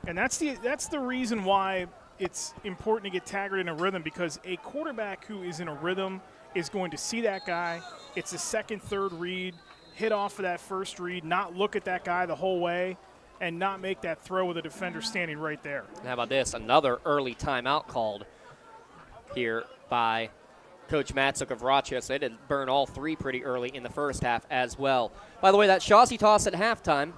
F: And that's the reason why it's important to get Taggart in a rhythm, because a quarterback who is in a rhythm is going to see that guy. It's a 2nd, 3rd read, hit off of that first read, not look at that guy the whole way, and not make that throw with a defender standing right there.
B: And how about this? Another early timeout called here by Coach Matzook of Rochester. They did burn all three pretty early in the first half as well. By the way, that Chaussee toss at halftime,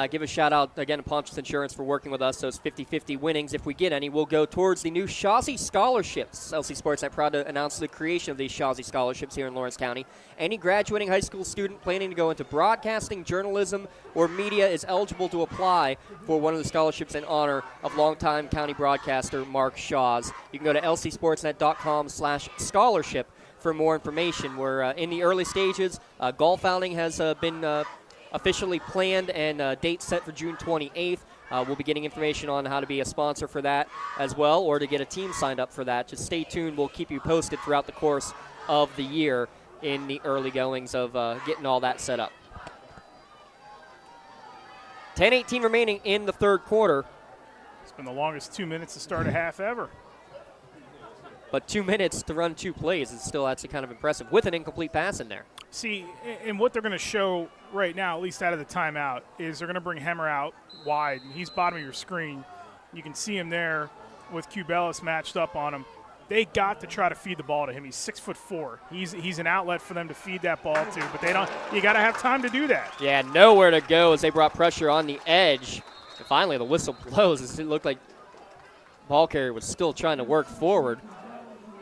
B: give a shout-out again to Pontius Insurance for working with us. Those 50-50 winnings, if we get any, will go towards the new Chaussee Scholarships. LC SportsNet proud to announce the creation of these Chaussee Scholarships here in Lawrence County. Any graduating high school student planning to go into broadcasting, journalism, or media is eligible to apply for one of the scholarships in honor of longtime county broadcaster Mark Shaws. You can go to lcsportsnet.com/scholarship for more information. We're in the early stages. Golf outing has been officially planned and date set for June 28th. We'll be getting information on how to be a sponsor for that as well, or to get a team signed up for that. Just stay tuned. We'll keep you posted throughout the course of the year in the early goings of getting all that set up. 10:18 remaining in the third quarter.
F: It's been the longest 2 minutes to start a half ever.
B: But 2 minutes to run two plays is still actually kind of impressive with an incomplete pass in there.
F: See, and what they're going to show right now, at least out of the timeout, is they're going to bring Hemmer out wide. He's bottom of your screen. You can see him there with Cubelis matched up on him. They got to try to feed the ball to him. He's 6'4". He's an outlet for them to feed that ball to, but they don't. You got to have time to do that.
B: Yeah, nowhere to go as they brought pressure on the edge. And finally, the whistle blows as it looked like the ball carrier was still trying to work forward.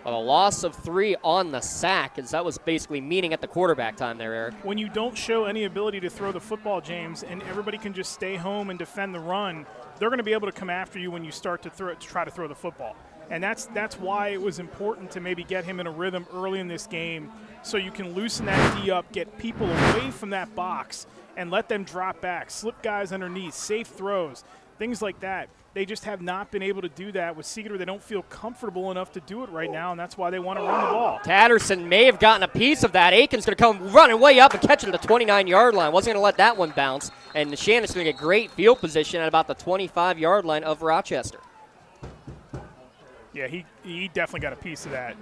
B: Well, a loss of 3 on the sack, as that was basically meeting at the quarterback time there, Eric.
F: When you don't show any ability to throw the football, James, and everybody can just stay home and defend the run, they're going to be able to come after you when you start to try to throw the football. And that's why it was important to maybe get him in a rhythm early in this game so you can loosen that D up, get people away from that box, and let them drop back, slip guys underneath, safe throws, things like that. They just have not been able to do that with Seeger. They don't feel comfortable enough to do it right now, and that's why they want to run the ball.
B: Tatterson may have gotten a piece of that. Aiken's going to come running way up and catch it at the 29-yard line. Wasn't going to let that one bounce. And Neshannock's going to get great field position at about the 25-yard line of Rochester.
F: Yeah, he definitely got a piece of that.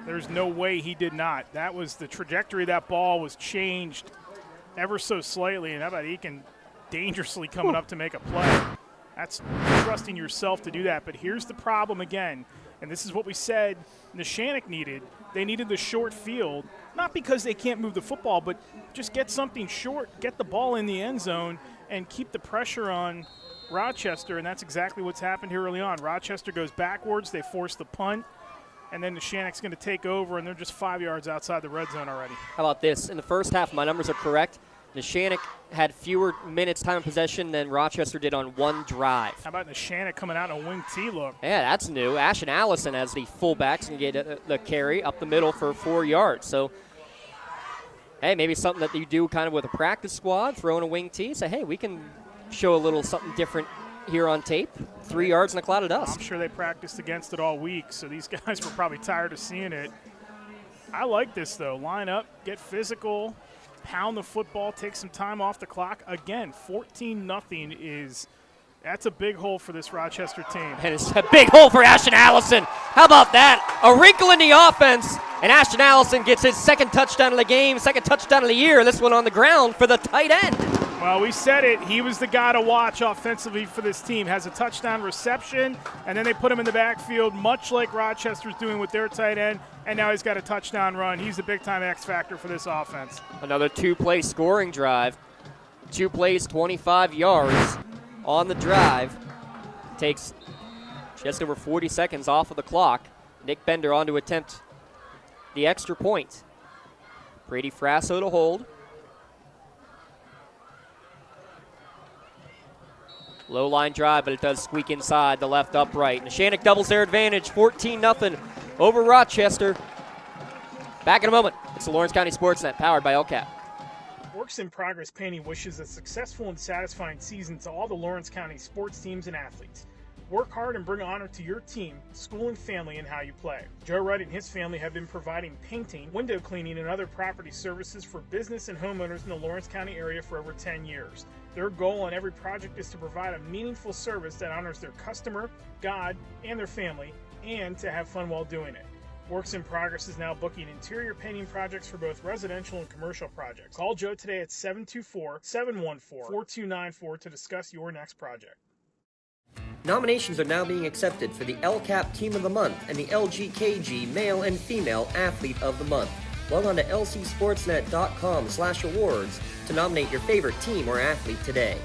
F: There's no way he did not. That was the trajectory of that ball was changed ever so slightly. And how about Aiken dangerously coming up to make a play? That's trusting yourself to do that. But here's the problem again, and this is what we said Neshannock needed. They needed the short field, not because they can't move the football, but just get something short, get the ball in the end zone, and keep the pressure on Rochester, and that's exactly what's happened here early on. Rochester goes backwards, they force the punt, and then Neshannock's going to take over, and they're just 5 yards outside the red zone already.
B: How about this? In the first half, my numbers are correct. Neshannock had fewer minutes time of possession than Rochester did on one drive.
F: How about Neshannock coming out in a wing T look?
B: Yeah, that's new. Ashton Allison as the fullbacks can get the carry up the middle for 4 yards. So, hey, maybe something that you do kind of with a practice squad, throw in a wing T, say, hey, we can show a little something different here on tape. 3 yards in a cloud of dust.
F: I'm sure they practiced against it all week, so these guys were probably tired of seeing it. I like this, though. Line up, get physical, pound the football, take some time off the clock. Again, 14-0 that's a big hole for this Rochester team.
B: And it's a big hole for Ashton Allison. How about that? A wrinkle in the offense, and Ashton Allison gets his second touchdown of the game, second touchdown of the year. This one on the ground for the tight end.
F: Well, we said it. He was the guy to watch offensively for this team. Has a touchdown reception, and then they put him in the backfield, much like Rochester's doing with their tight end, and now he's got a touchdown run. He's the big-time X factor for this offense.
B: Another two-play scoring drive. 2 plays, 25 yards on the drive. Takes just over 40 seconds off of the clock. Nick Bender on to attempt the extra point. Brady Frasso to hold. Low line drive, but it does squeak inside the left upright. Neshannock doubles their advantage, 14-0 over Rochester. Back in a moment. It's the Lawrence County SportsNet, powered by LCAP.
F: Works in Progress Painting wishes a successful and satisfying season to all the Lawrence County sports teams and athletes. Work hard and bring honor to your team, school, and family in how you play. Joe Wright and his family have been providing painting, window cleaning, and other property services for business and homeowners in the Lawrence County area for over 10 years. Their goal on every project is to provide a meaningful service that honors their customer, God, and their family, and to have fun while doing it. Works in Progress is now booking interior painting projects for both residential and commercial projects. Call Joe today at 724-714-4294 to discuss your next project.
A: Nominations are now being accepted for the LCAP Team of the Month and the LGKG Male and Female Athlete of the Month. Log on to lcsportsnet.com/awards to nominate your favorite team or athlete today.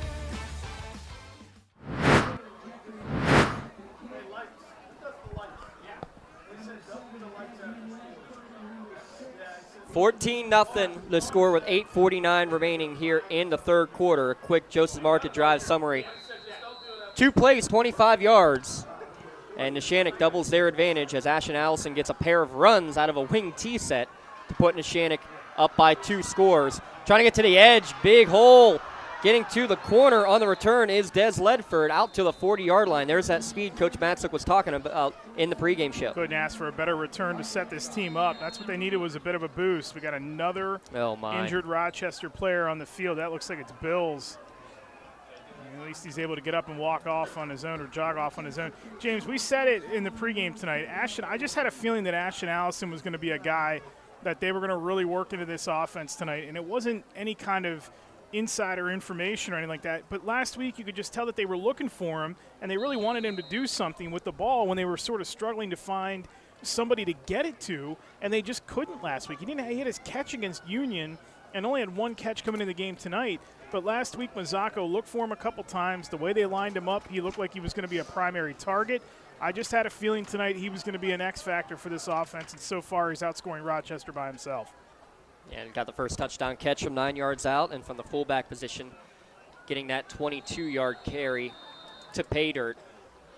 B: $14-0 the score with 8:49 remaining here in the third quarter. A quick Joseph Market Drive summary. 2 plays, 25 yards. And Neshannock doubles their advantage as Ashton Allison gets a pair of runs out of a wing tee set to put Neshannock up by 2 scores. Trying to get to the edge, big hole. Getting to the corner on the return is Des Ledford out to the 40-yard line. There's that speed Coach Matzik was talking about in the pregame show.
F: Couldn't ask for a better return to set this team up. That's what they needed, was a bit of a boost. We got another injured Rochester player on the field. That looks like it's Bills. At least he's able to get up and walk off on his own or jog off on his own. James, we said it in the pregame tonight. I just had a feeling that Ashton Allison was going to be a guy that they were going to really work into this offense tonight, and it wasn't any kind of insider information or anything like that. But last week you could just tell that they were looking for him, and they really wanted him to do something with the ball when they were sort of struggling to find somebody to get it to, and they just couldn't last week. He hit his catch against Union and only had 1 catch coming in the game tonight. But last week, Mazzocco looked for him a couple times. The way they lined him up, he looked like he was going to be a primary target. I just had a feeling tonight he was going to be an X factor for this offense, and so far he's outscoring Rochester by himself.
B: Yeah, and got the first touchdown catch from 9 yards out, and from the fullback position, getting that 22-yard carry to pay dirt.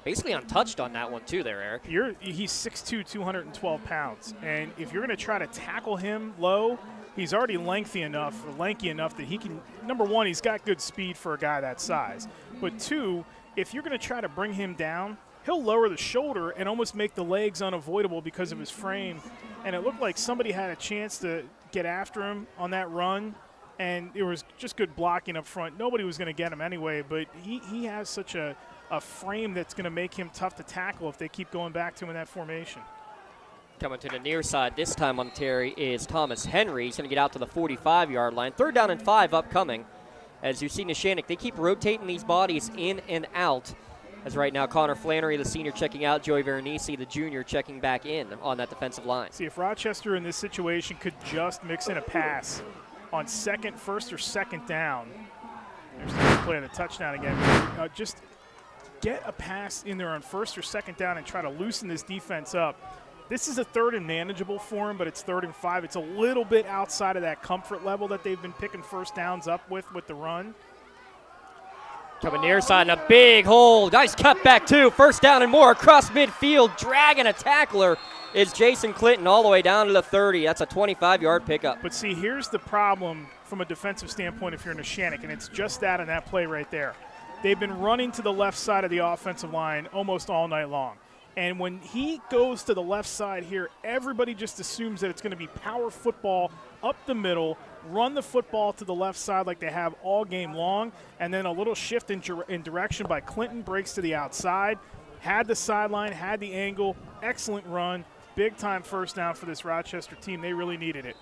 B: Basically untouched on that one too there, Eric.
F: He's 6'2", 212 pounds, and if you're going to try to tackle him low, he's already lanky enough that he can, number one, he's got good speed for a guy that size. But 2, if you're going to try to bring him down, he'll lower the shoulder and almost make the legs unavoidable because of his frame. And it looked like somebody had a chance to get after him on that run, and it was just good blocking up front. Nobody was going to get him anyway, but he has such a frame that's going to make him tough to tackle if they keep going back to him in that formation.
B: Coming to the near side this time on Terry is Thomas Henry. He's going to get out to the 45-yard line. 3rd down and 5 upcoming. As you see Neshannock, they keep rotating these bodies in and out. As right now, Connor Flannery, the senior, checking out. Joey Veronese, the junior, checking back in on that defensive line.
F: See, if Rochester in this situation could just mix in a pass on first or second down. There's the play of the touchdown again. Just get a pass in there on first or second down and try to loosen this defense up. This is a 3rd and manageable for him, but it's 3rd and 5. It's a little bit outside of that comfort level that they've been picking first downs up with the run.
B: Coming near side and a big hole. Nice cut back too. 1st down and more across midfield. Dragging a tackler is Jason Clinton all the way down to the 30. That's a 25-yard pickup.
F: But see, here's the problem from a defensive standpoint if you're Neshannock, and it's just that in that play right there. They've been running to the left side of the offensive line almost all night long. And when he goes to the left side here, everybody just assumes that it's going to be power football up the middle, run the football to the left side like they have all game long, and then a little shift in direction by Clinton, breaks to the outside, had the sideline, had the angle, excellent run, big-time first down for this Rochester team. They really needed it.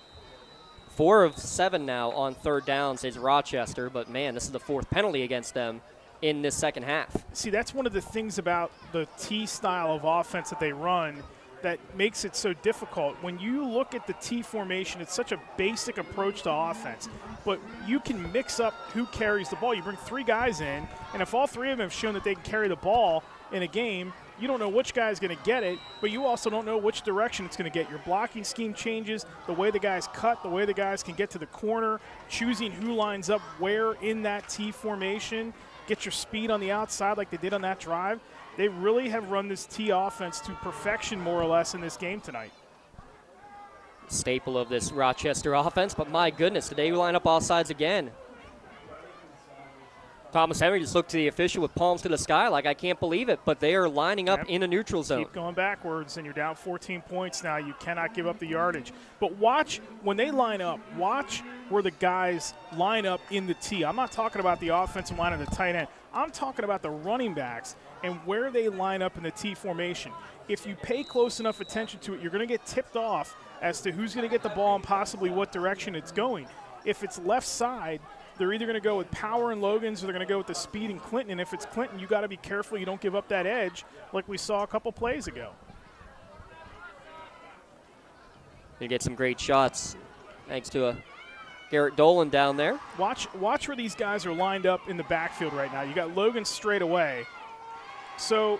B: 4 of 7 now on 3rd downs is Rochester, but, man, this is the 4th penalty against them in this second half.
F: See, that's one of the things about the T style of offense that they run that makes it so difficult. When you look at the T formation, it's such a basic approach to offense, but you can mix up who carries the ball. You bring 3 guys in, and if all 3 of them have shown that they can carry the ball in a game, you don't know which guy is going to get it, but you also don't know which direction it's going to get. Your blocking scheme changes, the way the guys cut, the way the guys can get to the corner, choosing who lines up where in that T formation. Get your speed on the outside like they did on that drive. They really have run this T offense to perfection more or less in this game tonight.
B: Staple of this Rochester offense, but my goodness, today we line up all sides again. Thomas Henry just looked to the official with palms to the sky like, I can't believe it, but they are lining up in a neutral zone.
F: Keep going backwards, and you're down 14 points now. You cannot give up the yardage. But watch, when they line up, watch where the guys line up in the T. I'm not talking about the offensive line or the tight end. I'm talking about the running backs. and where they line up in the T formation. If you pay close enough attention to it, you're going to get tipped off as to who's going to get the ball and possibly what direction it's going. If it's left side, they're either going to go with Power and Logan's or they're going to go with the speed and Clinton. And if it's Clinton, you got to be careful you don't give up that edge like we saw a couple plays ago.
B: You get some great shots thanks to a Garrett Dolan down there.
F: Watch where these guys are lined up in the backfield right now. You got Logan straight away. So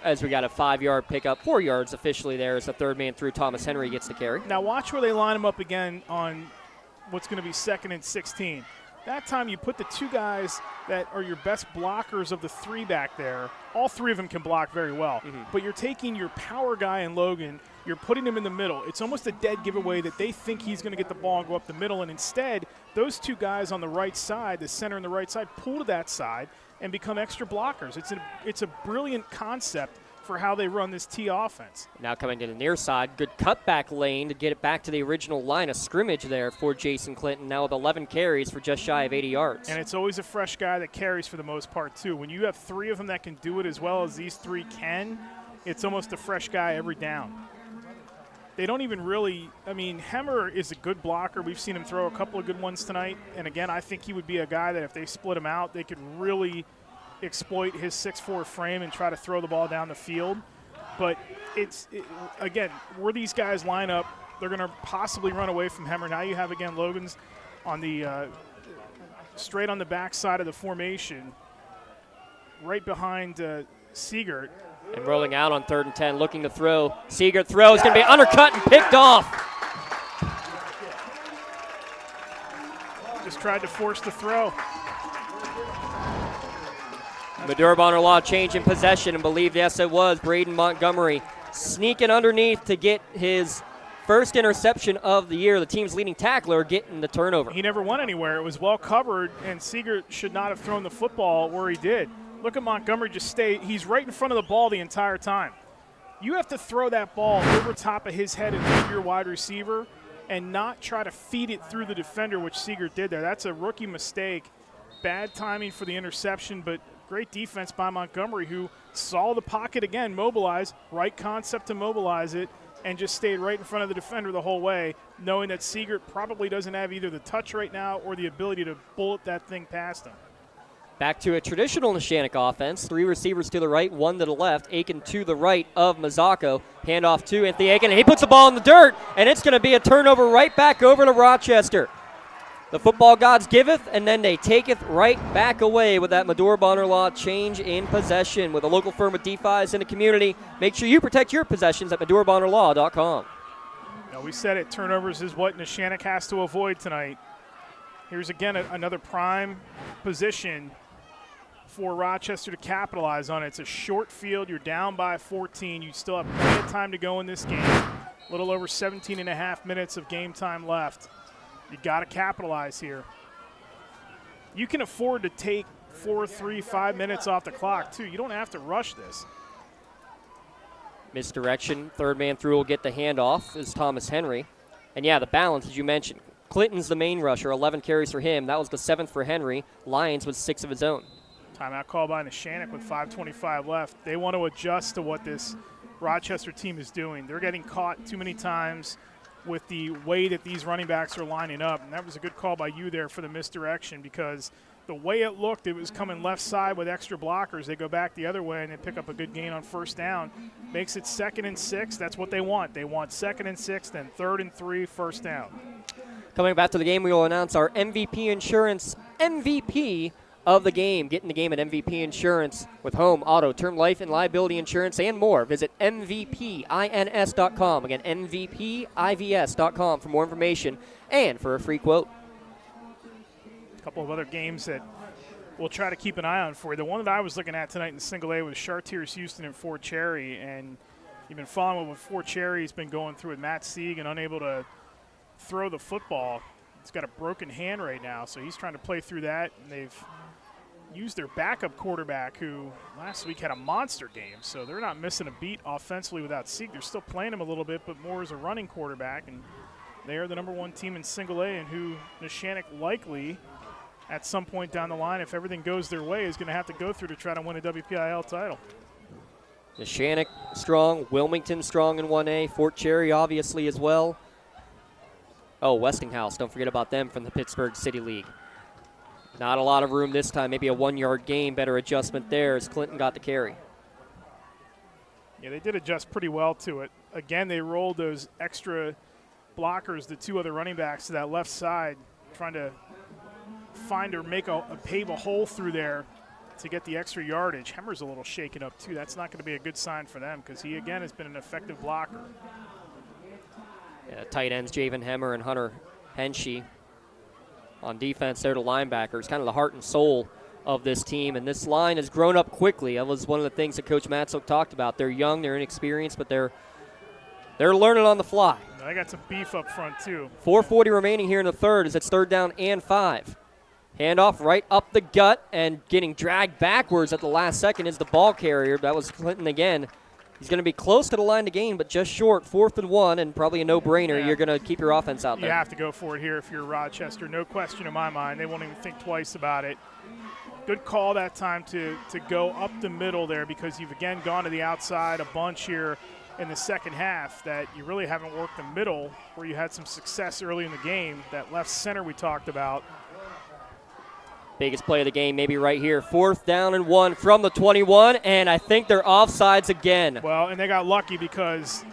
B: as we got a 5-yard pickup, 4 yards officially there as the third man through. Thomas Henry gets the carry.
F: Now watch where they line them up again on what's going to be 2nd and 16. That time you put the 2 guys that are your best blockers of the 3 back there. All 3 of them can block very well. But you're taking your power guy in Logan, you're putting him in the middle. It's almost a dead giveaway that they think he's going to get the ball and go up the middle, and instead those 2 guys on the right side, the center and the right side, pull to that side and become extra blockers. It's a brilliant concept for how they run this T offense.
B: Now coming to the near side, good cutback lane to get it back to the original line of scrimmage there for Jason Clinton, now with 11 carries for just shy of 80 yards.
F: And it's always a fresh guy that carries for the most part, too. When you have 3 of them that can do it as well as these 3 can, it's almost a fresh guy every down. They don't even really – I mean, Hemmer is a good blocker. We've seen him throw a couple of good ones tonight. And, again, I think he would be a guy that if they split him out, they could really – exploit his 6'4" frame and try to throw the ball down the field. But again, where these guys line up, they're going to possibly run away from Hemmer. Now you have, again, Logan's on the straight on the back side of the formation, right behind Siegert.
B: And rolling out on 3rd and 10, looking to throw. Siegert throws, going to be undercut and picked off.
F: Just tried to force the throw.
B: Madur-Bonner-Law change in possession, and believe, yes, it was Braden Montgomery sneaking underneath to get his first interception of the year. The team's leading tackler getting the turnover.
F: He never went anywhere. It was well covered, and Siegert should not have thrown the football where he did. Look at Montgomery just stay. He's right in front of the ball the entire time. You have to throw that ball over top of his head and through your wide receiver and not try to feed it through the defender, which Siegert did there. That's a rookie mistake. Bad timing for the interception, but great defense by Montgomery, who saw the pocket again, mobilize, right concept to mobilize it, and just stayed right in front of the defender the whole way, knowing that Siegert probably doesn't have either the touch right now or the ability to bullet that thing past him.
B: Back to a traditional Neshannock offense. 3 receivers to the right, 1 to the left. Aiken to the right of Mazzocco. Handoff to Anthony Aiken, and he puts the ball in the dirt, and it's going to be a turnover right back over to Rochester. The football gods giveth, and then they taketh right back away with that Madur-Bonner-Law change in possession. With a local firm of DeFis in the community, make sure you protect your possessions at MadurBonnerLaw.com.
F: Now, we said it, turnovers is what Neshannock has to avoid tonight. Here's again another prime position for Rochester to capitalize on. It's a short field. You're down by 14. You still have plenty of time to go in this game. A little over 17 and a half minutes of game time left. You got to capitalize here. You can afford to take 4, 3, 5 minutes off the clock, too. You don't have to rush this.
B: Misdirection. 3rd man through will get the handoff is Thomas Henry. And, yeah, the balance, as you mentioned. Clinton's the main rusher, 11 carries for him. That was the 7th for Henry. Lyons with 6 of his own.
F: Timeout call by Neshannock with 5:25 left. They want to adjust to what this Rochester team is doing. They're getting caught too many times with the way that these running backs are lining up. And that was a good call by you there for the misdirection, because the way it looked, it was coming left side with extra blockers. They go back the other way and they pick up a good gain on 1st down. Makes it 2nd and 6. That's what they want. They want 2nd and 6, then 3rd and 3, 1st down.
B: Coming back to the game, we will announce our MVP Insurance MVP of the game. Get in the game at MVP Insurance with home, auto, term life, and liability insurance and more. Visit MVPINS.com. Again, MVPIVS.com for more information and for a free quote.
F: A couple of other games that we'll try to keep an eye on for you. The one that I was looking at tonight in single A was Chartiers Houston and Fort Cherry, and you've been following what Fort Cherry's been going through with Matt Sieg and unable to throw the football. He's got a broken hand right now, so he's trying to play through that, and they've used their backup quarterback, who last week had a monster game, so they're not missing a beat offensively without Sieg. They're still playing him a little bit, but more as a running quarterback, and they are the #1 team in single A, and who Neshannock likely at some point down the line, if everything goes their way, is going to have to go through to try to win a WPIL title.
B: Neshannock strong, Wilmington strong in 1A, Fort Cherry obviously as well. Oh, Westinghouse, don't forget about them from the Pittsburgh City League. Not a lot of room this time, maybe a 1-yard gain, better adjustment there as Clinton got the carry.
F: Yeah, they did adjust pretty well to it. Again, they rolled those extra blockers, the 2 other running backs, to that left side, trying to find or pave a hole through there to get the extra yardage. Hemmer's a little shaken up, too. That's not going to be a good sign for them because he, again, has been an effective blocker.
B: Yeah, tight ends Javen Hemmer and Hunter Henshey. On defense, they're the linebackers, kind of the heart and soul of this team. And this line has grown up quickly. That was one of the things that Coach Matzook talked about. They're young, they're inexperienced, but they're learning on the fly.
F: I got some beef up front, too.
B: 4:40 remaining here in the third as it's 3rd down and 5. Handoff right up the gut, and getting dragged backwards at the last second is the ball carrier. That was Clinton again. He's going to be close to the line to gain, but just short. 4th and 1, and probably a no-brainer.
F: Yeah.
B: You're going to keep your offense out there.
F: You have to go for it here if you're Rochester. No question in my mind. They won't even think twice about it. Good call that time to go up the middle there because you've, again, gone to the outside a bunch here in the second half that you really haven't worked the middle where you had some success early in the game. That left center we talked about.
B: Biggest play of the game maybe right here. 4th down and 1 from the 21, and I think they're offsides again.
F: Well, and they got lucky because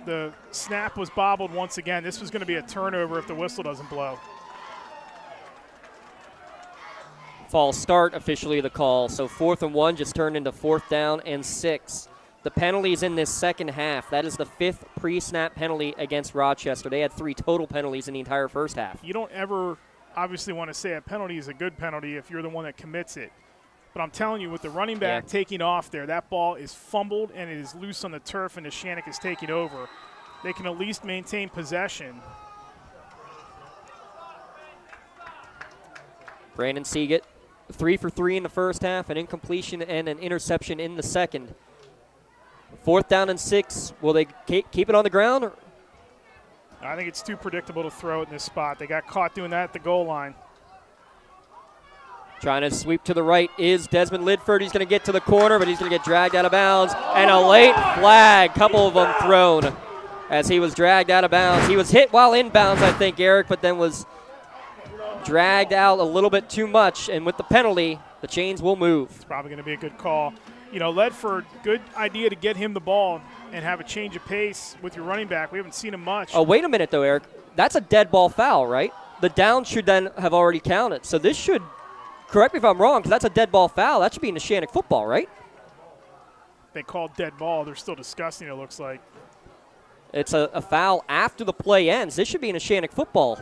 F: the snap was bobbled once again. This was going to be a turnover if the whistle doesn't blow.
B: False start, officially the call. So 4th and 1 just turned into 4th down and 6. The penalties in this second half, that is the 5th pre-snap penalty against Rochester. They had 3 total penalties in the entire first half.
F: You don't ever obviously want to say a penalty is a good penalty if you're the one that commits it. But I'm telling you, with the running back taking off there, that ball is fumbled and it is loose on the turf, and Neshannock is taking over. They can at least maintain possession.
B: Brandon Seagate, 3 for 3 in the first half, an incompletion and an interception in the second. 4th down and 6. Will they keep it on the ground? Or?
F: I think it's too predictable to throw it in this spot. They got caught doing that at the goal line.
B: Trying to sweep to the right is Desmond Lidford. He's going to get to the corner, but he's going to get dragged out of bounds. And a late flag, couple of them thrown as he was dragged out of bounds. He was hit while inbounds, I think, Eric, but then was dragged out a little bit too much. And with the penalty, the chains will move.
F: It's probably going to be a good call. You know, Ledford, good idea to get him the ball and have a change of pace with your running back. We haven't seen him much.
B: Oh, wait a minute, though, Eric. That's a dead ball foul, right? The down should then have already counted. So this should, correct me if I'm wrong, because that's a dead ball foul. That should be Neshannock football, right?
F: They called dead ball. They're still discussing it, looks like.
B: It's a foul after the play ends. This should be Neshannock football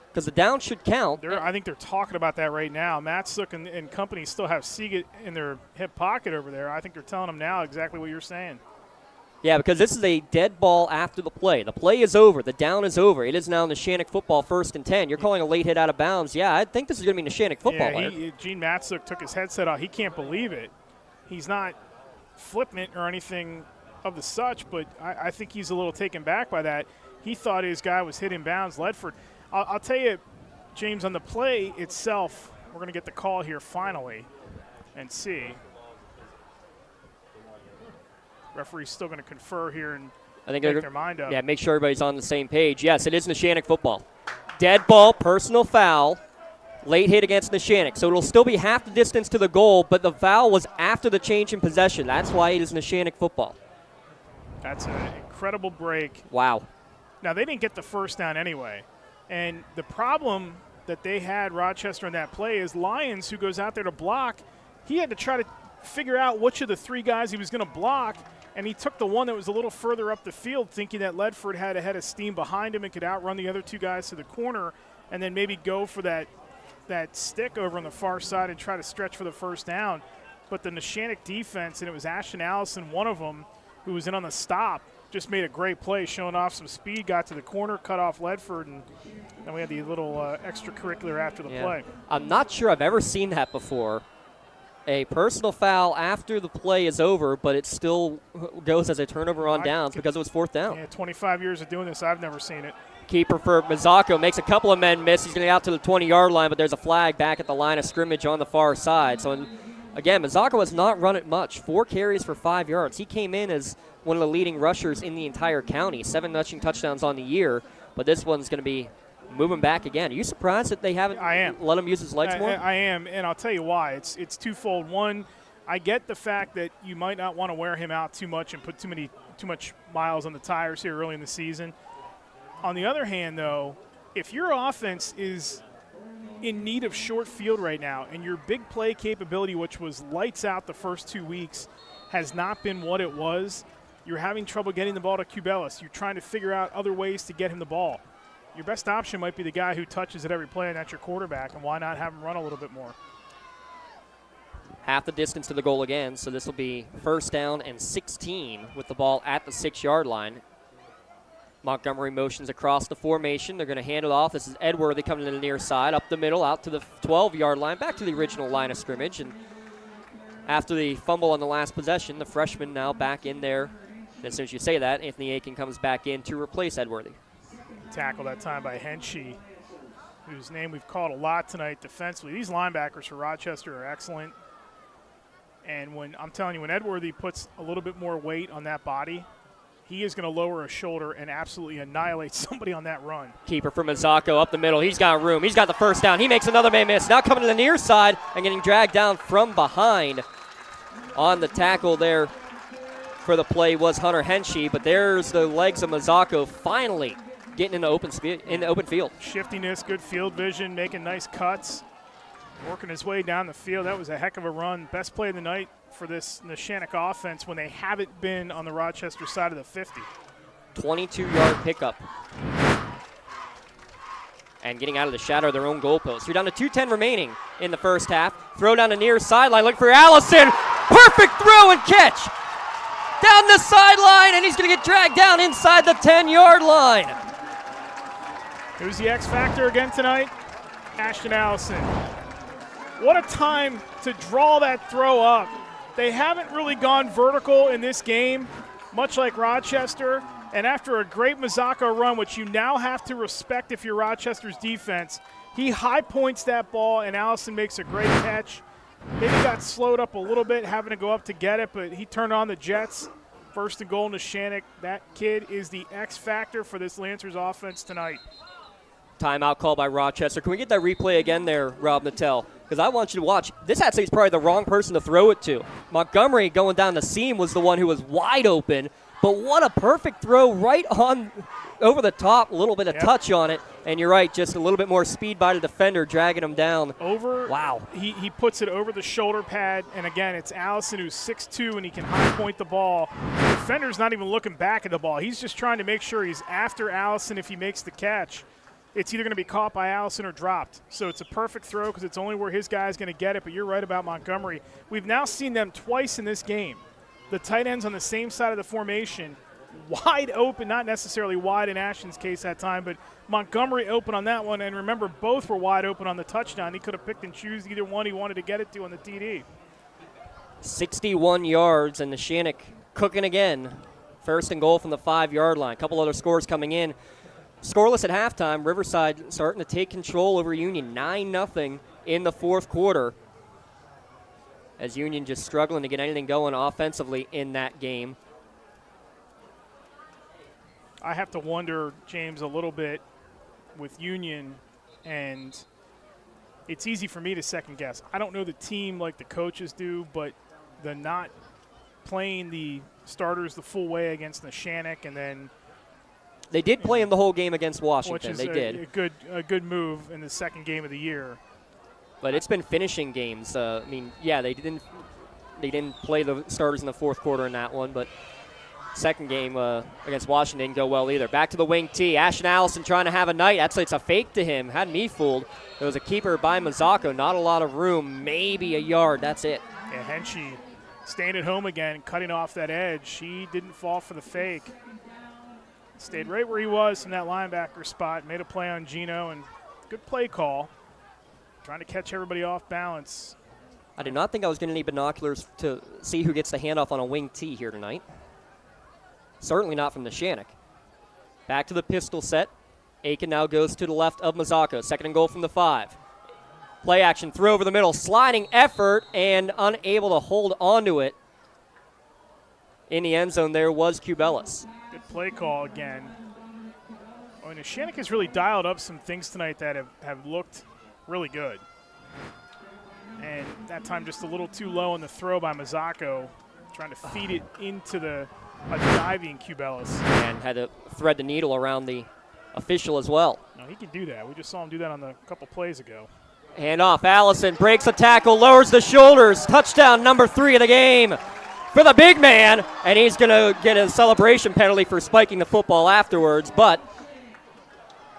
B: because the down should count.
F: I think they're talking about that right now. Matzook and company still have Seagate in their hip pocket over there. I think they're telling them now exactly what you're saying.
B: Yeah, because this is a dead ball after the play. The play is over. The down is over. It is now Neshannock football 1st and 10. You're calling a late hit out of bounds. Yeah, I think this is going to be Neshannock football.
F: Yeah, Gene Matzook took his headset off. He can't believe it. He's not flippant or anything of the such, but I think he's a little taken back by that. He thought his guy was hit in bounds. Ledford, I'll tell you, James, on the play itself, we're going to get the call here finally and see. Referee's still going to confer here and make their mind up.
B: Yeah, make sure everybody's on the same page. Yes, it is Neshannock football. Dead ball, personal foul, late hit against Neshannock. So it'll still be half the distance to the goal, but the foul was after the change in possession. That's why it is Neshannock football.
F: That's an incredible break.
B: Wow.
F: Now, they didn't get the first down anyway. And the problem that they had, Rochester, in that play is Lyons, who goes out there to block, he had to try to figure out which of the 3 guys he was going to block, and he took the one that was a little further up the field, thinking that Ledford had a head of steam behind him and could outrun the other 2 guys to the corner and then maybe go for that stick over on the far side and try to stretch for the first down. But the Neshannock defense, and it was Ashton Allison, one of them, who was in on the stop, just made a great play, showing off some speed, got to the corner, cut off Ledford, and then we had the little extracurricular after the play.
B: I'm not sure I've ever seen that before. A personal foul after the play is over, but it still goes as a turnover on downs because it was 4th down.
F: Yeah, 25 years of doing this, I've never seen it.
B: Keeper for Mazzocco makes a couple of men miss. He's going to get out to the 20-yard line, but there's a flag back at the line of scrimmage on the far side. So, again, Mazzocco has not run it much. 4 carries for 5 yards. He came in as one of the leading rushers in the entire county. 7 rushing touchdowns on the year, but this one's going to be moving back again. Are you surprised that they haven't let him use his legs more?
F: I am, and I'll tell you why. It's twofold. One, I get the fact that you might not want to wear him out too much and put too much miles on the tires here early in the season. On the other hand, though, if your offense is in need of short field right now and your big play capability, which was lights out the first 2 weeks, has not been what it was, you're having trouble getting the ball to Cubelis. You're trying to figure out other ways to get him the ball. Your best option might be the guy who touches it every play, and that's your quarterback, and why not have him run a little bit more?
B: Half the distance to the goal again, so this will be 1st down and 16 with the ball at the 6-yard line. Montgomery motions across the formation. They're going to hand it off. This is Edworthy coming to the near side, up the middle, out to the 12-yard line, back to the original line of scrimmage. And after the fumble on the last possession, the freshman now back in there. And as soon as you say that, Anthony Aiken comes back in to replace Edworthy.
F: Tackle that time by Henshey, whose name we've called a lot tonight defensively. These linebackers for Rochester are excellent. And I'm telling you, when Edworthy puts a little bit more weight on that body, he is going to lower a shoulder and absolutely annihilate somebody on that run.
B: Keeper for Mazzocco up the middle. He's got room. He's got the 1st down. He makes another man miss. Now coming to the near side and getting dragged down from behind. On the tackle there for the play was Hunter Henshey, but there's the legs of Mazzocco finally getting in the open field.
F: Shiftiness, good field vision, making nice cuts, working his way down the field. That was a heck of a run. Best play of the night for this Neshannock offense when they haven't been on the Rochester side of the 50.
B: 22-yard pickup. And getting out of the shadow of their own goalpost. You're down to 2:10 remaining in the first half. Throw down the near sideline. Look for Allison. Perfect throw and catch. Down the sideline, and he's going to get dragged down inside the 10-yard line.
F: Who's the X factor again tonight? Ashton Allison. What a time to draw that throw up. They haven't really gone vertical in this game, much like Rochester. And after a great Mazzocco run, which you now have to respect if you're Rochester's defense, he high points that ball, and Allison makes a great catch. Maybe got slowed up a little bit, having to go up to get it, but he turned on the Jets. 1st and goal, Neshannock. That kid is the X factor for this Lancers offense tonight.
B: Timeout call by Rochester. Can we get that replay again there, Rob Nattell? Because I want you to watch. This actually is probably the wrong person to throw it to. Montgomery going down the seam was the one who was wide open, but what a perfect throw right on over the top, a little bit of touch on it. And you're right, just a little bit more speed by the defender, dragging him down. Wow.
F: He puts it over the shoulder pad, and again, it's Allison who's 6'2", and he can high point the ball. The defender's not even looking back at the ball. He's just trying to make sure he's after Allison if he makes the catch. It's either going to be caught by Allison or dropped. So it's a perfect throw because it's only where his guy's going to get it, but you're right about Montgomery. We've now seen them twice in this game. The tight ends on the same side of the formation, wide open, not necessarily wide in Ashton's case that time, but Montgomery open on that one. And remember, both were wide open on the touchdown. He could have picked and choose either one he wanted to get it to on the TD.
B: 61 yards, and Neshannock cooking again. 1st and goal from the 5-yard line. A couple other scores coming in. Scoreless at halftime. Riverside starting to take control over Union. 9-0 in the 4th quarter. As Union just struggling to get anything going offensively in that game.
F: I have to wonder, James, a little bit with Union, and it's easy for me to second guess. I don't know the team like the coaches do, but the not playing the starters the full way against Neshannock, and then
B: they did play him the whole game against Washington.
F: Which is a good move in the second game of the year.
B: But it's been finishing games. I mean, yeah, they didn't play the starters in the 4th quarter in that one, but second game against Washington didn't go well either. Back to the wing tee. Ashton Allison trying to have a night. Actually, it's a fake to him. Had me fooled. There was a keeper by Mazzocco. Not a lot of room. Maybe a yard. That's it.
F: Yeah, Henshey staying at home again, cutting off that edge. He didn't fall for the fake. Stayed right where he was in that linebacker spot. Made a play on Gino, and good play call. Trying to catch everybody off balance.
B: I did not think I was going to need binoculars to see who gets the handoff on a wing tee here tonight. Certainly not from Neshannock. Back to the pistol set. Aiken now goes to the left of Mazzocco. 2nd and goal from the 5. Play action, throw over the middle, sliding effort, and unable to hold onto it. In the end zone there was Cubelis.
F: Good play call again. Oh, and Neshannock has really dialed up some things tonight that have looked really good. And that time just a little too low on the throw by Mazzocco, trying to feed it into a diving Cubelis.
B: And had to thread the needle around the official as well.
F: No, he can do that. We just saw him do that on a couple plays ago.
B: Hand off, Allison breaks a tackle, lowers the shoulders. Touchdown number 3 of the game for the big man. And he's going to get a celebration penalty for spiking the football afterwards. But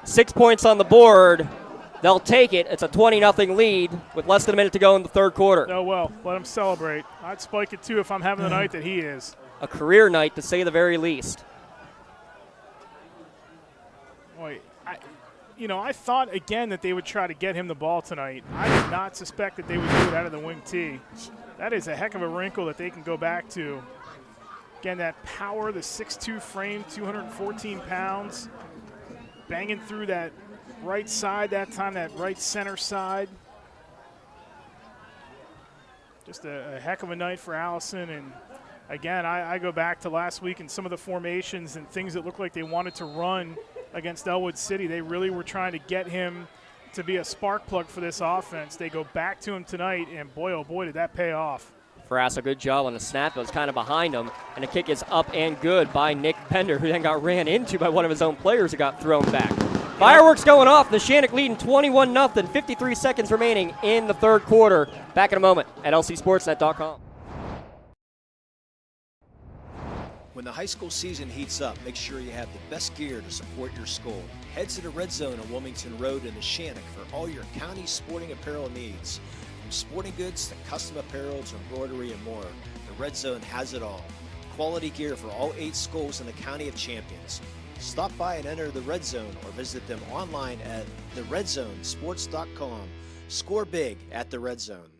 B: 6 points on the board. They'll take it. It's a 20-0 lead with less than a minute to go in the 3rd quarter.
F: Oh, well, let him celebrate. I'd spike it, too, if I'm having the night that he is.
B: A career night, to say the very least.
F: Boy, I thought, again, that they would try to get him the ball tonight. I did not suspect that they would do it out of the wing T. That is a heck of a wrinkle that they can go back to. Again, that power, the 6'2 frame, 214 pounds, banging through that right side that time, that right center side. Just a heck of a night for Allison. And, again, I go back to last week and some of the formations and things that looked like they wanted to run against Elwood City. They really were trying to get him to be a spark plug for this offense. They go back to him tonight, and boy, oh boy, did that pay off.
B: Frass, a good job on the snap. It was kind of behind him, and the kick is up and good by Nick Pender, who then got ran into by one of his own players who got thrown back. Fireworks going off. Neshannock leading 21-0, 53 seconds remaining in the 3rd quarter. Back in a moment at lcsportsnet.com.
C: When the high school season heats up, make sure you have the best gear to support your school. Head to the Red Zone on Wilmington Road in Neshannock for all your county sporting apparel needs. From sporting goods to custom apparel to embroidery and more, the Red Zone has it all. Quality gear for all 8 schools in the County of Champions. Stop by and enter the Red Zone or visit them online at theredzonesports.com. Score big at the Red Zone.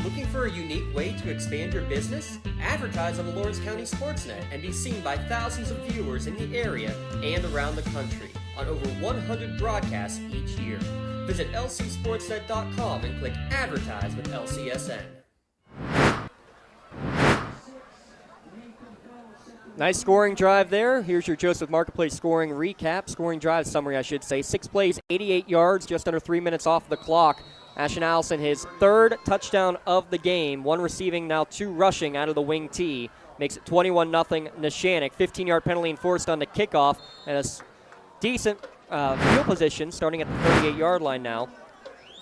A: Looking for a unique way to expand your business? Advertise on the Lawrence County SportsNet and be seen by thousands of viewers in the area and around the country on over 100 broadcasts each year. Visit lcsportsnet.com and click Advertise with LCSN.
B: Nice scoring drive there. Here's your Joseph Marketplace scoring recap, scoring drive summary, I should say. 6 plays, 88 yards, just under 3 minutes off the clock. Ashton Allison, his 3rd touchdown of the game. 1 receiving, now 2 rushing out of the wing T. Makes it 21-0 Neshannock. 15-yard penalty enforced on the kickoff. And a decent field position starting at the 38-yard line now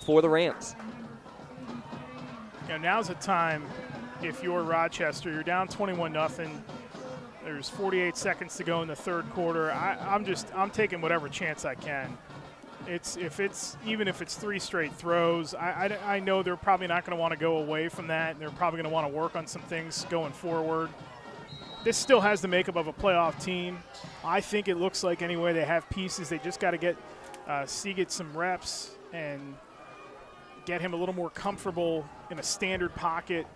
B: for the Rams.
F: Now's the time, if you're Rochester, you're down 21-0. There's 48 seconds to go in the 3rd quarter. I'm taking whatever chance I can. Even if it's 3 straight throws, I know they're probably not going to want to go away from that, and they're probably going to want to work on some things going forward. This still has the makeup of a playoff team. I think it looks like anyway they have pieces. They just got to get Seagate some reps and get him a little more comfortable in a standard pocket.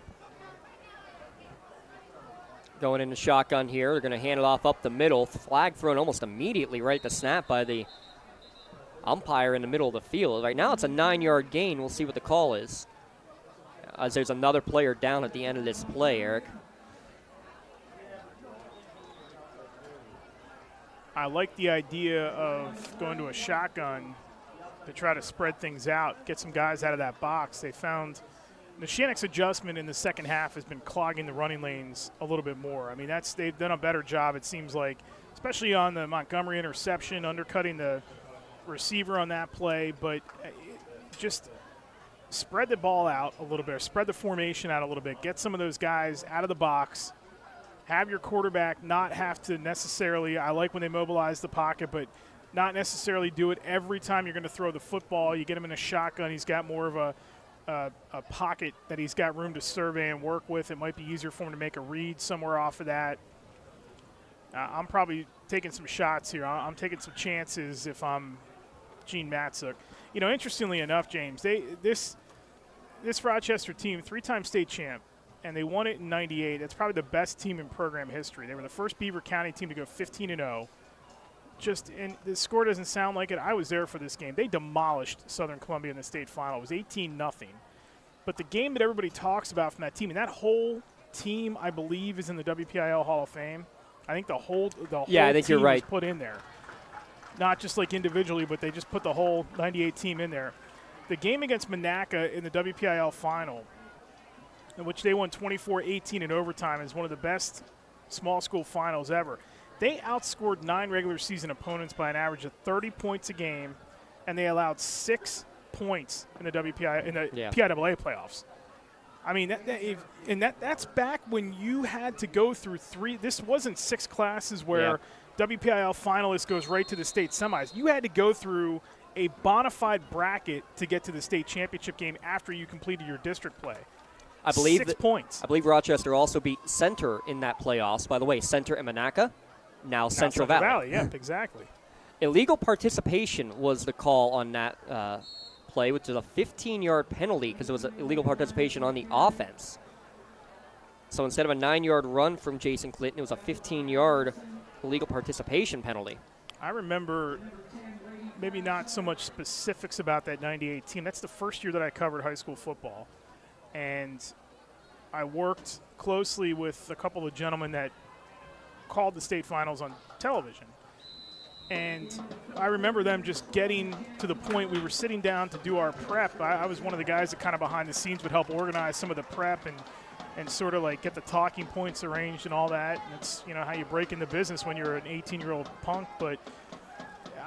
B: Going into shotgun here. They're going to hand it off up the middle. Flag thrown almost immediately right at the snap by the umpire in the middle of the field. Right now it's a 9-yard gain. We'll see what the call is, as there's another player down at the end of this play, Eric.
F: I like the idea of going to a shotgun to try to spread things out, get some guys out of that box. They found Neshannock's adjustment in the second half has been clogging the running lanes a little bit more. I mean, they've done a better job, it seems like, especially on the Montgomery interception, undercutting the receiver on that play, but just spread the ball out a little bit, spread the formation out a little bit, get some of those guys out of the box, have your quarterback not have to necessarily, I like when they mobilize the pocket, but not necessarily do it every time you're going to throw the football. You get him in a shotgun, he's got more of a pocket that he's got room to survey and work with. It might be easier for him to make a read somewhere off of that. I'm probably taking some shots here. I'm taking some chances if I'm Gene Matzuk. You know, interestingly enough, James, this Rochester team, 3-time state champ, and they won it in '98. That's probably the best team in program history. They were the first Beaver County team to go 15-0. And the score doesn't sound like it. I was there for this game. They demolished Southern Columbia in the state final. It was 18-0. But the game that everybody talks about from that team, and that whole team, I believe, is in the Wpial Hall of Fame. I think the whole
B: I think
F: team
B: you're right.
F: was put in there. Not just like individually, but they just put the whole 98 team in there. The game against Monaca in the Wpial final, in which they won 24-18 in overtime, is one of the best small school finals ever. They outscored 9 regular season opponents by an average of 30 points a game, and they allowed 6 points in the PIAA playoffs. I mean, that's back when you had to go through 3. This wasn't 6 classes where WPIL finalist goes right to the state semis. You had to go through a bona fide bracket to get to the state championship game after you completed your district play.
B: I believe
F: 6 points.
B: I believe Rochester also beat Center in that playoffs. By the way, Center and Monaca, now Central Valley.
F: Yeah, exactly.
B: Illegal participation was the call on that play, which is a 15-yard penalty because it was illegal participation on the offense. So instead of a 9-yard run from Jason Clinton, it was a 15-yard illegal participation penalty.
F: I remember maybe not so much specifics about that 98 team. That's the first year that I covered high school football. And I worked closely with a couple of gentlemen that called the state finals on television. And I remember them just getting to the point we were sitting down to do our prep. I was one of the guys that kind of behind the scenes would help organize some of the prep and sort of like get the talking points arranged and all that. And it's, you know, how you break into business when you're an 18-year-old punk. But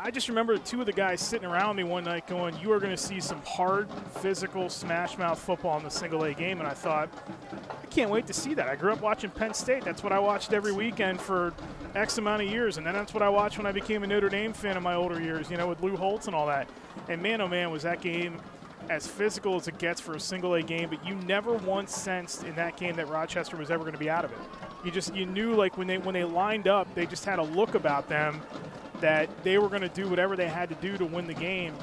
F: I just remember 2 of the guys sitting around me one night going, you are going to see some hard, physical, smash-mouth football in the single-A game. And I thought, I can't wait to see that. I grew up watching Penn State. That's what I watched every weekend for X amount of years. And then that's what I watched when I became a Notre Dame fan in my older years, you know, with Lou Holtz and all that. And man, oh man, was that game as physical as it gets for a single-A game. But you never once sensed in that game that Rochester was ever going to be out of it. You knew, like, when they lined up, they just had a look about them that they were going to do whatever they had to do to win the game.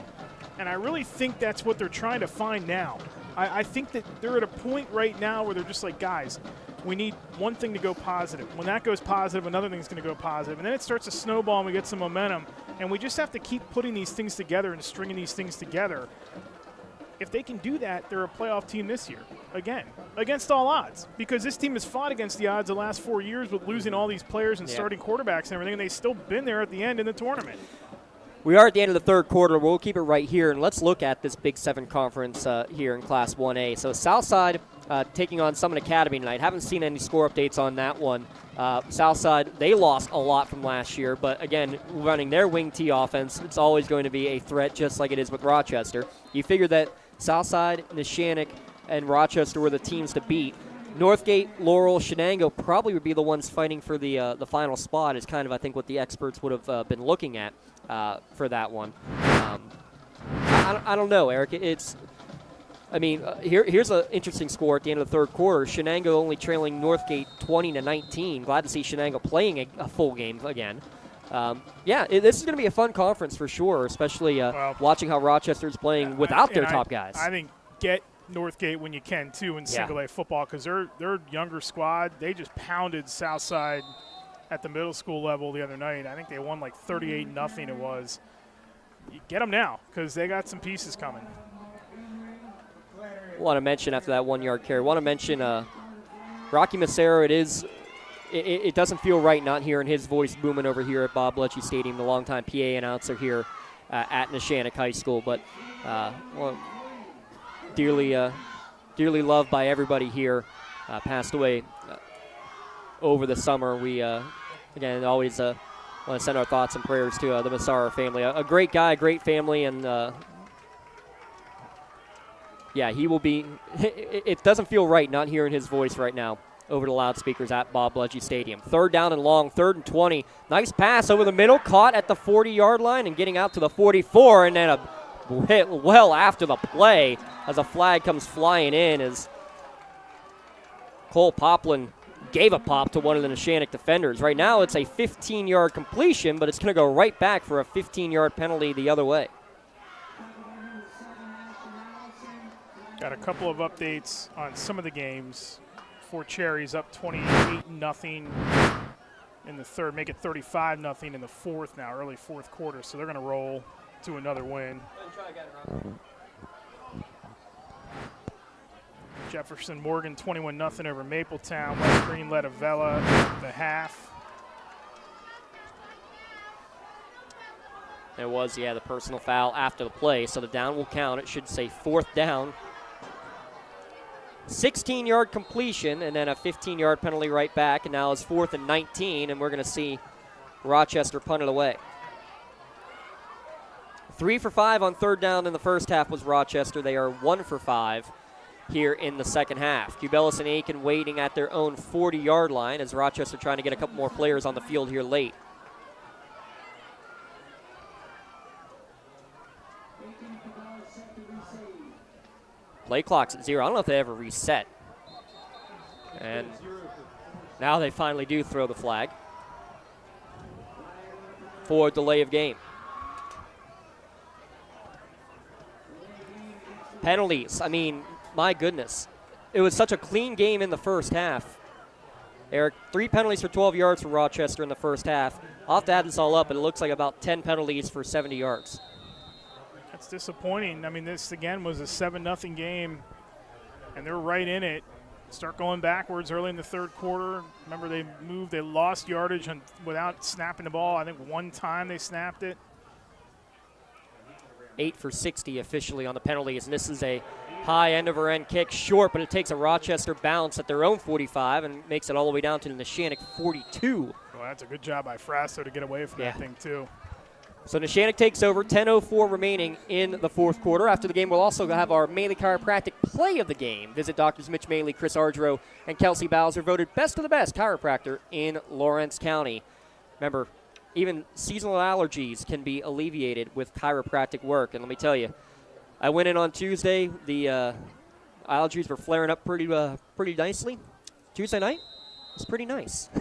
F: And I really think that's what they're trying to find now. I think that they're at a point right now where they're just like, guys, we need one thing to go positive. When that goes positive, another thing's going to go positive. And then it starts to snowball and we get some momentum. And we just have to keep putting these things together and stringing these things together. If they can do that, they're a playoff team this year, again, against all odds. Because this team has fought against the odds the last 4 years with losing all these players and starting quarterbacks and everything, and they've still been there at the end in the tournament.
B: We are at the end of the third quarter. We'll keep it right here, and let's look at this Big 7 conference here in Class 1A. So Southside taking on Summit Academy tonight. Haven't seen any score updates on that one. Southside, they lost a lot from last year, but again, running their wing T offense, it's always going to be a threat just like it is with Rochester. You figure that Southside, Neshannock, and Rochester were the teams to beat. Northgate, Laurel, Shenango probably would be the ones fighting for the final spot is kind of, I think, what the experts would have been looking at for that one. I don't know, Eric. Here's an interesting score at the end of the third quarter. Shenango only trailing Northgate 20-19. Glad to see Shenango playing a full game again. This is going to be a fun conference for sure, especially watching how Rochester's playing without their top guys.
F: I think get Northgate when you can, too, in single-A football because their younger squad, they just pounded Southside at the middle school level the other night. I think they won like 38-0 it was. You get them now because they got some pieces coming.
B: Want to mention after that 1-yard carry, Rocky Massaro, it doesn't feel right not hearing his voice booming over here at Bob Bletchley Stadium, the longtime PA announcer here at Neshannock High School. But dearly loved by everybody here. Passed away over the summer. We, again, always want to send our thoughts and prayers to the Massaro family. A great guy, great family, and he will be – it doesn't feel right not hearing his voice right now over the loudspeakers at Bob Bletchley Stadium. 3rd down and long, 3rd and 20. Nice pass over the middle, caught at the 40-yard line and getting out to the 44, and then a hit well after the play as a flag comes flying in as Cole Poplin gave a pop to one of the Neshannock defenders. Right now it's a 15-yard completion, but it's going to go right back for a 15-yard penalty the other way.
F: Got a couple of updates on some of the games before Cherry's up 28-0 in the third, make it 35-0 in the fourth now, early fourth quarter. So they're going to roll to another win. Jefferson Morgan 21-0 over Mapletown. West Green led Avella at the half.
B: There was, the personal foul after the play, so the down will count. It should say fourth down. 16-yard completion, and then a 15-yard penalty right back, and now it's 4th and 19, and we're going to see Rochester punt it away. 3 for 5 on third down in the first half was Rochester. They are 1 for 5 here in the second half. Cubelis and Aiken waiting at their own 40-yard line as Rochester trying to get a couple more players on the field here late. Play clock's at 0. I don't know if they ever reset. And now they finally do throw the flag for delay of game. Penalties. I mean, my goodness. It was such a clean game in the first half. There are 3 penalties for 12 yards for Rochester in the first half. I'll have to add this all up, but it looks like about 10 penalties for 70 yards.
F: That's disappointing. I mean, this, again, was a 7-0 game, and they're right in it. Start going backwards early in the third quarter. Remember, they lost yardage without snapping the ball. I think one time they snapped it.
B: 8 for 60 officially on the penalties, and this is a high end-over-end kick, short, but it takes a Rochester bounce at their own 45 and makes it all the way down to the Neshannock 42.
F: Well, that's a good job by Frasso to get away from that thing, too.
B: So Neshannock takes over, 10:04 remaining in the fourth quarter. After the game, we'll also have our Maley Chiropractic play of the game. Visit Doctors Mitch Maley, Chris Ardro, and Kelsey Bowser, voted best of the best chiropractor in Lawrence County. Remember, even seasonal allergies can be alleviated with chiropractic work. And let me tell you, I went in on Tuesday. The allergies were flaring up pretty nicely. Tuesday night was pretty nice.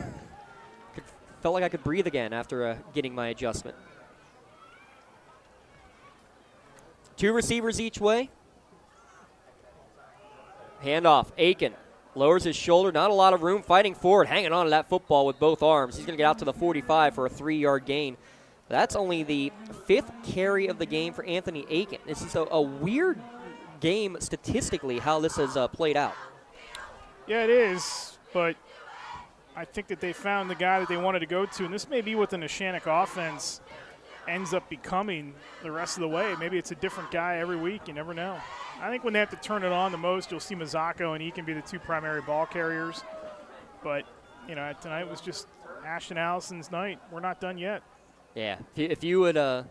B: Felt like I could breathe again after getting my adjustment. 2 receivers each way. Handoff. Aiken lowers his shoulder. Not a lot of room. Fighting forward. Hanging on to that football with both arms. He's going to get out to the 45 for a 3-yard gain. That's only the 5th carry of the game for Anthony Aiken. This is a weird game statistically how this has played out.
F: Yeah, it is. But I think that they found the guy that they wanted to go to. And this may be what the Neshannock offense ends up becoming the rest of the way. Maybe it's a different guy every week. You never know. I think when they have to turn it on the most, you'll see Mazzocco and he can be the 2 primary ball carriers. But, tonight was just Ashton Allison's night. We're not done yet.
B: Yeah. If you would have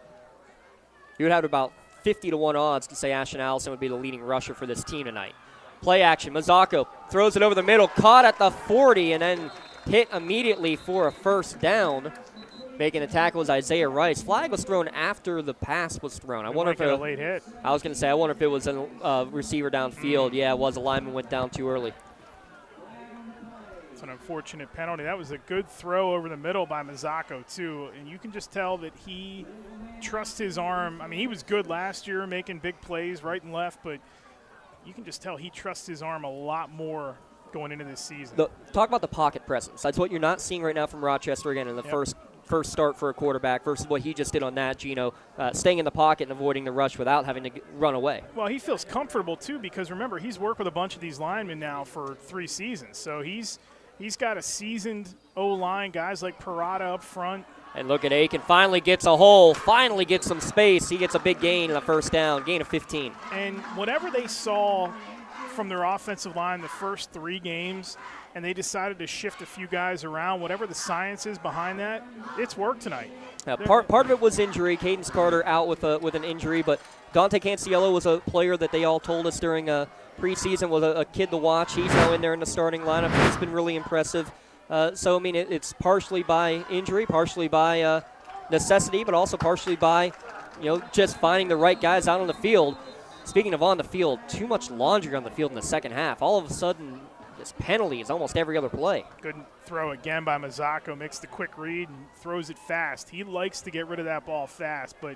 B: about 50-1 odds to say Ashton Allison would be the leading rusher for this team tonight. Play action. Mazzocco throws it over the middle, caught at the 40, and then hit immediately for a first down. Making the tackle was Isaiah Rice. Flag was thrown after the pass was thrown. I wonder if
F: a late hit.
B: I was going to say, I wonder if it was a receiver downfield. Yeah, it was. A lineman went down too early.
F: It's an unfortunate penalty. That was a good throw over the middle by Mazzocco, too. And you can just tell that he trusts his arm. I mean, he was good last year making big plays right and left, but you can just tell he trusts his arm a lot more going into this season.
B: Talk about the pocket presence. That's what you're not seeing right now from Rochester again in the first start for a quarterback versus what he just did on that, Gino, staying in the pocket and avoiding the rush without having to run away.
F: Well, he feels comfortable, too, because, remember, he's worked with a bunch of these linemen now for 3 seasons. So he's got a seasoned O-line, guys like Parada up front.
B: And look at Aiken. Finally gets a hole, finally gets some space. He gets a big gain in the first down, gain of 15.
F: And whatever they saw from their offensive line the first 3 games, and they decided to shift a few guys around, whatever the science is behind that, it's worked tonight.
B: Part of it was injury. Cadence Carter out with an injury, but Dante Canciello was a player that they all told us during preseason was a kid to watch. He's now in there in the starting lineup. He's been really impressive. So, I mean, it's partially by injury, partially by necessity, but also partially by, just finding the right guys out on the field. Speaking of on the field, too much laundry on the field in the second half. All of a sudden, this penalty is almost every other play.
F: Good throw again by Mazzocco, makes the quick read and throws it fast. He likes to get rid of that ball fast, but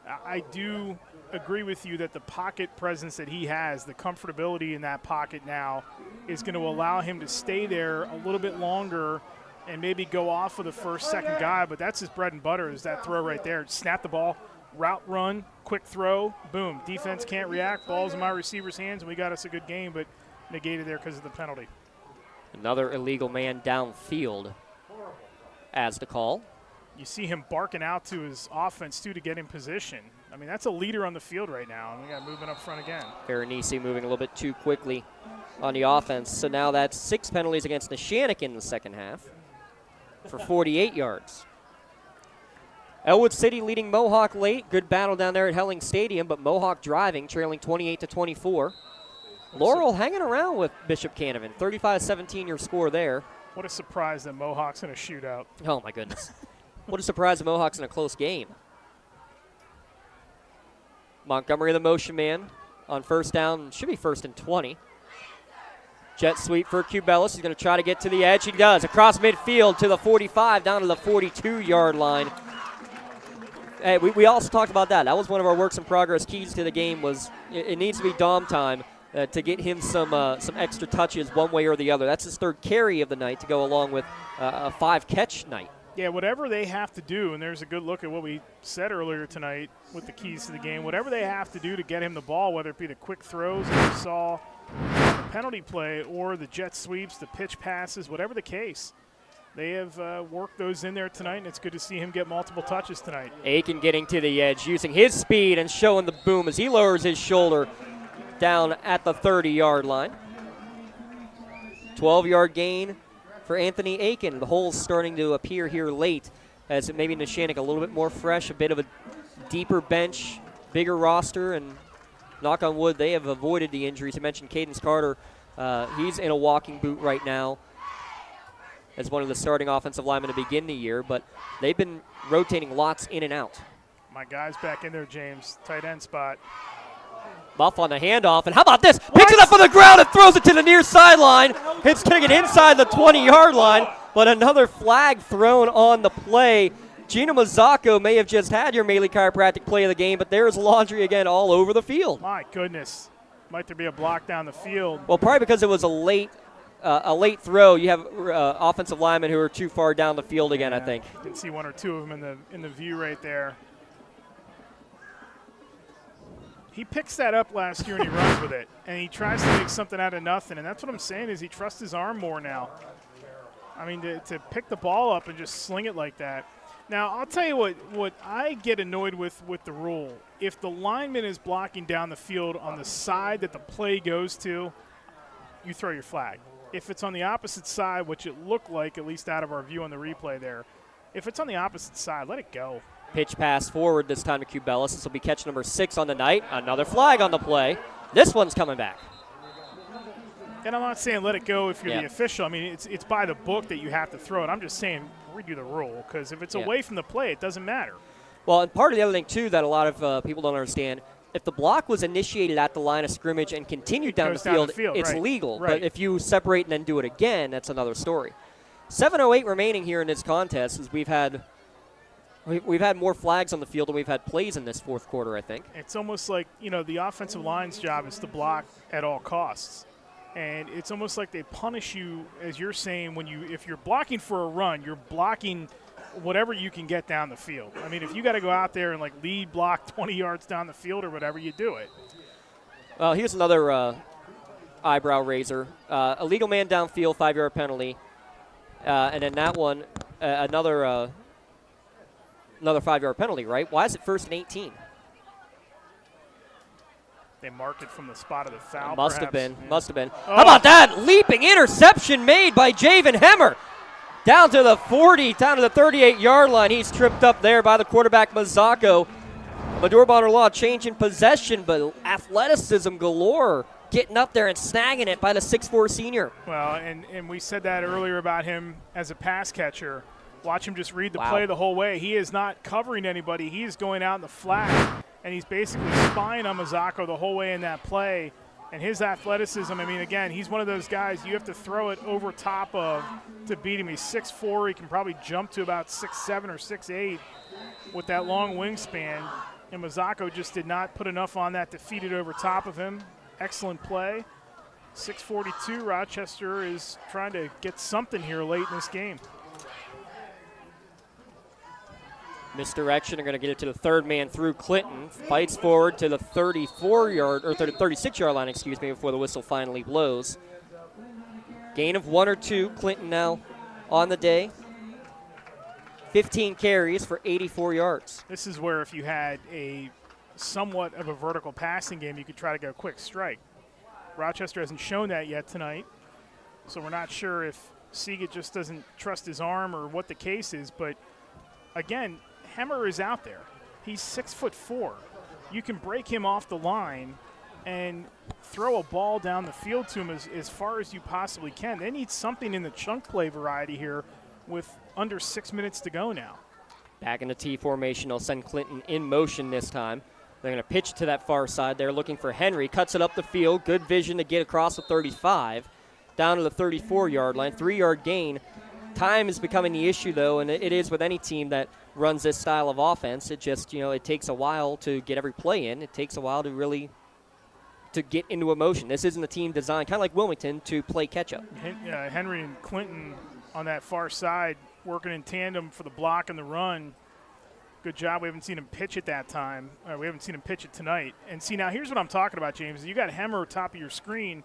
F: I do agree with you that the pocket presence that he has, the comfortability in that pocket now, is going to allow him to stay there a little bit longer and maybe go off of the first, second guy, but that's his bread and butter is that throw right there. Snap the ball, route run, quick throw, boom. Defense can't react. Ball's in my receiver's hands, and we got us a good game, but negated there because of the penalty.
B: Another illegal man downfield as the call.
F: You see him barking out to his offense, too, to get in position. I mean, that's a leader on the field right now, and we got moving up front again.
B: Veronese moving a little bit too quickly on the offense. So now that's 6 penalties against Neshannock in the second half for 48 yards. Elwood City leading Mohawk late. Good battle down there at Helling Stadium, but Mohawk driving, trailing 28-24. Laurel hanging around with Bishop Canavan. 35-17 your score there.
F: What a surprise that Mohawk's in a shootout.
B: Oh, my goodness. What a surprise that Mohawk's in a close game. Montgomery, the motion man, on first down. Should be 1st and 20. Jet sweep for Cubellis. He's going to try to get to the edge. He does. Across midfield to the 45, down to the 42-yard line. Hey, we also talked about that. That was one of our works in progress keys to the game was it needs to be Dom time to get him some extra touches one way or the other. That's his 3rd carry of the night to go along with a 5-catch night.
F: Yeah, whatever they have to do, and there's a good look at what we said earlier tonight with the keys to the game, whatever they have to do to get him the ball, whether it be the quick throws that we saw, the penalty play, or the jet sweeps, the pitch passes, whatever the case, they have worked those in there tonight, and it's good to see him get multiple touches tonight.
B: Aiken getting to the edge, using his speed and showing the boom as he lowers his shoulder down at the 30-yard line. 12-yard gain for Anthony Aiken. The hole's starting to appear here late as maybe Neshannock a little bit more fresh, a bit of a deeper bench, bigger roster, and knock on wood, they have avoided the injuries. You mentioned Cadence Carter. He's in a walking boot right now as one of the starting offensive linemen to begin the year, but they've been rotating lots in and out.
F: My guy's back in there, James. Tight end spot.
B: Buff on the handoff, and how about this? Picks it up on the ground and throws it to the near sideline. It's going to get inside the 20-yard line, but another flag thrown on the play. Gino Mazzacco may have just had your Maley Chiropractic play of the game, but there's laundry again all over the field.
F: My goodness. Might there be a block down the field?
B: Well, probably because it was a late throw. You have offensive linemen who are too far down the field again, I think.
F: You can see one or two of them in the view right there. He picks that up last year and he runs with it, and he tries to make something out of nothing, and that's what I'm saying is he trusts his arm more now. I mean, to pick the ball up and just sling it like that. Now, I'll tell you what I get annoyed with the rule. If the lineman is blocking down the field on the side that the play goes to, you throw your flag. If it's on the opposite side, which it looked like, at least out of our view on the replay there, if it's on the opposite side, let it go.
B: Pitch pass forward this time to Cubellis. This will be catch number 6 on the night. Another flag on the play. This one's coming back.
F: And I'm not saying let it go if you're the official. I mean, it's by the book that you have to throw it. I'm just saying redo the rule because if it's away from the play, it doesn't matter.
B: Well, and part of the other thing, too, that a lot of people don't understand, if the block was initiated at the line of scrimmage and continued down the field, it's legal.
F: Right.
B: But if you separate and then do it again, that's another story. 7:08 remaining here in this contest as we've had more flags on the field than we've had plays in this fourth quarter, I think.
F: It's almost like, the offensive line's job is to block at all costs. And it's almost like they punish you, as you're saying, if you're blocking for a run, you're blocking whatever you can get down the field. I mean, if you got to go out there and lead block 20 yards down the field or whatever, you do it.
B: Well, here's another eyebrow raiser. Illegal man downfield, 5-yard penalty. And then that one, another 5-yard penalty, right? Why is it 1st and 18?
F: They marked it from the spot of the foul.
B: Must have been.
F: Oh.
B: How about that? Leaping interception made by Javen Hemmer. Down to the 40, down to the 38-yard line. He's tripped up there by the quarterback, Mazzacco. Mador Bonner-Law changing possession, but athleticism galore. Getting up there and snagging it by the 6'4 senior.
F: Well, and we said that earlier about him as a pass catcher. Watch him just read the play the whole way. He is not covering anybody. He is going out in the flat, and he's basically spying on Mazzacco the whole way in that play. And his athleticism, I mean, again, he's one of those guys you have to throw it over top of to beat him. He's 6'4". He can probably jump to about 6'7" or 6'8" with that long wingspan. And Mazzocco just did not put enough on that to feed it over top of him. Excellent play. 6:42, Rochester is trying to get something here late in this game.
B: Misdirection, are going to get it to the third man through. Clinton fights forward to the 34-yard, or 36-yard line, before the whistle finally blows. Gain of 1 or 2. Clinton now on the day. 15 carries for 84 yards.
F: This is where if you had a somewhat of a vertical passing game, you could try to go quick strike. Rochester hasn't shown that yet tonight, so we're not sure if Seagate just doesn't trust his arm or what the case is. But, again, Hemmer is out there. He's 6'4". You can break him off the line and throw a ball down the field to him as far as you possibly can. They need something in the chunk play variety here with under 6 minutes to go now.
B: Back in the T formation, they'll send Clinton in motion this time. They're going to pitch to that far side. They're looking for Henry. Cuts it up the field. Good vision to get across the 35. Down to the 34-yard line. 3-yard gain. Time is becoming the issue, though, and it is with any team that runs this style of offense. It just, it takes a while to get every play in. It takes a while to really get into a motion. This isn't a team designed, kind of like Wilmington, to play catch-up.
F: Henry and Clinton on that far side working in tandem for the block and the run. Good job. We haven't seen him pitch at that time. We haven't seen him pitch it tonight. And see, now here's what I'm talking about, James. You got Hemmer top of your screen.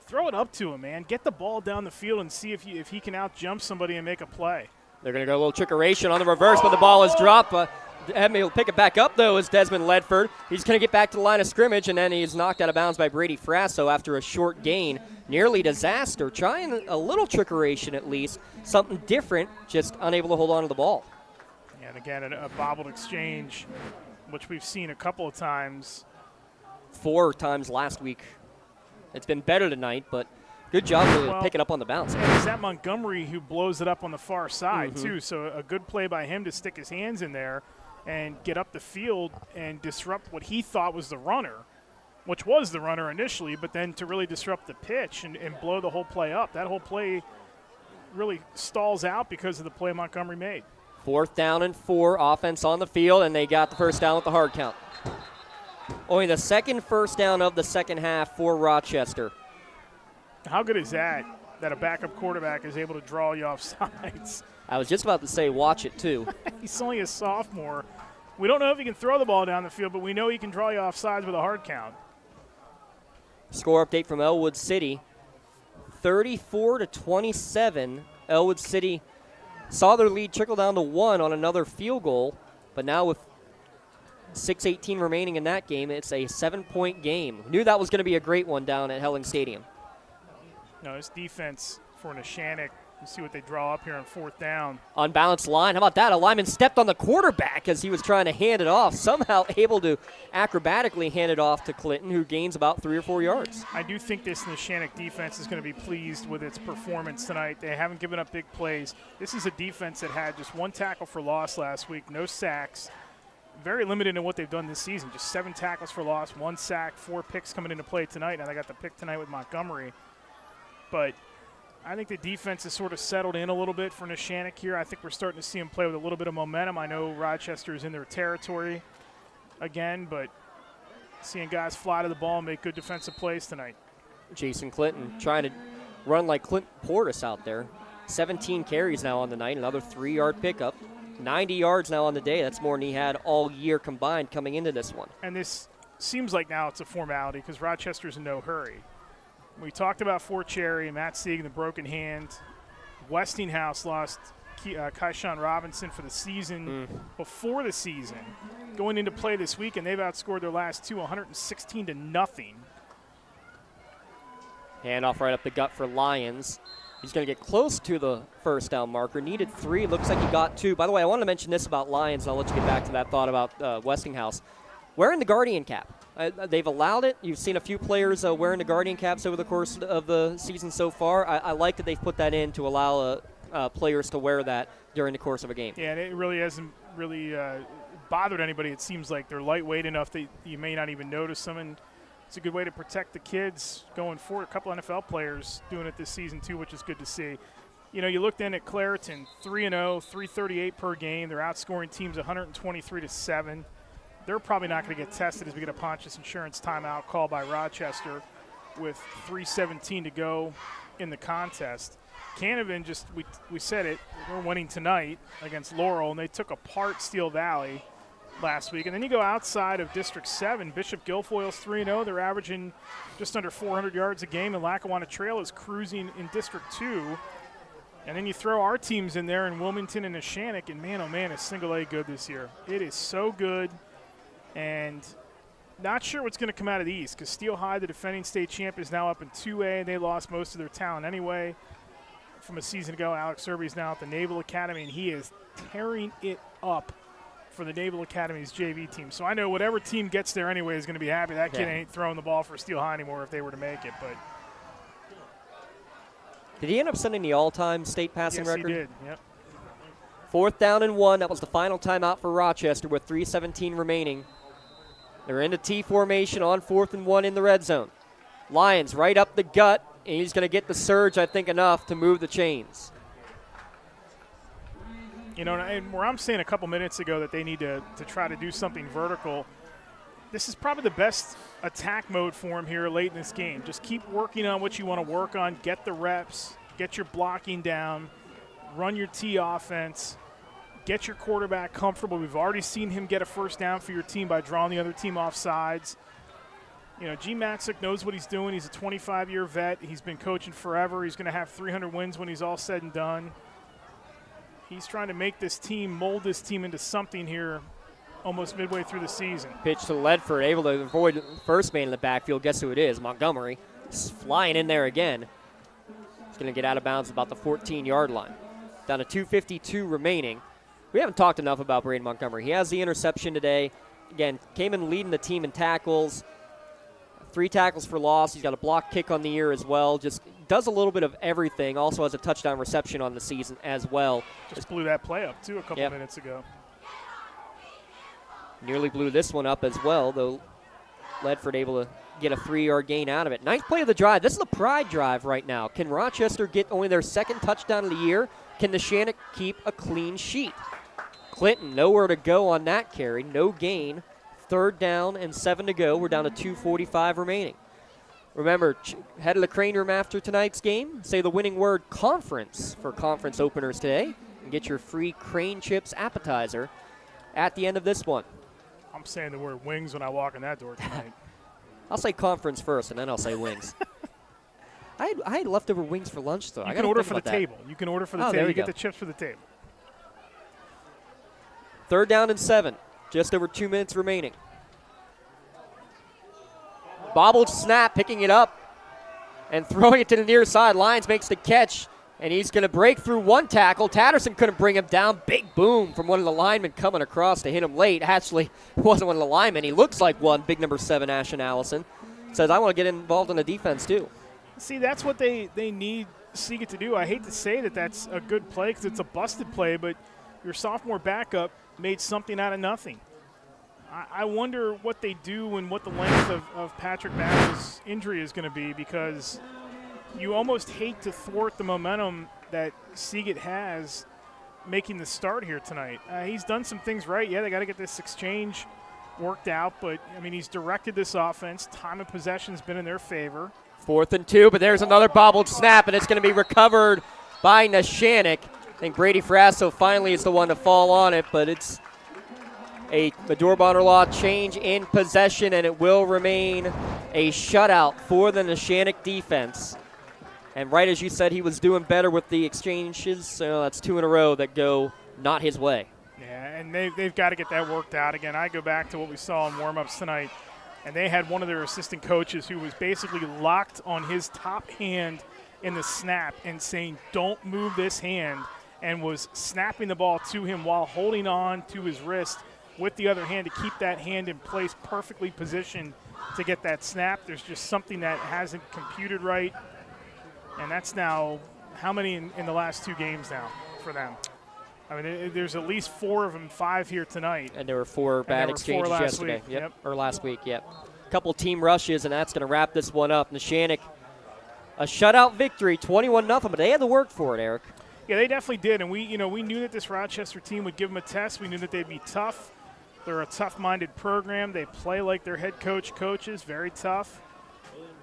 F: Throw it up to him, man. Get the ball down the field and see if he can out-jump somebody and make a play.
B: They're going to go a little trickeration on the reverse, but the ball is dropped. He'll pick it back up, though, is Desmond Ledford. He's going to get back to the line of scrimmage, and then he's knocked out of bounds by Brady Frasso after a short gain. Nearly disaster. Trying a little trickeration at least. Something different, just unable to hold on to the ball.
F: And again, a bobbled exchange, which we've seen a couple of times.
B: 4 times last week. It's been better tonight, but good job to pick it up on the bounce.
F: And it's that Montgomery who blows it up on the far side, too. So a good play by him to stick his hands in there and get up the field and disrupt what he thought was the runner, which was the runner initially, but then to really disrupt the pitch and blow the whole play up. That whole play really stalls out because of the play Montgomery made.
B: 4th down and 4, offense on the field, and they got the first down with the hard count. Only the second first down of the second half for Rochester.
F: How good is that a backup quarterback is able to draw you off sides?
B: I was just about to say watch it, too.
F: He's only a sophomore. We don't know if he can throw the ball down the field, but we know he can draw you off sides with a hard count.
B: Score update from Elwood City. 34-27. Elwood City saw their lead trickle down to 1 on another field goal, but now with 6:18 remaining in that game, it's a 7-point game. Knew that was going to be a great one down at Helling Stadium.
F: No, this defense for Neshannock, you see what they draw up here on 4th down.
B: Unbalanced line. How about that? A lineman stepped on the quarterback as he was trying to hand it off. Somehow able to acrobatically hand it off to Clinton, who gains about 3 or 4 yards.
F: I do think this Neshannock defense is going to be pleased with its performance tonight. They haven't given up big plays. This is a defense that had just 1 tackle for loss last week, no sacks. Very limited in what they've done this season. Just 7 tackles for loss, 1 sack, 4 picks coming into play tonight. Now they got the pick tonight with Montgomery. But I think the defense has sort of settled in a little bit for Neshannock here. I think we're starting to see them play with a little bit of momentum. I know Rochester is in their territory again, but seeing guys fly to the ball and make good defensive plays tonight.
B: Jason Clinton trying to run like Clint Portis out there. 17 carries now on the night, another 3-yard pickup. 90 yards now on the day. That's more than he had all year combined coming into this one.
F: And this seems like now it's a formality because Rochester's in no hurry. We talked about Fort Cherry, Matt Sieg, the broken hand. Westinghouse lost Kaishan Robinson for the season before the season. Going into play this week, and they've outscored their last 2 116-0.
B: Handoff right up the gut for Lyons. He's going to get close to the first down marker. Needed 3. Looks like he got 2. By the way, I wanted to mention this about Lyons, and I'll let you get back to that thought about Westinghouse. Wearing the Guardian cap. They've allowed it. You've seen a few players wearing the Guardian caps over the course of the season so far. I like that they've put that in to allow players to wear that during the course of a game.
F: Yeah, and it really hasn't really bothered anybody. It seems like they're lightweight enough that you may not even notice them, and it's a good way to protect the kids going forward. A couple NFL players doing it this season too, which is good to see. You know, you looked in at Clareton, 3-0, 338 per game. They're outscoring teams 123-7. they're probably not going to get tested as we get a Pontius Insurance timeout called by Rochester with 3:17 to go in the contest. Canevin, we said it, they're winning tonight against Laurel, and they took apart Steel Valley last week. And then you go outside of District 7, Bishop Guilfoyle's 3-0. They're averaging just under 400 yards a game, and Lackawanna Trail is cruising in District 2. And then you throw our teams in there in Wilmington and Neshannock, and man, oh man, is single A good this year. It is so good, and not sure what's going to come out of the East, because Steel High, the defending state champ, is now up in 2A, and they lost most of their talent anyway from a season ago. Alex Irby is now at the Naval Academy, and he is tearing it up for the Naval Academy's JV team. So I know whatever team gets there anyway is going to be happy. That kid ain't throwing the ball for Steel High anymore if they were to make it. But
B: did he end up setting the all-time state passing record?
F: Yes, he did. Yep.
B: 4th down and 1. That was the final timeout for Rochester with 3:17 remaining. They're in the T formation on 4th and 1 in the red zone. Lions right up the gut, and he's going to get the surge, I think, enough to move the chains.
F: You know, and where I'm saying a couple minutes ago that they need to try to do something vertical, this is probably the best attack mode for him here late in this game. Just keep working on what you want to work on, get the reps, get your blocking down, run your T offense, get your quarterback comfortable. We've already seen him get a first down for your team by drawing the other team off sides. You know, G. Matzik knows what he's doing. He's a 25-year vet. He's been coaching forever. He's going to have 300 wins when he's all said and done. He's trying to make this team, mold this team into something here almost midway through the season.
B: Pitch to Ledford, able to avoid the first man in the backfield. Guess who it is? Montgomery. He's flying in there again. He's going to get out of bounds about the 14-yard line. Down to 2:52 remaining. We haven't talked enough about Braden Montgomery. He has the interception today. Again, came in leading the team in tackles. 3 tackles for loss. He's got a block kick on the year as well. Just does a little bit of everything. Also has a touchdown reception on the season as well.
F: Just blew that play up, too, a couple minutes ago.
B: Nearly blew this one up as well, though Ledford able to get a 3-yard gain out of it. Ninth play of the drive. This is the pride drive right now. Can Rochester get only their 2nd touchdown of the year? Can Neshannock keep a clean sheet? Clinton, nowhere to go on that carry. No gain. 3rd down and 7 to go. We're down to 2:45 remaining. Remember, head of the Crane Room after tonight's game. Say the winning word conference for conference openers today and get your free Crane Chips appetizer at the end of this one.
F: I'm saying the word wings when I walk in that door tonight.
B: I'll say conference first, and then I'll say wings. I had leftover wings for lunch, though.
F: You can order for the table. You can order for the table. You get the chips for the table.
B: 3rd down and 7. Just over 2 minutes remaining. Bobbled snap, picking it up and throwing it to the near side. Lyons makes the catch, and he's going to break through one tackle. Tatterson couldn't bring him down. Big boom from one of the linemen coming across to hit him late. Actually, wasn't one of the linemen. He looks like one. Big number 7, Ashton Allison. Says, I want to get involved in the defense, too.
F: See, that's what they need Seagate to do. I hate to say that that's a good play because it's a busted play, but your sophomore backup made something out of nothing. I wonder what they do and what the length of Patrick Bass's injury is going to be, because you almost hate to thwart the momentum that Seagate has making the start here tonight. He's done some things right. Yeah, they got to get this exchange worked out, but, I mean, he's directed this offense. Time of possession has been in their favor.
B: 4th and 2, but there's another bobbled snap, and it's going to be recovered by Neshannock. I think Brady Frasso finally is the one to fall on it, but it's a Madore-Bonner Law change in possession, and it will remain a shutout for the Neshannock defense. And right as you said, he was doing better with the exchanges, so that's 2 in a row that go not his way.
F: Yeah, and they've got to get that worked out. Again, I go back to what we saw in warm-ups tonight, and they had one of their assistant coaches who was basically locked on his top hand in the snap and saying, don't move this hand, and was snapping the ball to him while holding on to his wrist with the other hand to keep that hand in place, perfectly positioned to get that snap. There's just something that hasn't computed right, and that's now how many in the last 2 games now for them? I mean, there's at least 4 of them, 5 here tonight.
B: And there were 4 bad exchanges yesterday. Yep. Or last week, yep. A couple team rushes, and that's going to wrap this one up. Neshannock, a shutout victory, 21-0, but they had to work for it, Eric.
F: Yeah, they definitely did, and we knew that this Rochester team would give them a test. We knew that they'd be tough. They're a tough-minded program. They play like their head coach coaches, very tough.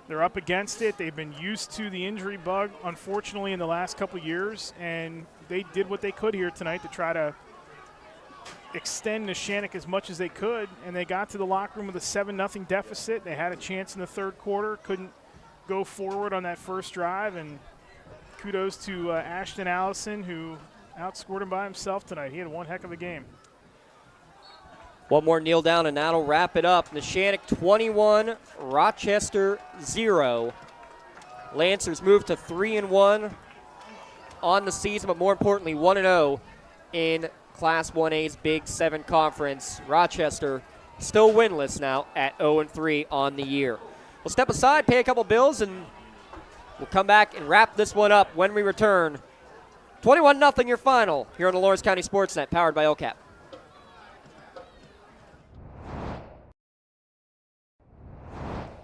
F: They're up against it. They've been used to the injury bug, unfortunately, in the last couple years, and they did what they could here tonight to try to extend Neshannock as much as they could, and they got to the locker room with a 7-0 deficit. They had a chance in the third quarter, couldn't go forward on that first drive, and kudos to Ashton Allison, who outscored him by himself tonight. He had one heck of a game.
B: One more kneel down, and that'll wrap it up. Neshannock 21, Rochester 0. Lancers move to 3-1 on the season, but more importantly, 1-0 in Class 1A's Big 7 Conference. Rochester still winless now at 0-3 on the year. We'll step aside, pay a couple bills, and we'll come back and wrap this one up when we return. 21-0 your final here on the Lawrence County SportsNet, powered by LCAP.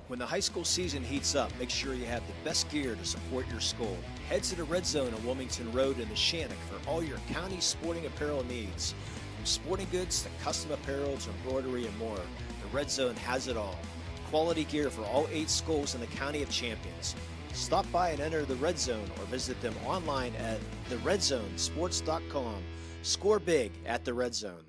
C: When the high school season heats up, make sure you have the best gear to support your school. Head to the Red Zone on Wilmington Road in Neshannock for all your county sporting apparel needs. From sporting goods to custom apparel to embroidery and more, the Red Zone has it all. Quality gear for all 8 schools in the County of Champions. Stop by and enter the Red Zone or visit them online at theredzonesports.com. Score big at the Red Zone.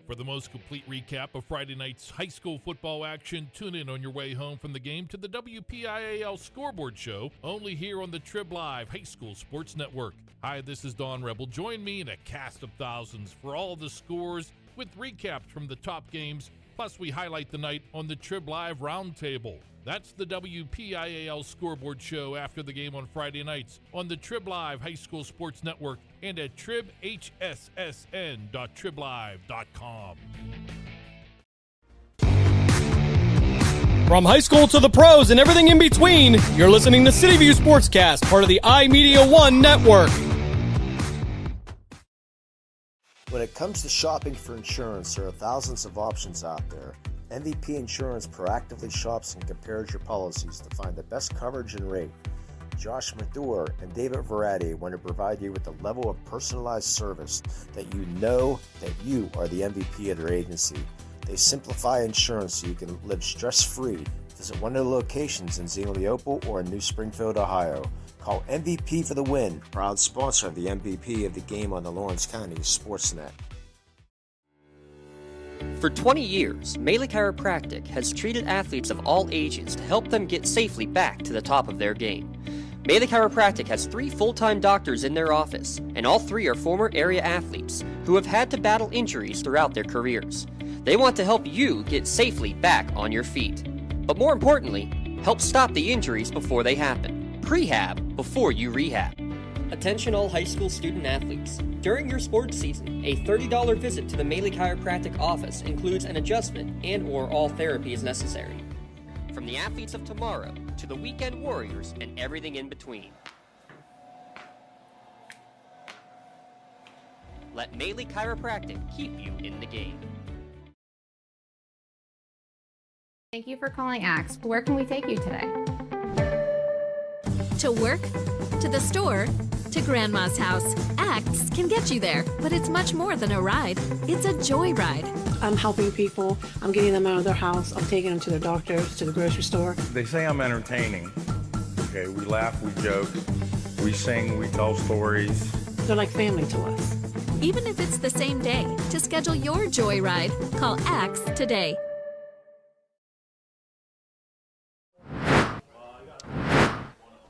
E: For the most complete recap of Friday night's high school football action, tune in on your way home from the game to the WPIAL Scoreboard Show, only here on the Trib Live High School Sports Network. Hi, this is Don Rebel. Join me in a cast of thousands for all the scores with recaps from the top games, plus we highlight the night on the Trib Live Roundtable. That's the WPIAL Scoreboard Show after the game on Friday nights on the Trib Live High School Sports Network and at tribhssn.triblive.com.
M: From high school to the pros and everything in between, you're listening to City View Sportscast, part of the iMedia One network.
I: When it comes to shopping for insurance, there are thousands of options out there. MVP Insurance proactively shops and compares your policies to find the best coverage and rate. Josh Mathur and David Verratti want to provide you with a level of personalized service that you know that you are the MVP of their agency. They simplify insurance so you can live stress-free. Visit one of the locations in Xenopleopole or in New Springfield, Ohio. Call MVP for the win, proud sponsor of the MVP of the game on the Lawrence County SportsNet.
B: For 20 years, Melee Chiropractic has treated athletes of all ages to help them get safely back to the top of their game. Melee Chiropractic has 3 full-time doctors in their office, and all 3 are former area athletes who have had to battle injuries throughout their careers. They want to help you get safely back on your feet. But more importantly, help stop the injuries before they happen. Prehab before you rehab. Attention all high school student athletes. During your sports season, a $30 visit to the Melee Chiropractic office includes an adjustment and/or all therapy is necessary. From the athletes of tomorrow to the weekend warriors and everything in between. Let Melee Chiropractic keep you in the game.
O: Thank you for calling Axe. Where can we take you today?
V: To work, to the store, to Grandma's house. Axe can get you there, but it's much more than a ride. It's a joyride.
P: I'm helping people. I'm getting them out of their house. I'm taking them to their doctors, to the grocery store.
Q: They say I'm entertaining. Okay, we laugh, we joke, we sing, we tell stories.
P: They're like family to us.
V: Even if it's the same day, to schedule your joyride, call Axe today.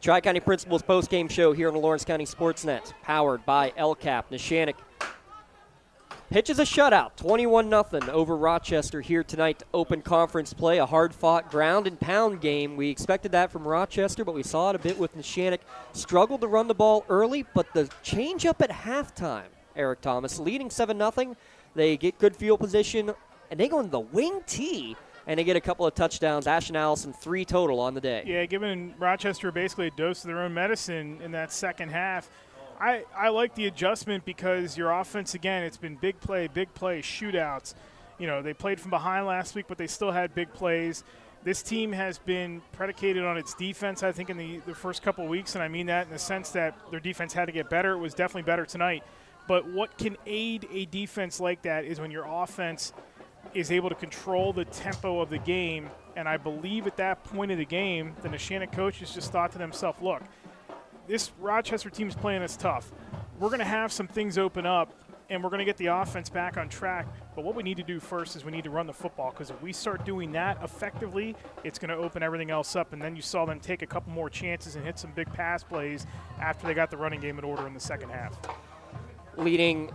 B: Tri-County Principals postgame show here on the Lawrence County SportsNet, powered by LCAP. Neshannock pitches a shutout, 21-0 over Rochester here tonight to open conference play, a hard-fought ground-and-pound game. We expected that from Rochester, but we saw it a bit with Neshannock. Struggled to run the ball early, but the change-up at halftime, Eric Thomas, leading 7-0. They get good field position, and they go in the wing tee, and they get a couple of touchdowns. Ashton Allison, 3 total on the day.
F: Yeah, giving Rochester basically a dose of their own medicine in that second half. I like the adjustment because your offense, again, it's been big play, shootouts. You know, they played from behind last week, but they still had big plays. This team has been predicated on its defense, I think, in the first couple of weeks, and I mean that in the sense that their defense had to get better. It was definitely better tonight. But what can aid a defense like that is when your offense is able to control the tempo of the game. And I believe at that point of the game, the Neshannock coaches just thought to themselves, look, this Rochester team's playing us tough. We're going to have some things open up, and we're going to get the offense back on track. But what we need to do first is we need to run the football, because if we start doing that effectively, it's going to open everything else up. And then you saw them take a couple more chances and hit some big pass plays after they got the running game in order in the second half.
B: Leading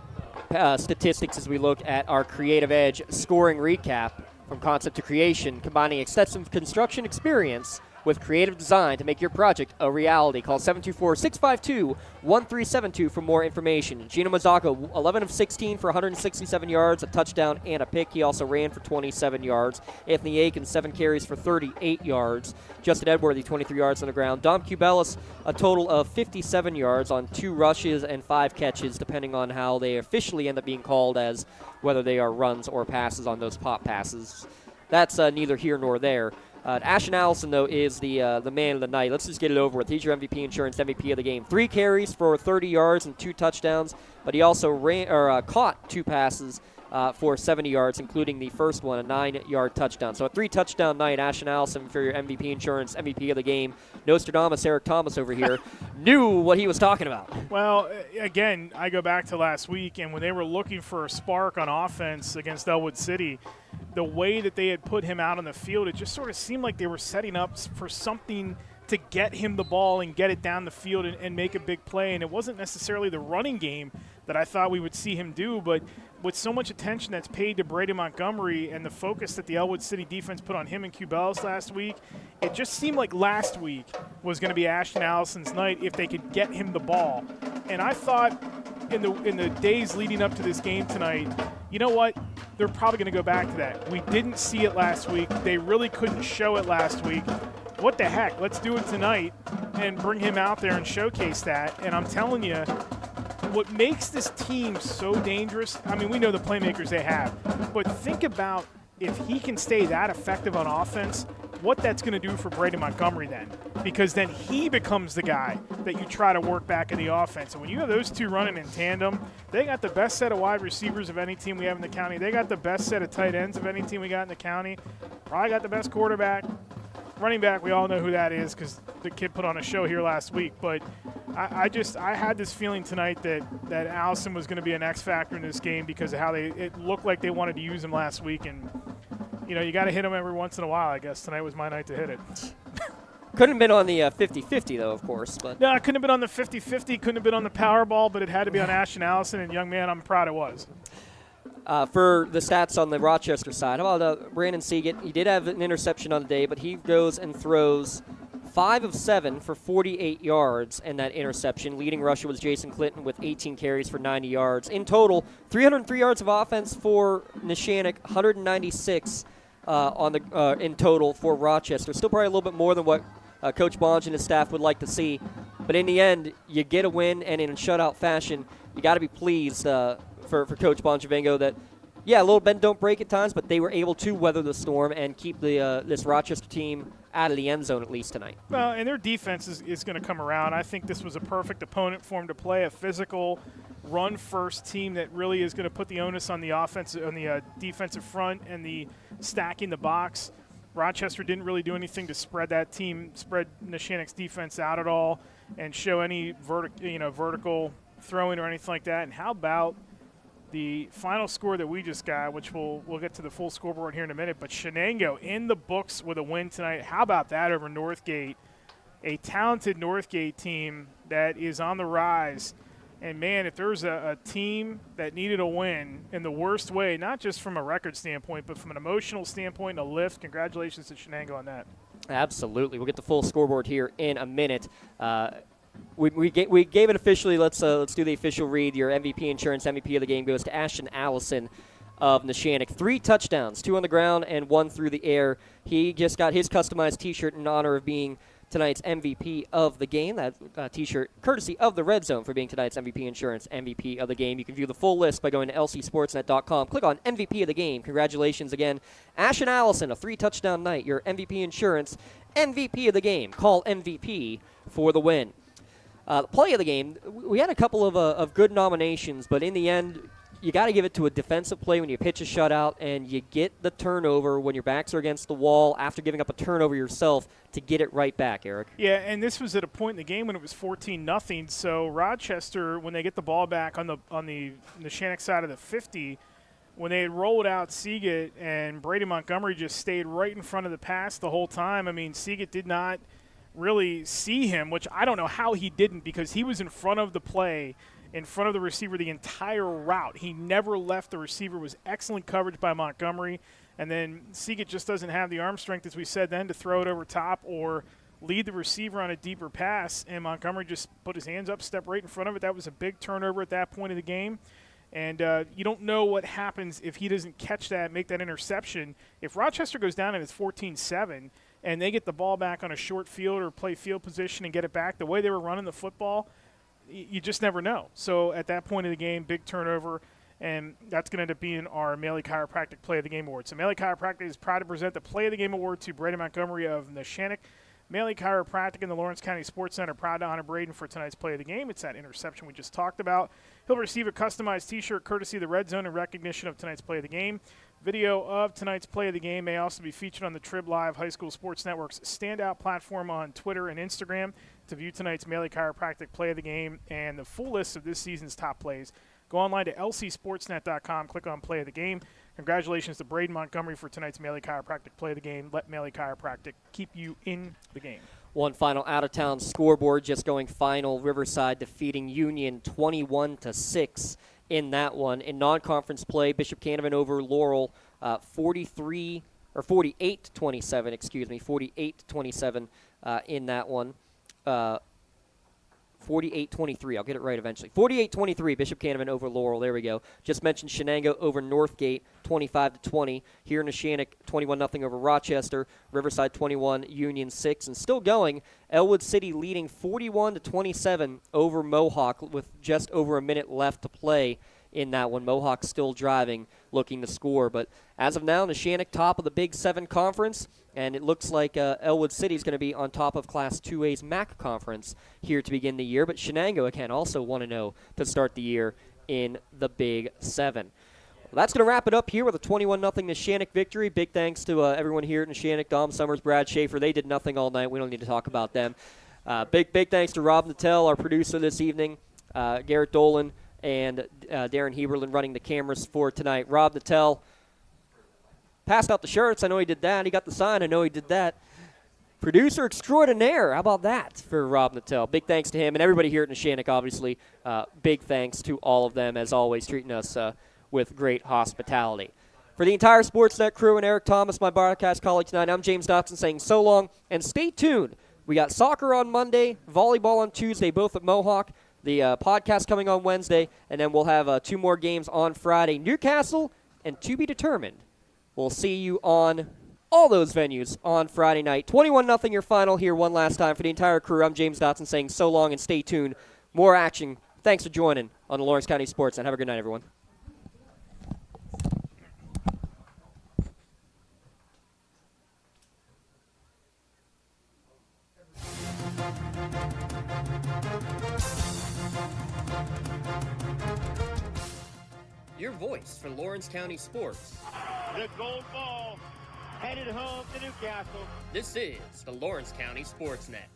B: statistics as we look at our Creative Edge scoring recap from concept to creation, combining extensive construction experience with creative design to make your project a reality. Call 724-652-1372 for more information. Gino Mazzago, 11 of 16 for 167 yards, a touchdown and a pick. He also ran for 27 yards. Anthony Aiken, 7 carries for 38 yards. Justin Edworthy, 23 yards on the ground. Dom Cubelis, a total of 57 yards on 2 rushes and 5 catches, depending on how they officially end up being called, as whether they are runs or passes on those pop passes. That's neither here nor there. Ashton Allison, though, is the man of the night. Let's just get it over with. He's your MVP Insurance MVP of the game. 3 carries for 30 yards and 2 touchdowns, but he also caught 2 passes for 70 yards, including the first one, a 9-yard touchdown. So a 3-touchdown night. Ashton Allison for your MVP Insurance MVP of the game. Nostradamus Eric Thomas over here knew what he was talking about.
F: Well, again, I go back to last week, and when they were looking for a spark on offense against Elwood City, the way that they had put him out on the field, it just sort of seemed like they were setting up for something to get him the ball and get it down the field and make a big play. And it wasn't necessarily the running game that I thought we would see him do, but with so much attention that's paid to Brady Montgomery and the focus that the Elwood City defense put on him and Cubelis last week, it just seemed like last week was going to be Ashton Allison's night if they could get him the ball. And I thought in the days leading up to this game tonight, you know what? They're probably going to go back to that. We didn't see it last week. They really couldn't show it last week. What the heck? Let's do it tonight and bring him out there and showcase that. And I'm telling you, what makes this team so dangerous, I mean, we know the playmakers they have, but think about if he can stay that effective on offense, what that's going to do for Brady Montgomery then, because then he becomes the guy that you try to work back in the offense. And when you have those two running in tandem, they got the best set of wide receivers of any team we have in the county. They got the best set of tight ends of any team we got in the county. Probably got the best quarterback. Running back, we all know who that is because the kid put on a show here last week. But I had this feeling tonight that Allison was going to be an X factor in this game because of how it looked like they wanted to use him last week. And, you know, you got to hit him every once in a while, I guess. Tonight was my night to hit it.
B: Couldn't have been on the 50-50, though, of course. But
F: no, it couldn't have been on the 50-50. Couldn't have been on the Powerball, but it had to be on Ashton Allison. And, young man, I'm proud it was.
B: For the stats on the Rochester side, how about Brandon Seagate? He did have an interception on the day, but he goes and throws 5 of 7 for 48 yards and that interception. Leading rusher was Jason Clinton with 18 carries for 90 yards. In total, 303 yards of offense for Neshannock, 196 in total for Rochester. Still probably a little bit more than what Coach Bonge and his staff would like to see. But in the end, you get a win, and in shutout fashion, you got to be pleased for Coach Bonjavengo that, yeah, a little bend don't break at times, but they were able to weather the storm and keep this Rochester team out of the end zone at least tonight.
F: Well, and their defense is going to come around. I think this was a perfect opponent for them to play, a physical, run-first team that really is going to put the onus on the defensive front and the stacking the box. Rochester didn't really do anything to spread Neshannock's defense out at all and show any vertical throwing or anything like that. And how about the final score that we just got, which we'll get to the full scoreboard here in a minute, but Shenango in the books with a win tonight. How about that over Northgate, a talented Northgate team that is on the rise. And, man, if there's a team that needed a win in the worst way, not just from a record standpoint, but from an emotional standpoint and a lift, congratulations to Shenango on that.
B: Absolutely. We'll get the full scoreboard here in a minute. We gave it officially. Let's do the official read. Your MVP Insurance MVP of the game goes to Ashton Allison of Neshannock. 3 touchdowns, 2 on the ground and 1 through the air. He just got his customized T-shirt in honor of being tonight's MVP of the game. That T-shirt courtesy of the Red Zone for being tonight's MVP Insurance MVP of the game. You can view the full list by going to lcsportsnet.com. Click on MVP of the game. Congratulations again, Ashton Allison, a 3-touchdown night. Your MVP Insurance MVP of the game. Call MVP for the win. Play of the game, we had a couple of good nominations, but in the end, you got to give it to a defensive play when you pitch a shutout and you get the turnover when your backs are against the wall after giving up a turnover yourself to get it right back, Eric.
F: Yeah, and this was at a point in the game when it was 14-0. So Rochester, when they get the ball back on the Neshannock side of the 50, when they had rolled out Seagate and Brady Montgomery just stayed right in front of the pass the whole time. I mean, Seagate did not really see him, which I don't know how he didn't, because he was in front of the play, in front of the receiver the entire route. He never left the receiver. Was excellent coverage by Montgomery. And then Seagate just doesn't have the arm strength, as we said then, to throw it over top or lead the receiver on a deeper pass. And Montgomery just put his hands up, stepped right in front of it. That was a big turnover at that point of the game. And you don't know what happens if he doesn't catch that, make that interception. If Rochester goes down and it's 14-7 and they get the ball back on a short field or play field position and get it back, the way they were running the football, you just never know. So at that point of the game, big turnover, and that's going to end up being our Maley Chiropractic Play of the Game Award. So Maley Chiropractic is proud to present the Play of the Game Award to Brady Montgomery of Neshannock. Maley Chiropractic and the Lawrence County SportsNet are proud to honor Braden for tonight's Play of the Game. It's that interception we just talked about. He'll receive a customized T-shirt courtesy of the Red Zone in recognition of tonight's Play of the Game. Video of tonight's Play of the Game may also be featured on the Trib Live High School Sports Network's standout platform on Twitter and Instagram. To view tonight's Maley Chiropractic Play of the Game and the full list of this season's top plays, go online to lcsportsnet.com, click on Play of the Game. Congratulations to Braden Montgomery for tonight's Maley Chiropractic Play of the Game. Let Maley Chiropractic keep you in the game.
B: One final out-of-town scoreboard, just going final. Riverside defeating Union 21-6 in that one. In non-conference play, Bishop Canevin over Laurel 48-27, 48-27 in that one. 48-23. I'll get it right eventually. 48-23, Bishop Canevin over Laurel. There we go. Just mentioned Shenango over Northgate, 25-20. Here in Neshannock, 21-0 over Rochester. Riverside 21, Union 6. And still going, Elwood City leading 41-27 over Mohawk with just over a minute left to play in that one. Mohawk still driving, looking to score. But as of now, Neshannock top of the Big 7 conference. And it looks like Elwood City is going to be on top of Class 2A's MAC conference here to begin the year. But Shenango, again, also 1-0 to start the year in the Big 7. Well, that's going to wrap it up here with a 21-0 Neshannock victory. Big thanks to everyone here at Neshannock, Dom Summers, Brad Schaefer. They did nothing all night. We don't need to talk about them. Big thanks to Rob Nattell, our producer this evening, Garrett Dolan, and Darren Heberlin running the cameras for tonight. Rob Nattell passed out the shirts. I know he did that. He got the sign. I know he did that. Producer extraordinaire. How about that for Rob Nattell? Big thanks to him and everybody here at Neshannock, obviously. Big thanks to all of them, as always, treating us with great hospitality. For the entire Sportsnet crew and Eric Thomas, my broadcast colleague tonight, I'm James Dotson saying so long, and stay tuned. We got soccer on Monday, volleyball on Tuesday, both at Mohawk. The podcast coming on Wednesday, and then we'll have 2 more games on Friday. Newcastle and to be determined. We'll see you on all those venues on Friday night. 21-0 your final here one last time. For the entire crew, I'm James Dotson saying so long and stay tuned. More action. Thanks for joining on the Lawrence County SportsNet. Have a good night, everyone.
A: Your voice for Lawrence County sports.
J: The gold ball headed home to Newcastle.
A: This is the Lawrence County SportsNet.